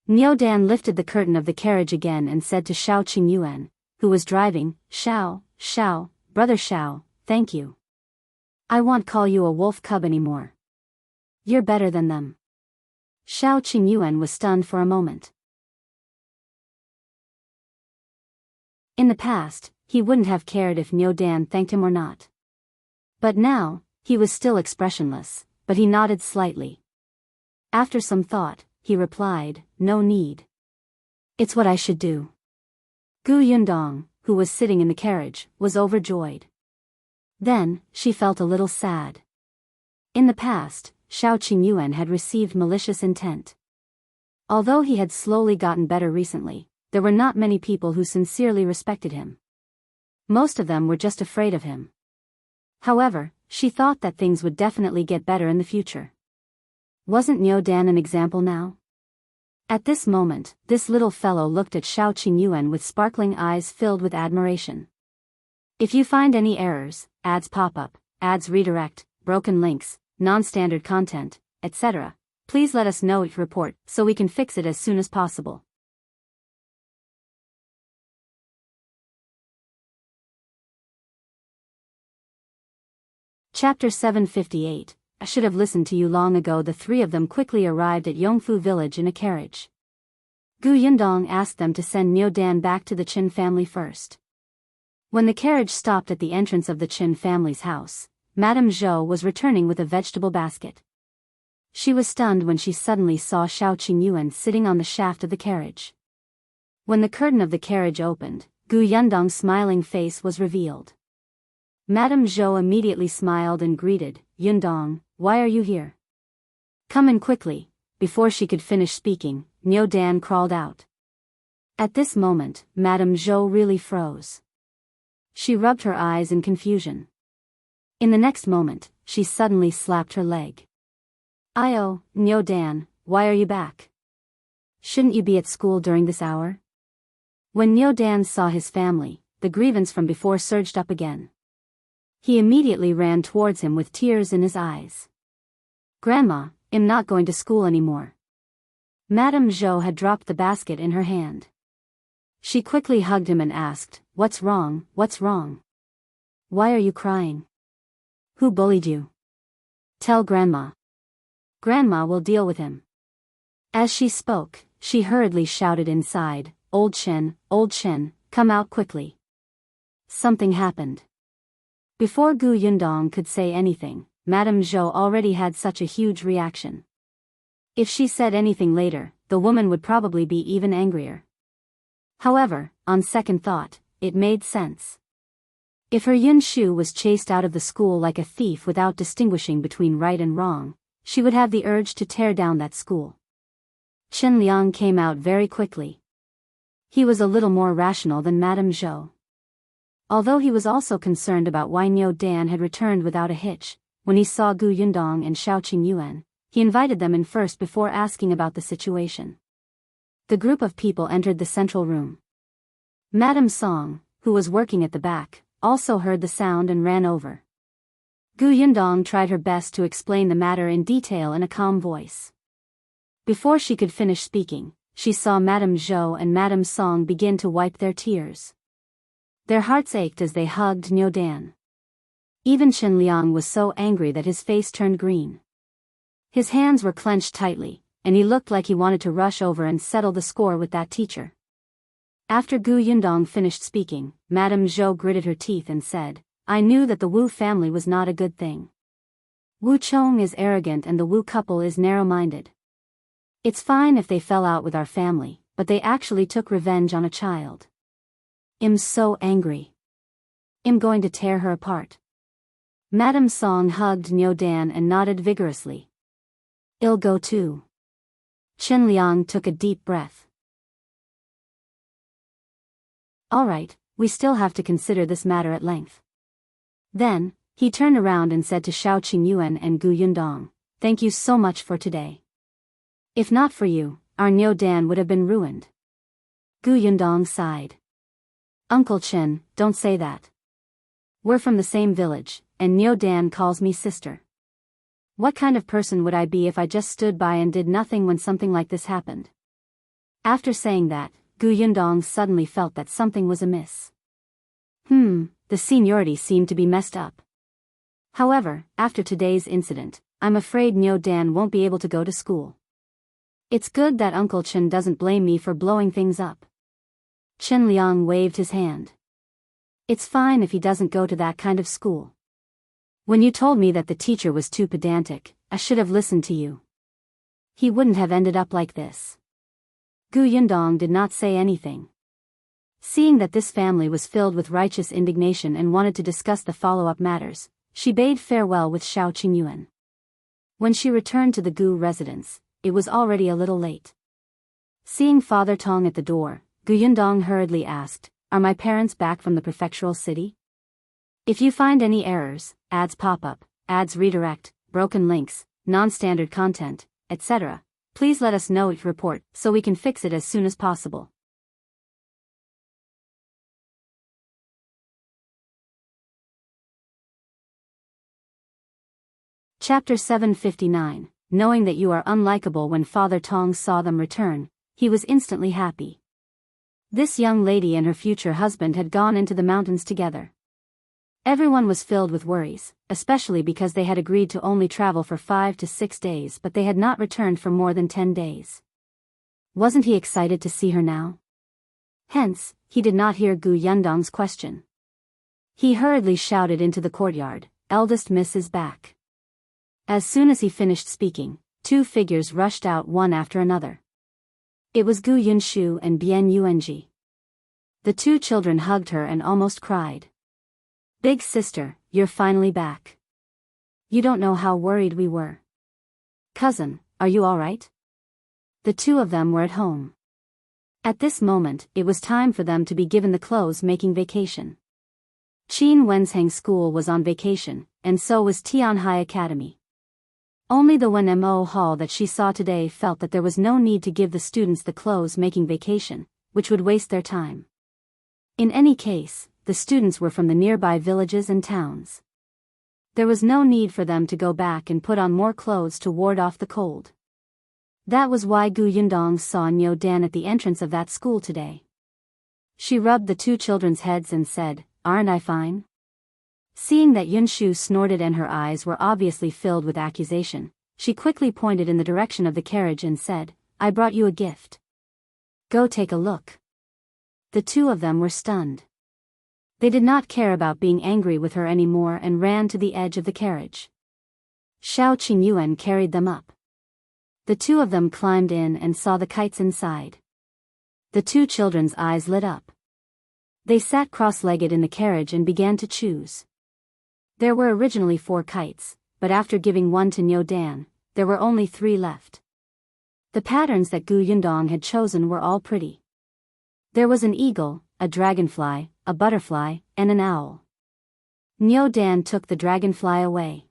Niu Dan lifted the curtain of the carriage again and said to Shao Qingyuan, who was driving, Shao, brother Shao, thank you. I won't call you a wolf cub anymore. You're better than them. Shao Qingyuan was stunned for a moment. In the past, he wouldn't have cared if Niu Dan thanked him or not. But now, he was still expressionless, but he nodded slightly. After some thought, he replied, no need. It's what I should do. Gu Yundong, who was sitting in the carriage, was overjoyed. Then, she felt a little sad. In the past, Shao Qingyuan had received malicious intent. Although he had slowly gotten better recently, there were not many people who sincerely respected him. Most of them were just afraid of him. However, she thought that things would definitely get better in the future. Wasn't Niu Dan an example now? At this moment, this little fellow looked at Shao Qingyuan with sparkling eyes filled with admiration. If you find any errors, ads pop up, ads redirect, broken links, non-standard content, etc., please let us know your report so we can fix it as soon as possible. Chapter 758. I should have listened to you long ago. The three of them quickly arrived at Yongfu village in a carriage. Gu Yundong asked them to send Niu Dan back to the Qin family first. When the carriage stopped at the entrance of the Qin family's house, Madame Zhou was returning with a vegetable basket. She was stunned when she suddenly saw Shao Qingyuan sitting on the shaft of the carriage. When the curtain of the carriage opened, Gu Yundong's smiling face was revealed. Madame Zhou immediately smiled and greeted, Yundong, why are you here? Come in quickly. Before she could finish speaking, Niu Dan crawled out. At this moment, Madame Zhou really froze. She rubbed her eyes in confusion. In the next moment, she suddenly slapped her leg. Io, Niu Dan, why are you back? Shouldn't you be at school during this hour? When Niu Dan saw his family, the grievance from before surged up again. He immediately ran towards him with tears in his eyes. "Grandma, I'm not going to school anymore." Madame Zhou had dropped the basket in her hand. She quickly hugged him and asked, "What's wrong, what's wrong? Why are you crying? Who bullied you? Tell Grandma. Grandma will deal with him." As she spoke, she hurriedly shouted inside, Old Chen, come out quickly. Something happened." Before Gu Yundong could say anything, Madame Zhou already had such a huge reaction. If she said anything later, the woman would probably be even angrier. However, on second thought, it made sense. If her Yun Shu was chased out of the school like a thief without distinguishing between right and wrong, she would have the urge to tear down that school. Chen Liang came out very quickly. He was a little more rational than Madame Zhou. Although he was also concerned about why Niu Dan had returned without a hitch, when he saw Gu Yundong and Shao Qingyuan, he invited them in first before asking about the situation. The group of people entered the central room. Madame Song, who was working at the back, also heard the sound and ran over. Gu Yundong tried her best to explain the matter in detail in a calm voice. Before she could finish speaking, she saw Madame Zhou and Madame Song begin to wipe their tears. Their hearts ached as they hugged Niu Dan. Even Chen Liang was so angry that his face turned green. His hands were clenched tightly, and he looked like he wanted to rush over and settle the score with that teacher. After Gu Yundong finished speaking, Madame Zhou gritted her teeth and said, "I knew that the Wu family was not a good thing. Wu Chong is arrogant and the Wu couple is narrow-minded. It's fine if they fell out with our family, but they actually took revenge on a child. I'm so angry. I'm going to tear her apart." Madame Song hugged Niu Dan and nodded vigorously. "I'll go too." Chen Liang took a deep breath. "All right, we still have to consider this matter at length." Then, he turned around and said to Shao Qingyuan and Gu Yundong, "Thank you so much for today. If not for you, our Niu Dan would have been ruined." Gu Yundong sighed. "Uncle Chen, don't say that. We're from the same village, and Niu Dan calls me sister. What kind of person would I be if I just stood by and did nothing when something like this happened?" After saying that, Gu Yundong suddenly felt that something was amiss. The seniority seemed to be messed up. However, after today's incident, I'm afraid Niu Dan won't be able to go to school. It's good that Uncle Chen doesn't blame me for blowing things up. Chen Liang waved his hand. "It's fine if he doesn't go to that kind of school. When you told me that the teacher was too pedantic, I should have listened to you. He wouldn't have ended up like this." Gu Yundong did not say anything. Seeing that this family was filled with righteous indignation and wanted to discuss the follow-up matters, she bade farewell with Shao Qingyuan. When she returned to the Gu residence, it was already a little late. Seeing Father Tong at the door, Gu Yundong hurriedly asked, "Are my parents back from the prefectural city? If you find any errors, ads pop up, ads redirect, broken links, non-standard content, etc., please let us know each report so we can fix it as soon as possible." Chapter 759. Knowing that you are unlikable. When Father Tong saw them return, he was instantly happy. This young lady and her future husband had gone into the mountains together. Everyone was filled with worries, especially because they had agreed to only travel for 5 to 6 days, but they had not returned for more than 10 days. Wasn't he excited to see her now? Hence, he did not hear Gu Yundong's question. He hurriedly shouted into the courtyard, "Eldest Miss is back." As soon as he finished speaking, 2 figures rushed out one after another. It was Gu Yunshu and Bian Yuanji. The 2 children hugged her and almost cried. "Big sister, you're finally back. You don't know how worried we were. Cousin, are you all right?" The 2 of them were at home. At this moment, it was time for them to be given the clothes-making vacation. Qin Wensheng School was on vacation, and so was Tianhai Academy. Only the Wenmo Hall that she saw today felt that there was no need to give the students the clothes-making vacation, which would waste their time. In any case, the students were from the nearby villages and towns. There was no need for them to go back and put on more clothes to ward off the cold. That was why Yundong saw Niu Dan at the entrance of that school today. She rubbed the two children's heads and said, "Aren't I fine?" Seeing that Yunshu snorted and her eyes were obviously filled with accusation, she quickly pointed in the direction of the carriage and said, "I brought you a gift. Go take a look." The two of them were stunned. They did not care about being angry with her anymore and ran to the edge of the carriage. Shao Qingyuan carried them up. The two of them climbed in and saw the kites inside. The two children's eyes lit up. They sat cross-legged in the carriage and began to choose. There were originally 4 kites, but after giving one to Niu Dan, there were only 3 left. The patterns that Yundong had chosen were all pretty. There was an eagle, a dragonfly, a butterfly, and an owl. Niu Dan took the dragonfly away.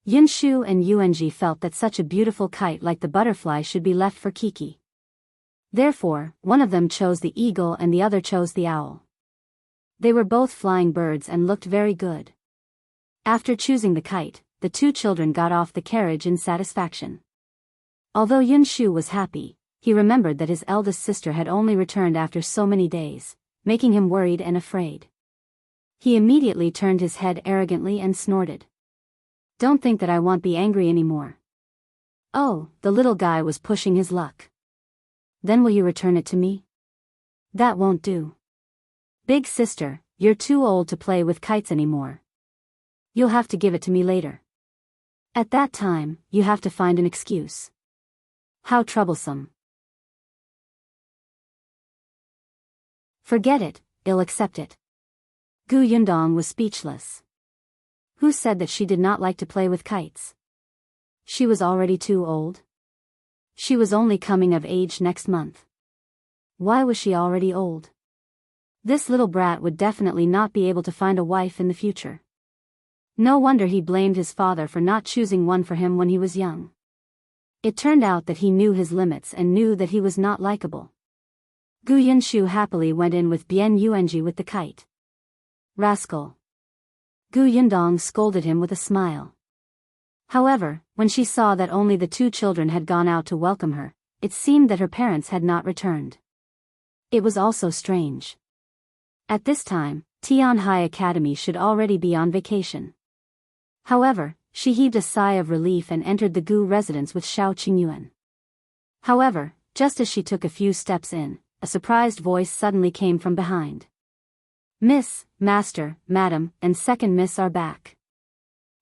Yunshu and Yuanji felt that such a beautiful kite like the butterfly should be left for Kiki. Therefore, one of them chose the eagle and the other chose the owl. They were both flying birds and looked very good. After choosing the kite, the two children got off the carriage in satisfaction. Although Yunshu was happy, he remembered that his eldest sister had only returned after so many days, making him worried and afraid. He immediately turned his head arrogantly and snorted. "Don't think that I won't be angry anymore." "Oh," the little guy was pushing his luck. "Then will you return it to me?" "That won't do. Big sister, you're too old to play with kites anymore. You'll have to give it to me later. At that time, you have to find an excuse." How troublesome. "Forget it, I'll accept it." Yundong was speechless. Who said that she did not like to play with kites? She was already too old. She was only coming of age next month. Why was she already old? This little brat would definitely not be able to find a wife in the future. No wonder he blamed his father for not choosing one for him when he was young. It turned out that he knew his limits and knew that he was not likable. Yunshu happily went in with Bian Yuanji with the kite. "Rascal." Yundong scolded him with a smile. However, when she saw that only the two children had gone out to welcome her, it seemed that her parents had not returned. It was also strange. At this time, Tianhai Academy should already be on vacation. However, she heaved a sigh of relief and entered the Gu residence with Shao Qingyuan. However, just as she took a few steps in, a surprised voice suddenly came from behind. "Miss, Master, Madam, and Second Miss are back.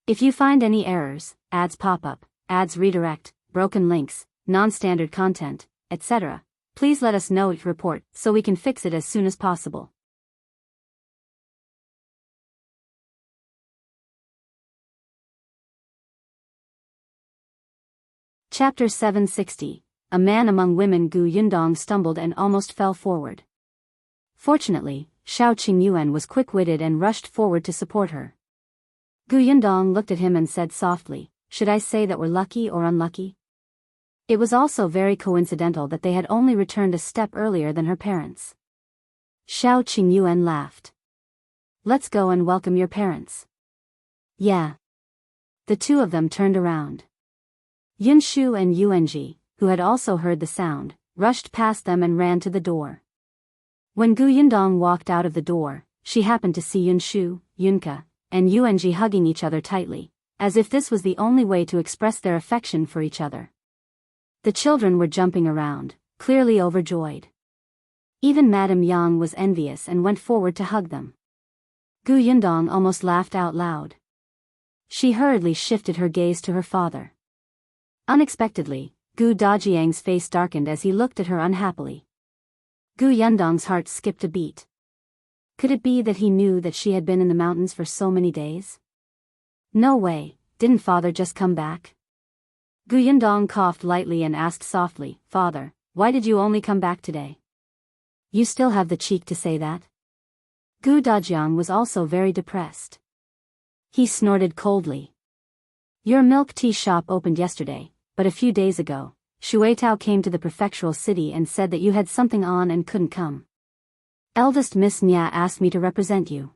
If you find any errors, ads pop up, ads redirect, broken links, non-standard content, etc., please let us know your report so we can fix it as soon as possible." Chapter 760. A man among women. Yundong stumbled and almost fell forward. Fortunately, Shao Qingyuan was quick-witted and rushed forward to support her. Yundong looked at him and said softly, "Should I say that we're lucky or unlucky?" It was also very coincidental that they had only returned a step earlier than her parents. Shao Qingyuan laughed. "Let's go and welcome your parents." "Yeah." The two of them turned around. Yunshu and Yuanji, who had also heard the sound, rushed past them and ran to the door. When Yundong walked out of the door, she happened to see Yunshu, Yunka, and Yuanji hugging each other tightly, as if this was the only way to express their affection for each other. The children were jumping around, clearly overjoyed. Even Madame Yang was envious and went forward to hug them. Yundong almost laughed out loud. She hurriedly shifted her gaze to her father. Unexpectedly, Dajiang's face darkened as he looked at her unhappily. Yundong's heart skipped a beat. Could it be that he knew that she had been in the mountains for so many days? No way, didn't father just come back? Yundong coughed lightly and asked softly, "Father, why did you only come back today? You still have the cheek to say that?" Dajiang was also very depressed. He snorted coldly. "Your milk tea shop opened yesterday, but a few days ago, Shuetao came to the prefectural city and said that you had something on and couldn't come. Eldest Miss Nya asked me to represent you.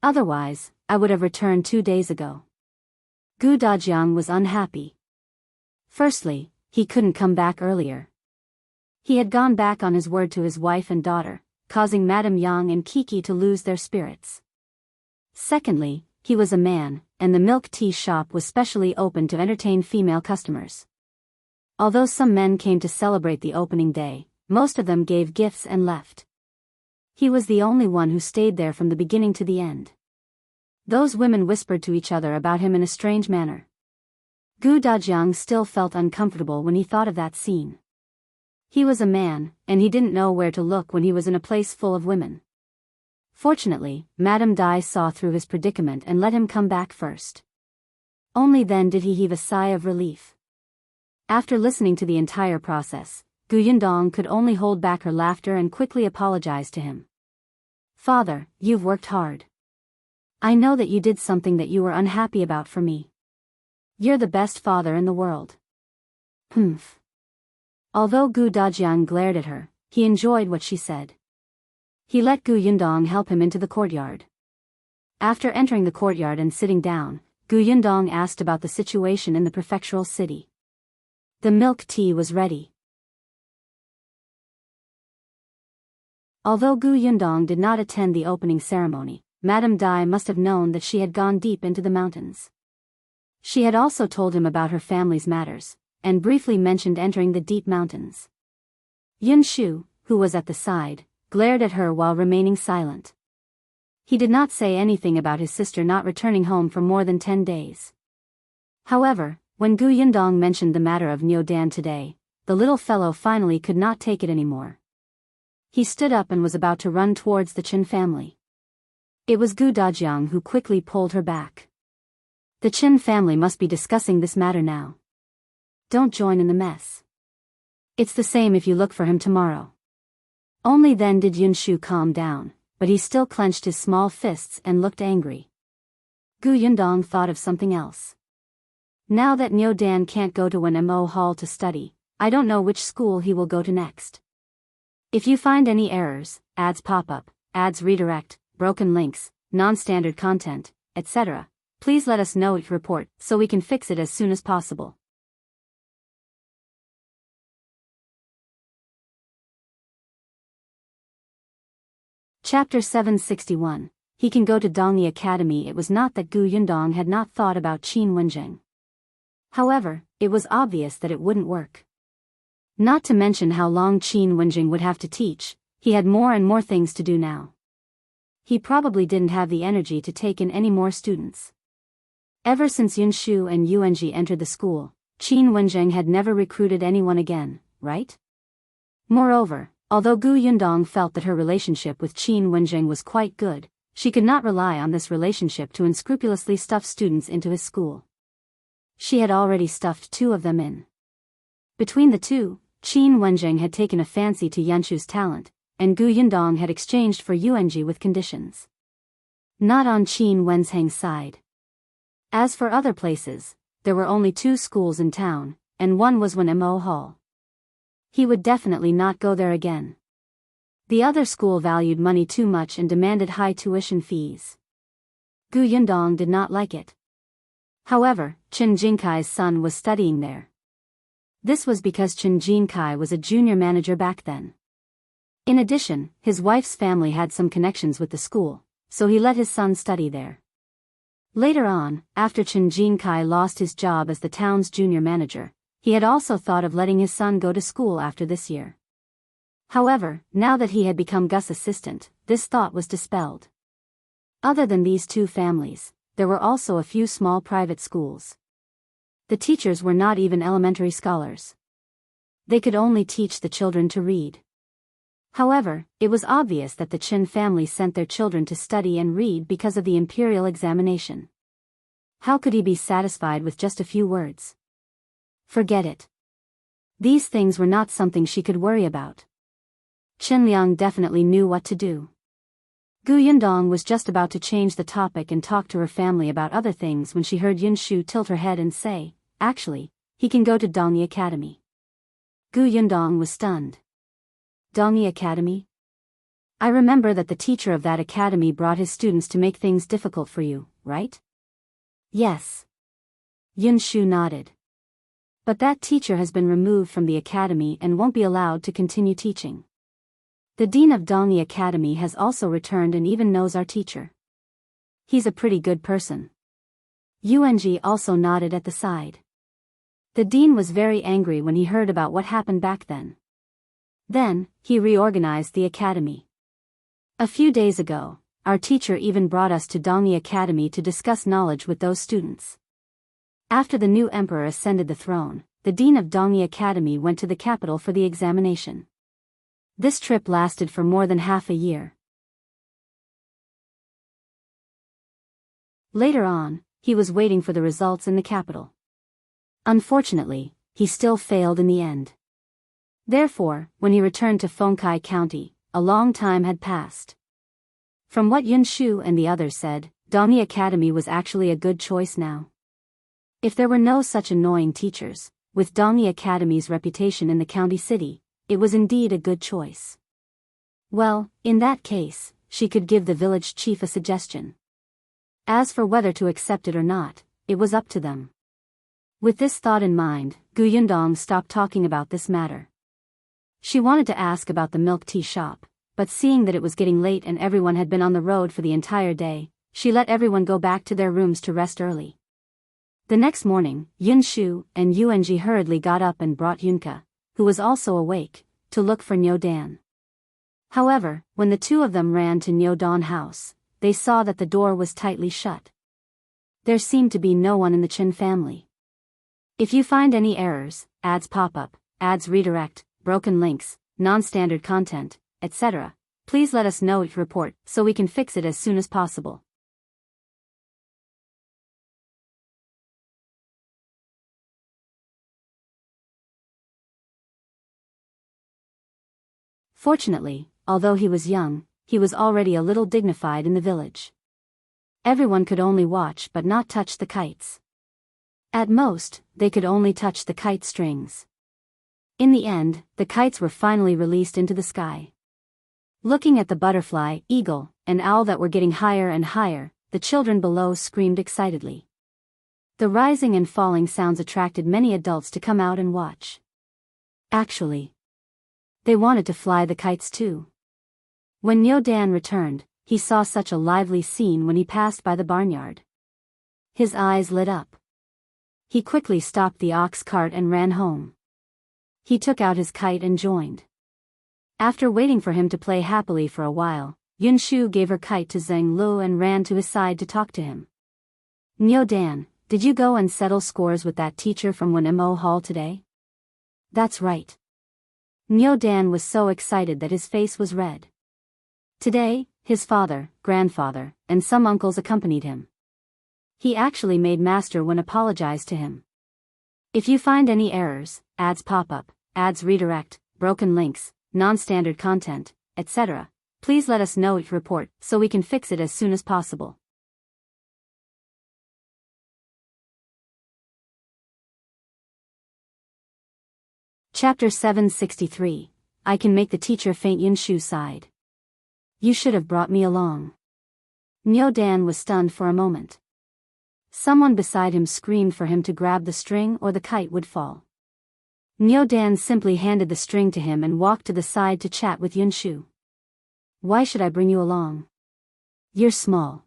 Otherwise, I would have returned 2 days ago. Gu Dajiang was unhappy. Firstly, he couldn't come back earlier. He had gone back on his word to his wife and daughter, causing Madame Yang and Kiki to lose their spirits. Secondly, he was a man, and the milk tea shop was specially open to entertain female customers. Although some men came to celebrate the opening day, most of them gave gifts and left. He was the only one who stayed there from the beginning to the end. Those women whispered to each other about him in a strange manner. Gu Dajiang still felt uncomfortable when he thought of that scene. He was a man, and he didn't know where to look when he was in a place full of women. Fortunately, Madame Dai saw through his predicament and let him come back first. Only then did he heave a sigh of relief. After listening to the entire process, Gu Yundong could only hold back her laughter and quickly apologize to him. Father, you've worked hard. I know that you did something that you were unhappy about for me. You're the best father in the world. Humph. Although Gu Dajiang glared at her, he enjoyed what she said. He let Gu Yundong help him into the courtyard. After entering the courtyard and sitting down, Gu Yundong asked about the situation in the prefectural city. The milk tea was ready. Although Gu Yundong did not attend the opening ceremony, Madame Dai must have known that she had gone deep into the mountains. She had also told him about her family's matters, and briefly mentioned entering the deep mountains. Yunshu, who was at the side, glared at her while remaining silent. He did not say anything about his sister not returning home for more than 10 days. However, when Gu Yundong mentioned the matter of Niu Dan today, the little fellow finally could not take it anymore. He stood up and was about to run towards the Qin family. It was Gu Dajiang who quickly pulled her back. The Qin family must be discussing this matter now. Don't join in the mess. It's the same if you look for him tomorrow. Only then did Yunshu calm down, but he still clenched his small fists and looked angry. Gu Yundong thought of something else. Now that Niu Dan can't go to Wenhuo Hall to study, I don't know which school he will go to next. If you find any errors, ads pop up, ads redirect, broken links, non-standard content, etc., please let us know if you report so we can fix it as soon as possible. Chapter 761. He can go to Dongyi Academy. It was not that Gu Yundong had not thought about Qin Wenjing. However, it was obvious that it wouldn't work. Not to mention how long Qin Wenjing would have to teach, he had more and more things to do now. He probably didn't have the energy to take in any more students. Ever since Yunshu and Yuanji entered the school, Qin Wenjing had never recruited anyone again, right? Moreover, although Gu Yundong felt that her relationship with Qin Wenjing was quite good, she could not rely on this relationship to unscrupulously stuff students into his school. She had already stuffed 2 of them in. Between the two, Qin Wenjing had taken a fancy to Yunshu's talent, and Gu Yundong had exchanged for Yuanji with conditions. Not on Qin Wensheng's side. As for other places, there were only 2 schools in town, and one was Wenhuo Hall. He would definitely not go there again. The other school valued money too much and demanded high tuition fees. Gu Yundong did not like it. However, Chen Jingkai's son was studying there. This was because Chen Jingkai was a junior manager back then. In addition, his wife's family had some connections with the school, so he let his son study there. Later on, after Chen Jingkai lost his job as the town's junior manager, he had also thought of letting his son go to school after this year. However, now that he had become Gus' assistant, this thought was dispelled. Other than these 2 families, there were also a few small private schools. The teachers were not even elementary scholars. They could only teach the children to read. However, it was obvious that the Qin family sent their children to study and read because of the imperial examination. How could he be satisfied with just a few words? Forget it. These things were not something she could worry about. Qin Liang definitely knew what to do. Gu Yundong was just about to change the topic and talk to her family about other things when she heard Yunshu tilt her head and say, "Actually, he can go to Dongyi Academy." Gu Yundong was stunned. Dongyi Academy? I remember that the teacher of that academy brought his students to make things difficult for you, right? Yes. Yunshu nodded. But that teacher has been removed from the academy and won't be allowed to continue teaching. The dean of Dongyi Academy has also returned and even knows our teacher. He's a pretty good person. Yuanji also nodded at the side. The dean was very angry when he heard about what happened back then. Then, he reorganized the academy. A few days ago, our teacher even brought us to Dongyi Academy to discuss knowledge with those students. After the new emperor ascended the throne, the dean of Dongyi Academy went to the capital for the examination. This trip lasted for more than half a year. Later on, he was waiting for the results in the capital. Unfortunately, he still failed in the end. Therefore, when he returned to Fengkai County, a long time had passed. From what Yunshu and the others said, Dongyi Academy was actually a good choice now. If there were no such annoying teachers, with Dongyi Academy's reputation in the county city, it was indeed a good choice. Well, in that case, she could give the village chief a suggestion. As for whether to accept it or not, it was up to them. With this thought in mind, Yundong stopped talking about this matter. She wanted to ask about the milk tea shop, but seeing that it was getting late and everyone had been on the road for the entire day, she let everyone go back to their rooms to rest early. The next morning, Yunshu and Yuanji hurriedly got up and brought Yunka, who was also awake, to look for Niu Dan. However, when the two of them ran to Niu Dan's house, they saw that the door was tightly shut. There seemed to be no one in the Qin family. If you find any errors, ads pop up, ads redirect, broken links, non-standard content, etc., please let us know it report so we can fix it as soon as possible. Fortunately, although he was young, he was already a little dignified in the village. Everyone could only watch but not touch the kites. At most, they could only touch the kite strings. In the end, the kites were finally released into the sky. Looking at the butterfly, eagle, and owl that were getting higher and higher, the children below screamed excitedly. The rising and falling sounds attracted many adults to come out and watch. Actually, they wanted to fly the kites too. When Niu Dan returned, he saw such a lively scene when he passed by the barnyard. His eyes lit up. He quickly stopped the ox cart and ran home. He took out his kite and joined. After waiting for him to play happily for a while, Yunshu gave her kite to Zheng Lu and ran to his side to talk to him. Niu Dan, did you go and settle scores with that teacher from Wenhuo Hall today? That's right. Niu Dan was so excited that his face was red. Today, his father, grandfather, and some uncles accompanied him. He actually made Master Wen apologize to him. If you find any errors, ads pop up, ads redirect, broken links, non-standard content, etc., please let us know it report so we can fix it as soon as possible. Chapter 763. I can make the teacher faint. Yunshu sighed. You should have brought me along. Niu Dan was stunned for a moment. Someone beside him screamed for him to grab the string or the kite would fall. Niu Dan simply handed the string to him and walked to the side to chat with Yunshu. Why should I bring you along? You're small.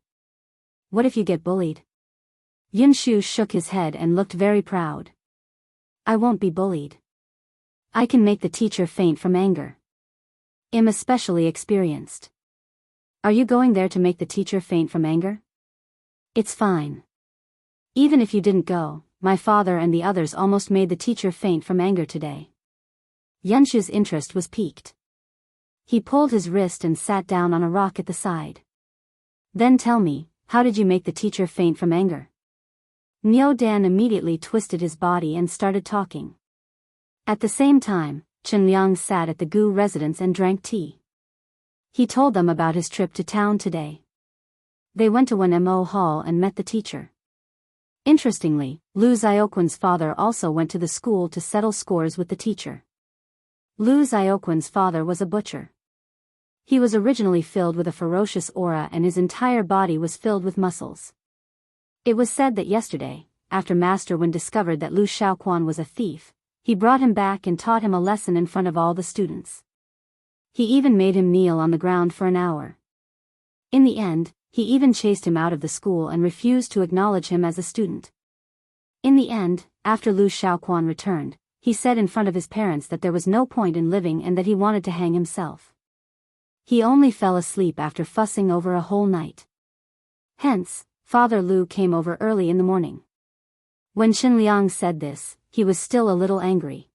What if you get bullied? Yunshu shook his head and looked very proud. I won't be bullied. I can make the teacher faint from anger. I'm especially experienced. Are you going there to make the teacher faint from anger? It's fine. Even if you didn't go, my father and the others almost made the teacher faint from anger today. Yunshu's interest was piqued. He pulled his wrist and sat down on a rock at the side. Then tell me, how did you make the teacher faint from anger? Niu Dan immediately twisted his body and started talking. At the same time, Qingyuan sat at the Gu residence and drank tea. He told them about his trip to town today. They went to Wenhuo Hall and met the teacher. Interestingly, Liu Xiaoquan's father also went to the school to settle scores with the teacher. Liu Xiaoquan's father was a butcher. He was originally filled with a ferocious aura and his entire body was filled with muscles. It was said that yesterday, after Master Wen discovered that Liu Xiahui was a thief, he brought him back and taught him a lesson in front of all the students. He even made him kneel on the ground for an hour. In the end, he even chased him out of the school and refused to acknowledge him as a student. In the end, after Liu Xiahui returned, he said in front of his parents that there was no point in living and that he wanted to hang himself. He only fell asleep after fussing over a whole night. Hence, Father Liu came over early in the morning. When Qinliang said this, he was still a little angry.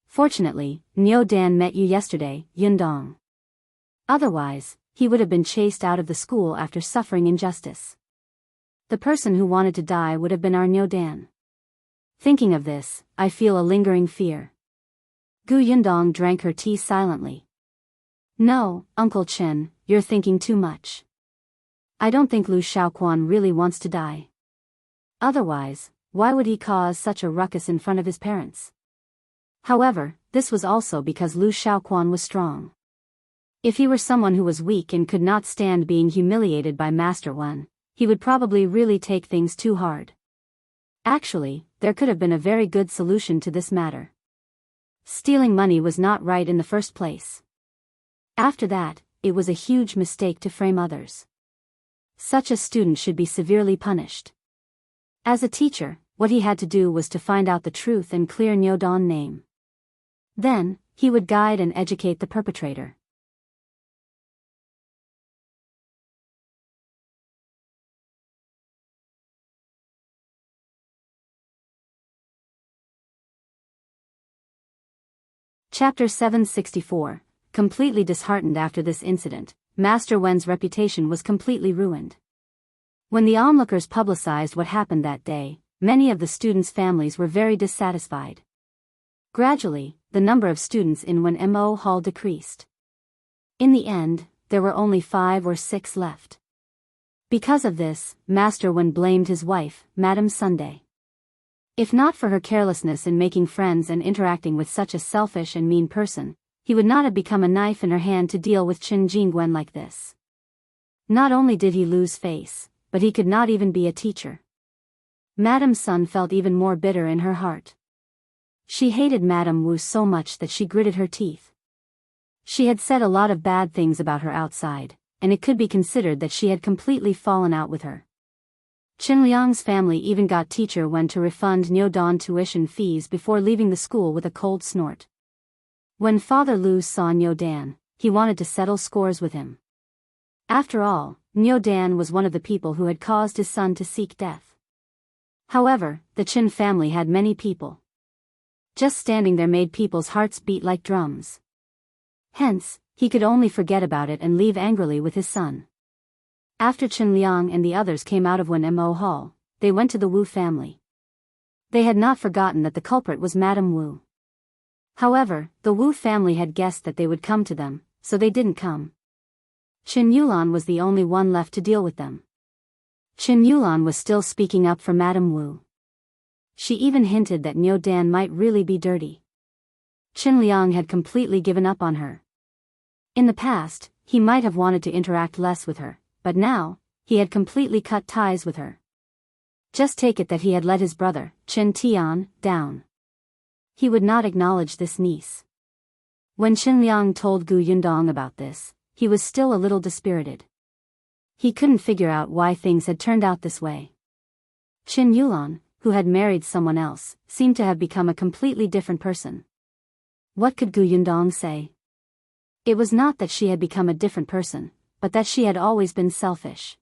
Fortunately, Niu Dan met you yesterday, Yundong. Otherwise, he would have been chased out of the school after suffering injustice. The person who wanted to die would have been our Niu Dan. Thinking of this, I feel a lingering fear. Gu Yundong drank her tea silently. No, Uncle Chen, you're thinking too much. I don't think Liu Xiahui really wants to die. Otherwise, why would he cause such a ruckus in front of his parents? However, this was also because Liu Xiahui was strong. If he were someone who was weak and could not stand being humiliated by Master Wen, he would probably really take things too hard. Actually, there could have been a very good solution to this matter. Stealing money was not right in the first place. After that, it was a huge mistake to frame others. Such a student should be severely punished. As a teacher, what he had to do was to find out the truth and clear Niu Dan's name. Then, he would guide and educate the perpetrator. Chapter 764. Completely disheartened after this incident, Master Wen's reputation was completely ruined. When the onlookers publicized what happened that day, many of the students' families were very dissatisfied. Gradually, the number of students in Wenhuo Hall decreased. In the end, there were only 5 or 6 left. Because of this, Master Wen blamed his wife, Madame Sunday. If not for her carelessness in making friends and interacting with such a selfish and mean person, he would not have become a knife in her hand to deal with Qingyuan like this. Not only did he lose face, but he could not even be a teacher. Madame Sun felt even more bitter in her heart. She hated Madame Wu so much that she gritted her teeth. She had said a lot of bad things about her outside, and it could be considered that she had completely fallen out with her. Qinliang's family even got teacher Wen to refund Niu Dan tuition fees before leaving the school with a cold snort. When Father Liu saw Niu Dan, he wanted to settle scores with him. After all, Niu Dan was one of the people who had caused his son to seek death. However, the Qin family had many people. Just standing there made people's hearts beat like drums. Hence, he could only forget about it and leave angrily with his son. After Qinliang and the others came out of Wenhuo Hall, they went to the Wu family. They had not forgotten that the culprit was Madame Wu. However, the Wu family had guessed that they would come to them, so they didn't come. Qingyuan was the only one left to deal with them. Qingyuan was still speaking up for Madame Wu. She even hinted that Niu Dan might really be dirty. Qinliang had completely given up on her. In the past, he might have wanted to interact less with her, but now, he had completely cut ties with her. Just take it that he had let his brother, Qin Tian, down. He would not acknowledge this niece. When Qinliang told Gu Yundong about this, he was still a little dispirited. He couldn't figure out why things had turned out this way. Qingyuan, who had married someone else, seemed to have become a completely different person. What could Gu Yundong say? It was not that she had become a different person, but that she had always been selfish.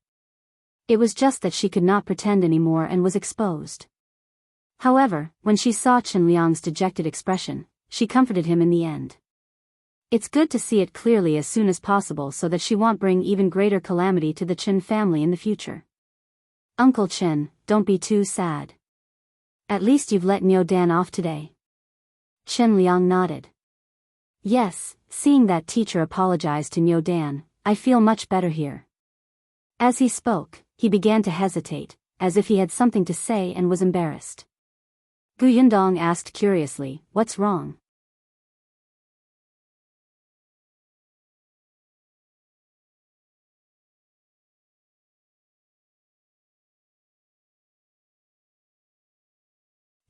It was just that she could not pretend anymore and was exposed. However, when she saw Qinliang's dejected expression, she comforted him in the end. It's good to see it clearly as soon as possible so that she won't bring even greater calamity to the Qin family in the future. Uncle Qin, don't be too sad. At least you've let Niu Dan off today. Qinliang nodded. Yes, seeing that teacher apologize to Niu Dan, I feel much better here. As he spoke, he began to hesitate, as if he had something to say and was embarrassed. Gu Yundong asked curiously, "What's wrong?"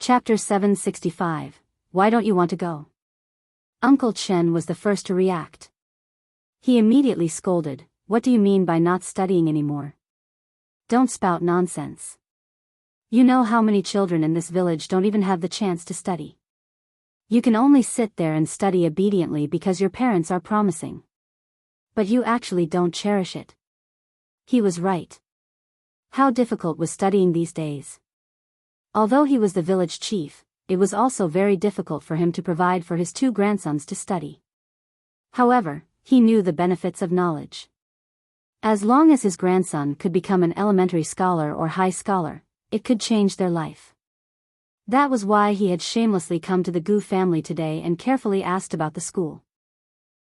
Chapter 765. Why don't you want to go? Uncle Chen was the first to react. He immediately scolded, "What do you mean by not studying anymore? Don't spout nonsense. You know how many children in this village don't even have the chance to study. You can only sit there and study obediently because your parents are promising. But you actually don't cherish it." He was right. How difficult was studying these days? Although he was the village chief, it was also very difficult for him to provide for his two grandsons to study. However, he knew the benefits of knowledge. As long as his grandson could become an elementary scholar or high scholar, it could change their life. That was why he had shamelessly come to the Gu family today and carefully asked about the school.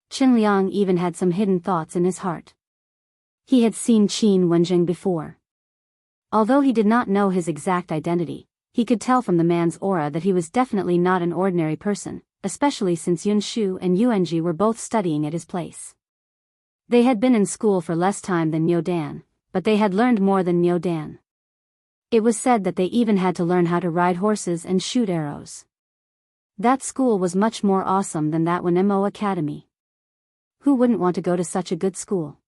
Qingyuan even had some hidden thoughts in his heart. He had seen Qin Wenjing before. Although he did not know his exact identity, he could tell from the man's aura that he was definitely not an ordinary person, especially since Yunshu and Yuanji were both studying at his place. They had been in school for less time than Niu Dan, but they had learned more than Niu Dan. It was said that they even had to learn how to ride horses and shoot arrows. That school was much more awesome than that Wenhuo Academy. Who wouldn't want to go to such a good school?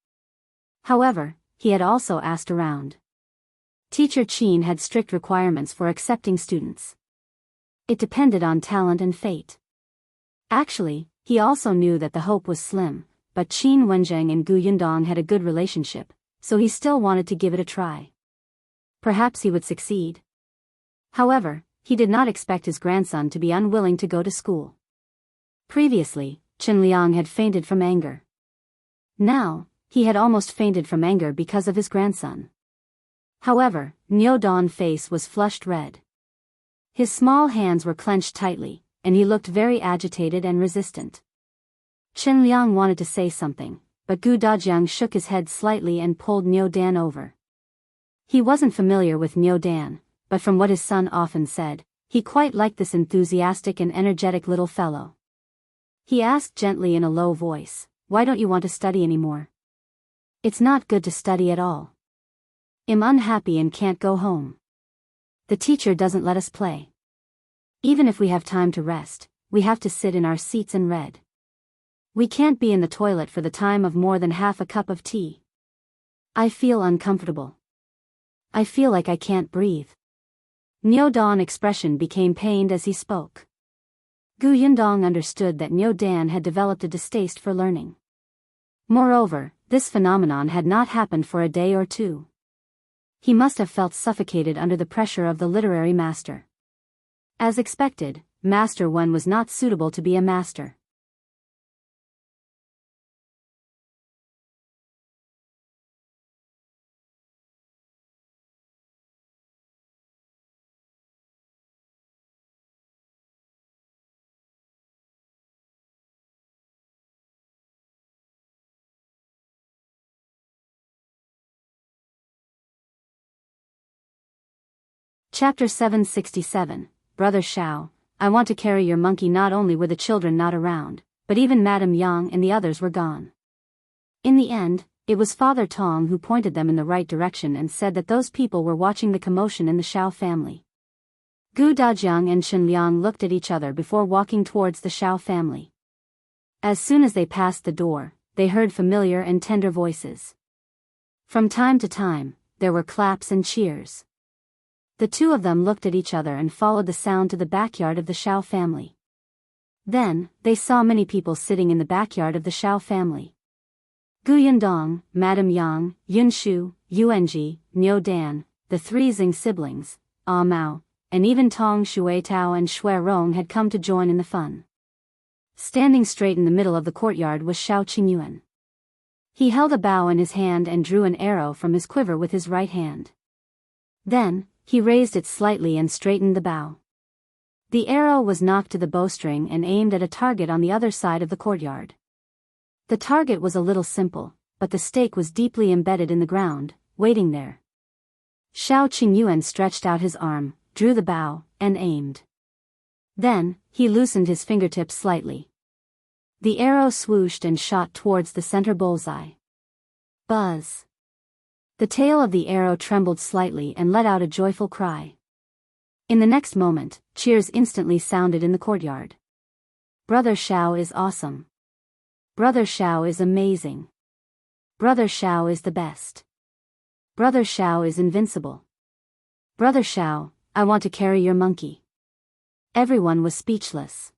However, he had also asked around. Teacher Qin had strict requirements for accepting students. It depended on talent and fate. Actually, he also knew that the hope was slim, but Qin Wenjing and Gu Yundong had a good relationship, so he still wanted to give it a try. Perhaps he would succeed. However, he did not expect his grandson to be unwilling to go to school. Previously, Qinliang had fainted from anger. Now, he had almost fainted from anger because of his grandson. However, Niu Dan's face was flushed red. His small hands were clenched tightly, and he looked very agitated and resistant. Qinliang wanted to say something, but Gu Dajiang shook his head slightly and pulled Niu Dan over. He wasn't familiar with Niu Dan, but from what his son often said, he quite liked this enthusiastic and energetic little fellow. He asked gently in a low voice, "Why don't you want to study anymore?" "It's not good to study at all. I'm unhappy and can't go home. The teacher doesn't let us play. Even if we have time to rest, we have to sit in our seats and read. We can't be in the toilet for the time of more than half a cup of tea. I feel uncomfortable. I feel like I can't breathe." Niu Dan's expression became pained as he spoke. Gu Yundong understood that Niu Dan had developed a distaste for learning. Moreover, this phenomenon had not happened for a day or two. He must have felt suffocated under the pressure of the literary master. As expected, Master Wen was not suitable to be a master. Chapter 767. Brother Shao, I want to carry your monkey. Not only were the children not around, but even Madame Yang and the others were gone. In the end, it was Father Tong who pointed them in the right direction and said that those people were watching the commotion in the Shao family. Gu Dajiang and Qinliang looked at each other before walking towards the Shao family. As soon as they passed the door, they heard familiar and tender voices. From time to time, there were claps and cheers. The two of them looked at each other and followed the sound to the backyard of the Shao family. Then, they saw many people sitting in the backyard of the Shao family. Gu Yundong, Madame Yang, Yunshu, Yuanji, Niu Dan, the three Xing siblings, Mao, and even Tong Shuitao and Shui Rong had come to join in the fun. Standing straight in the middle of the courtyard was Shao Qingyuan. He held a bow in his hand and drew an arrow from his quiver with his right hand. Then, he raised it slightly and straightened the bow. The arrow was knocked to the bowstring and aimed at a target on the other side of the courtyard. The target was a little simple, but the stake was deeply embedded in the ground, waiting there. Shao Qingyuan stretched out his arm, drew the bow, and aimed. Then, he loosened his fingertips slightly. The arrow swooshed and shot towards the center bullseye. Buzz! The tail of the arrow trembled slightly and let out a joyful cry. In the next moment, cheers instantly sounded in the courtyard. Brother Shao is awesome. Brother Shao is amazing. Brother Shao is the best. Brother Shao is invincible. Brother Shao, I want to carry your monkey. Everyone was speechless.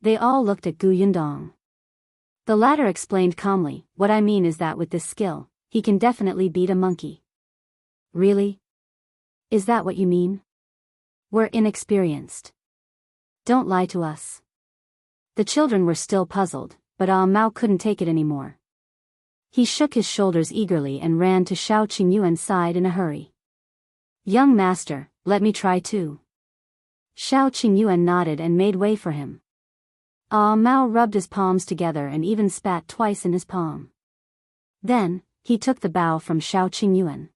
They all looked at Yundong. The latter explained calmly, what I mean is that with this skill, he can definitely beat a monkey. Really? Is that what you mean? We're inexperienced. Don't lie to us. The children were still puzzled, but Mao couldn't take it anymore. He shook his shoulders eagerly and ran to Shao Qingyuan's side in a hurry. Young master, let me try too. Shao Qingyuan nodded and made way for him. Mao rubbed his palms together and even spat twice in his palm. Then, he took the bow from Shao Qingyuan.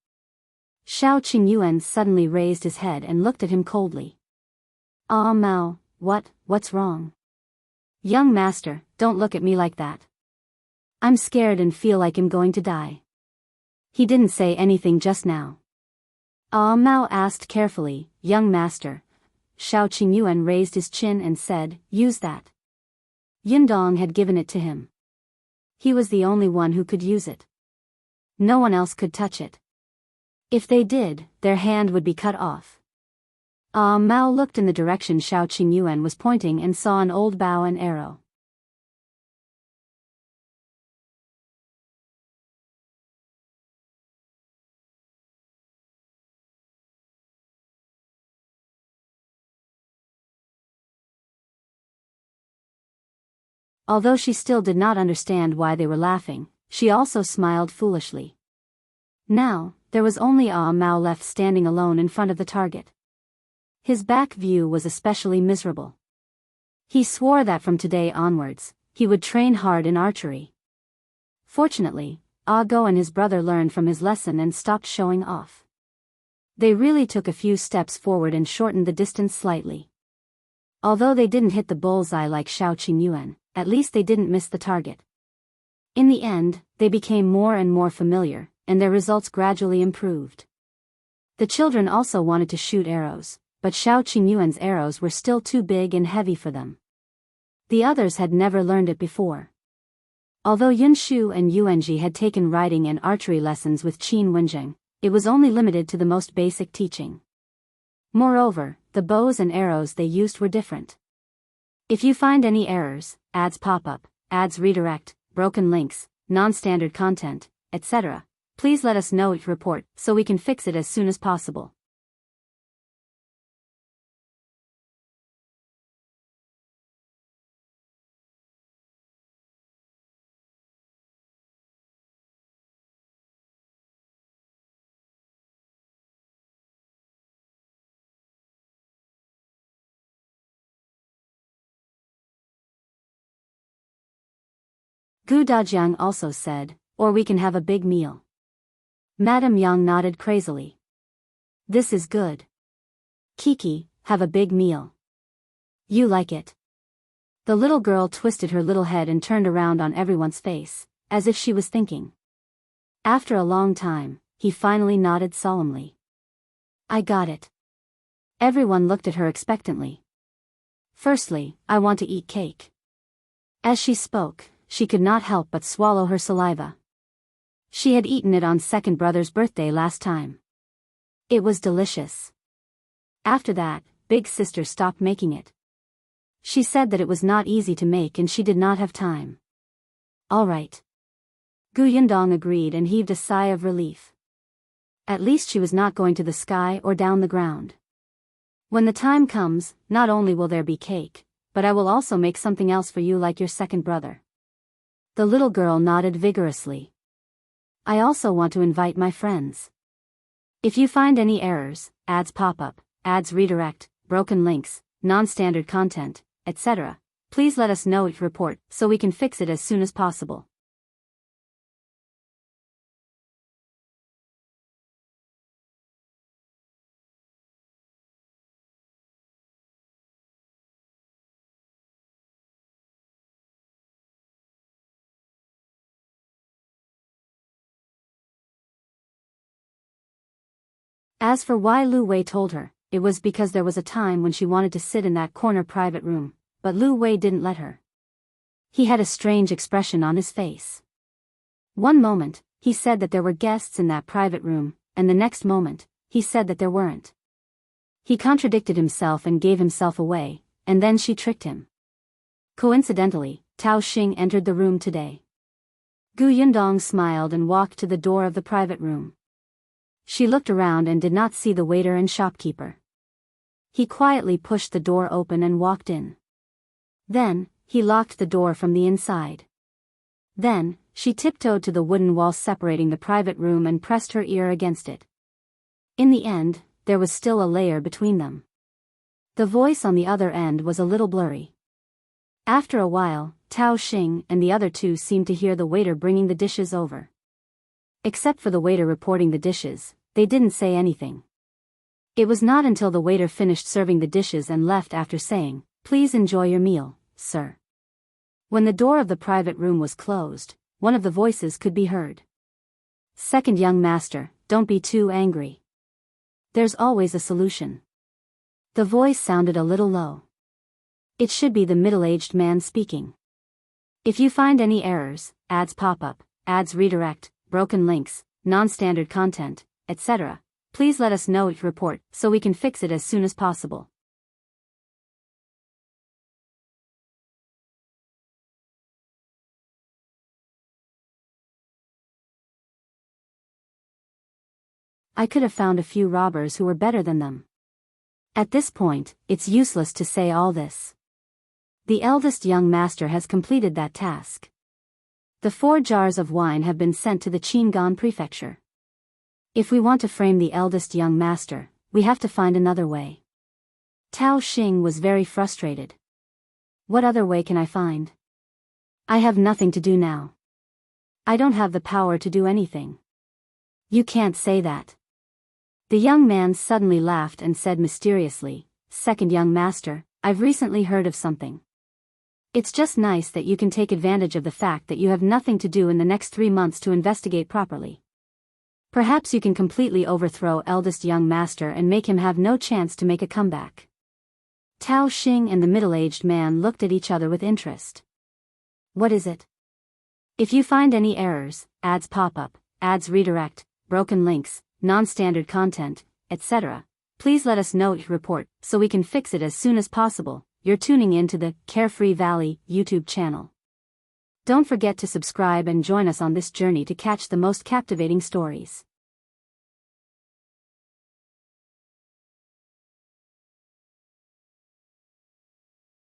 Shao Qingyuan suddenly raised his head and looked at him coldly. Mao, what's wrong? Young master, don't look at me like that. I'm scared and feel like I'm going to die. He didn't say anything just now. Mao asked carefully, young master. Shao Qingyuan raised his chin and said, use that. Yundong had given it to him. He was the only one who could use it. No one else could touch it. If they did, their hand would be cut off. Mao looked in the direction Shao Qingyuan was pointing and saw an old bow and arrow. Although she still did not understand why they were laughing, she also smiled foolishly. Now, there was only Mao left standing alone in front of the target. His back view was especially miserable. He swore that from today onwards, he would train hard in archery. Fortunately, Go and his brother learned from his lesson and stopped showing off. They really took a few steps forward and shortened the distance slightly. Although they didn't hit the bullseye like Shao Qingyuan, at least they didn't miss the target. In the end, they became more and more familiar, and their results gradually improved. The children also wanted to shoot arrows, but Shao Qingyuan's arrows were still too big and heavy for them. The others had never learned it before. Although Yunshu and Yuanji had taken riding and archery lessons with Qin Wenjing, it was only limited to the most basic teaching. Moreover, the bows and arrows they used were different. If you find any errors, ads pop up, ads redirect, broken links, non-standard content, etc., please let us know each report so we can fix it as soon as possible. Dajiang also said, or we can have a big meal. Madame Yang nodded crazily. This is good. Kiki, have a big meal. You like it. The little girl twisted her little head and turned around on everyone's face, as if she was thinking. After a long time, he finally nodded solemnly. I got it. Everyone looked at her expectantly. Firstly, I want to eat cake. As she spoke, she could not help but swallow her saliva. She had eaten it on second brother's birthday last time. It was delicious. After that, big sister stopped making it. She said that it was not easy to make and she did not have time. All right. Yundong agreed and heaved a sigh of relief. At least she was not going to the sky or down the ground. When the time comes, not only will there be cake, but I will also make something else for you like your second brother. The little girl nodded vigorously. I also want to invite my friends. If you find any errors, ads pop up, ads redirect, broken links, non-standard content, etc., please let us know each report so we can fix it as soon as possible. As for why Lu Wei told her, it was because there was a time when she wanted to sit in that corner private room, but Lu Wei didn't let her. He had a strange expression on his face. One moment, he said that there were guests in that private room, and the next moment, he said that there weren't. He contradicted himself and gave himself away, and then she tricked him. Coincidentally, Tao Xing entered the room today. Gu Yundong smiled and walked to the door of the private room. She looked around and did not see the waiter and shopkeeper. He quietly pushed the door open and walked in. Then, he locked the door from the inside. Then, she tiptoed to the wooden wall separating the private room and pressed her ear against it. In the end, there was still a layer between them. The voice on the other end was a little blurry. After a while, Tao Xing and the other two seemed to hear the waiter bringing the dishes over. Except for the waiter reporting the dishes, they didn't say anything. It was not until the waiter finished serving the dishes and left after saying, "Please enjoy your meal, sir." When the door of the private room was closed, one of the voices could be heard. "Second young master, don't be too angry. There's always a solution." The voice sounded a little low. It should be the middle-aged man speaking. "If you find any errors, ads pop up, ads redirect, broken links, non-standard content, etc., please let us know. Report so we can fix it as soon as possible." I could have found a few robbers who were better than them. At this point, it's useless to say all this. The eldest young master has completed that task. The 4 jars of wine have been sent to the Qingyuan prefecture. If we want to frame the eldest young master, we have to find another way. Tao Xing was very frustrated. What other way can I find? I have nothing to do now. I don't have the power to do anything. You can't say that. The young man suddenly laughed and said mysteriously, "Second young master, I've recently heard of something. It's just nice that you can take advantage of the fact that you have nothing to do in the next 3 months to investigate properly. Perhaps you can completely overthrow eldest young master and make him have no chance to make a comeback." Tao Xing and the middle-aged man looked at each other with interest. "What is it?" "If you find any errors, ads pop up, ads redirect, broken links, non-standard content, etc., please let us know. Report so we can fix it as soon as possible. You're tuning in to the Carefree Valley YouTube channel. Don't forget to subscribe and join us on this journey to catch the most captivating stories.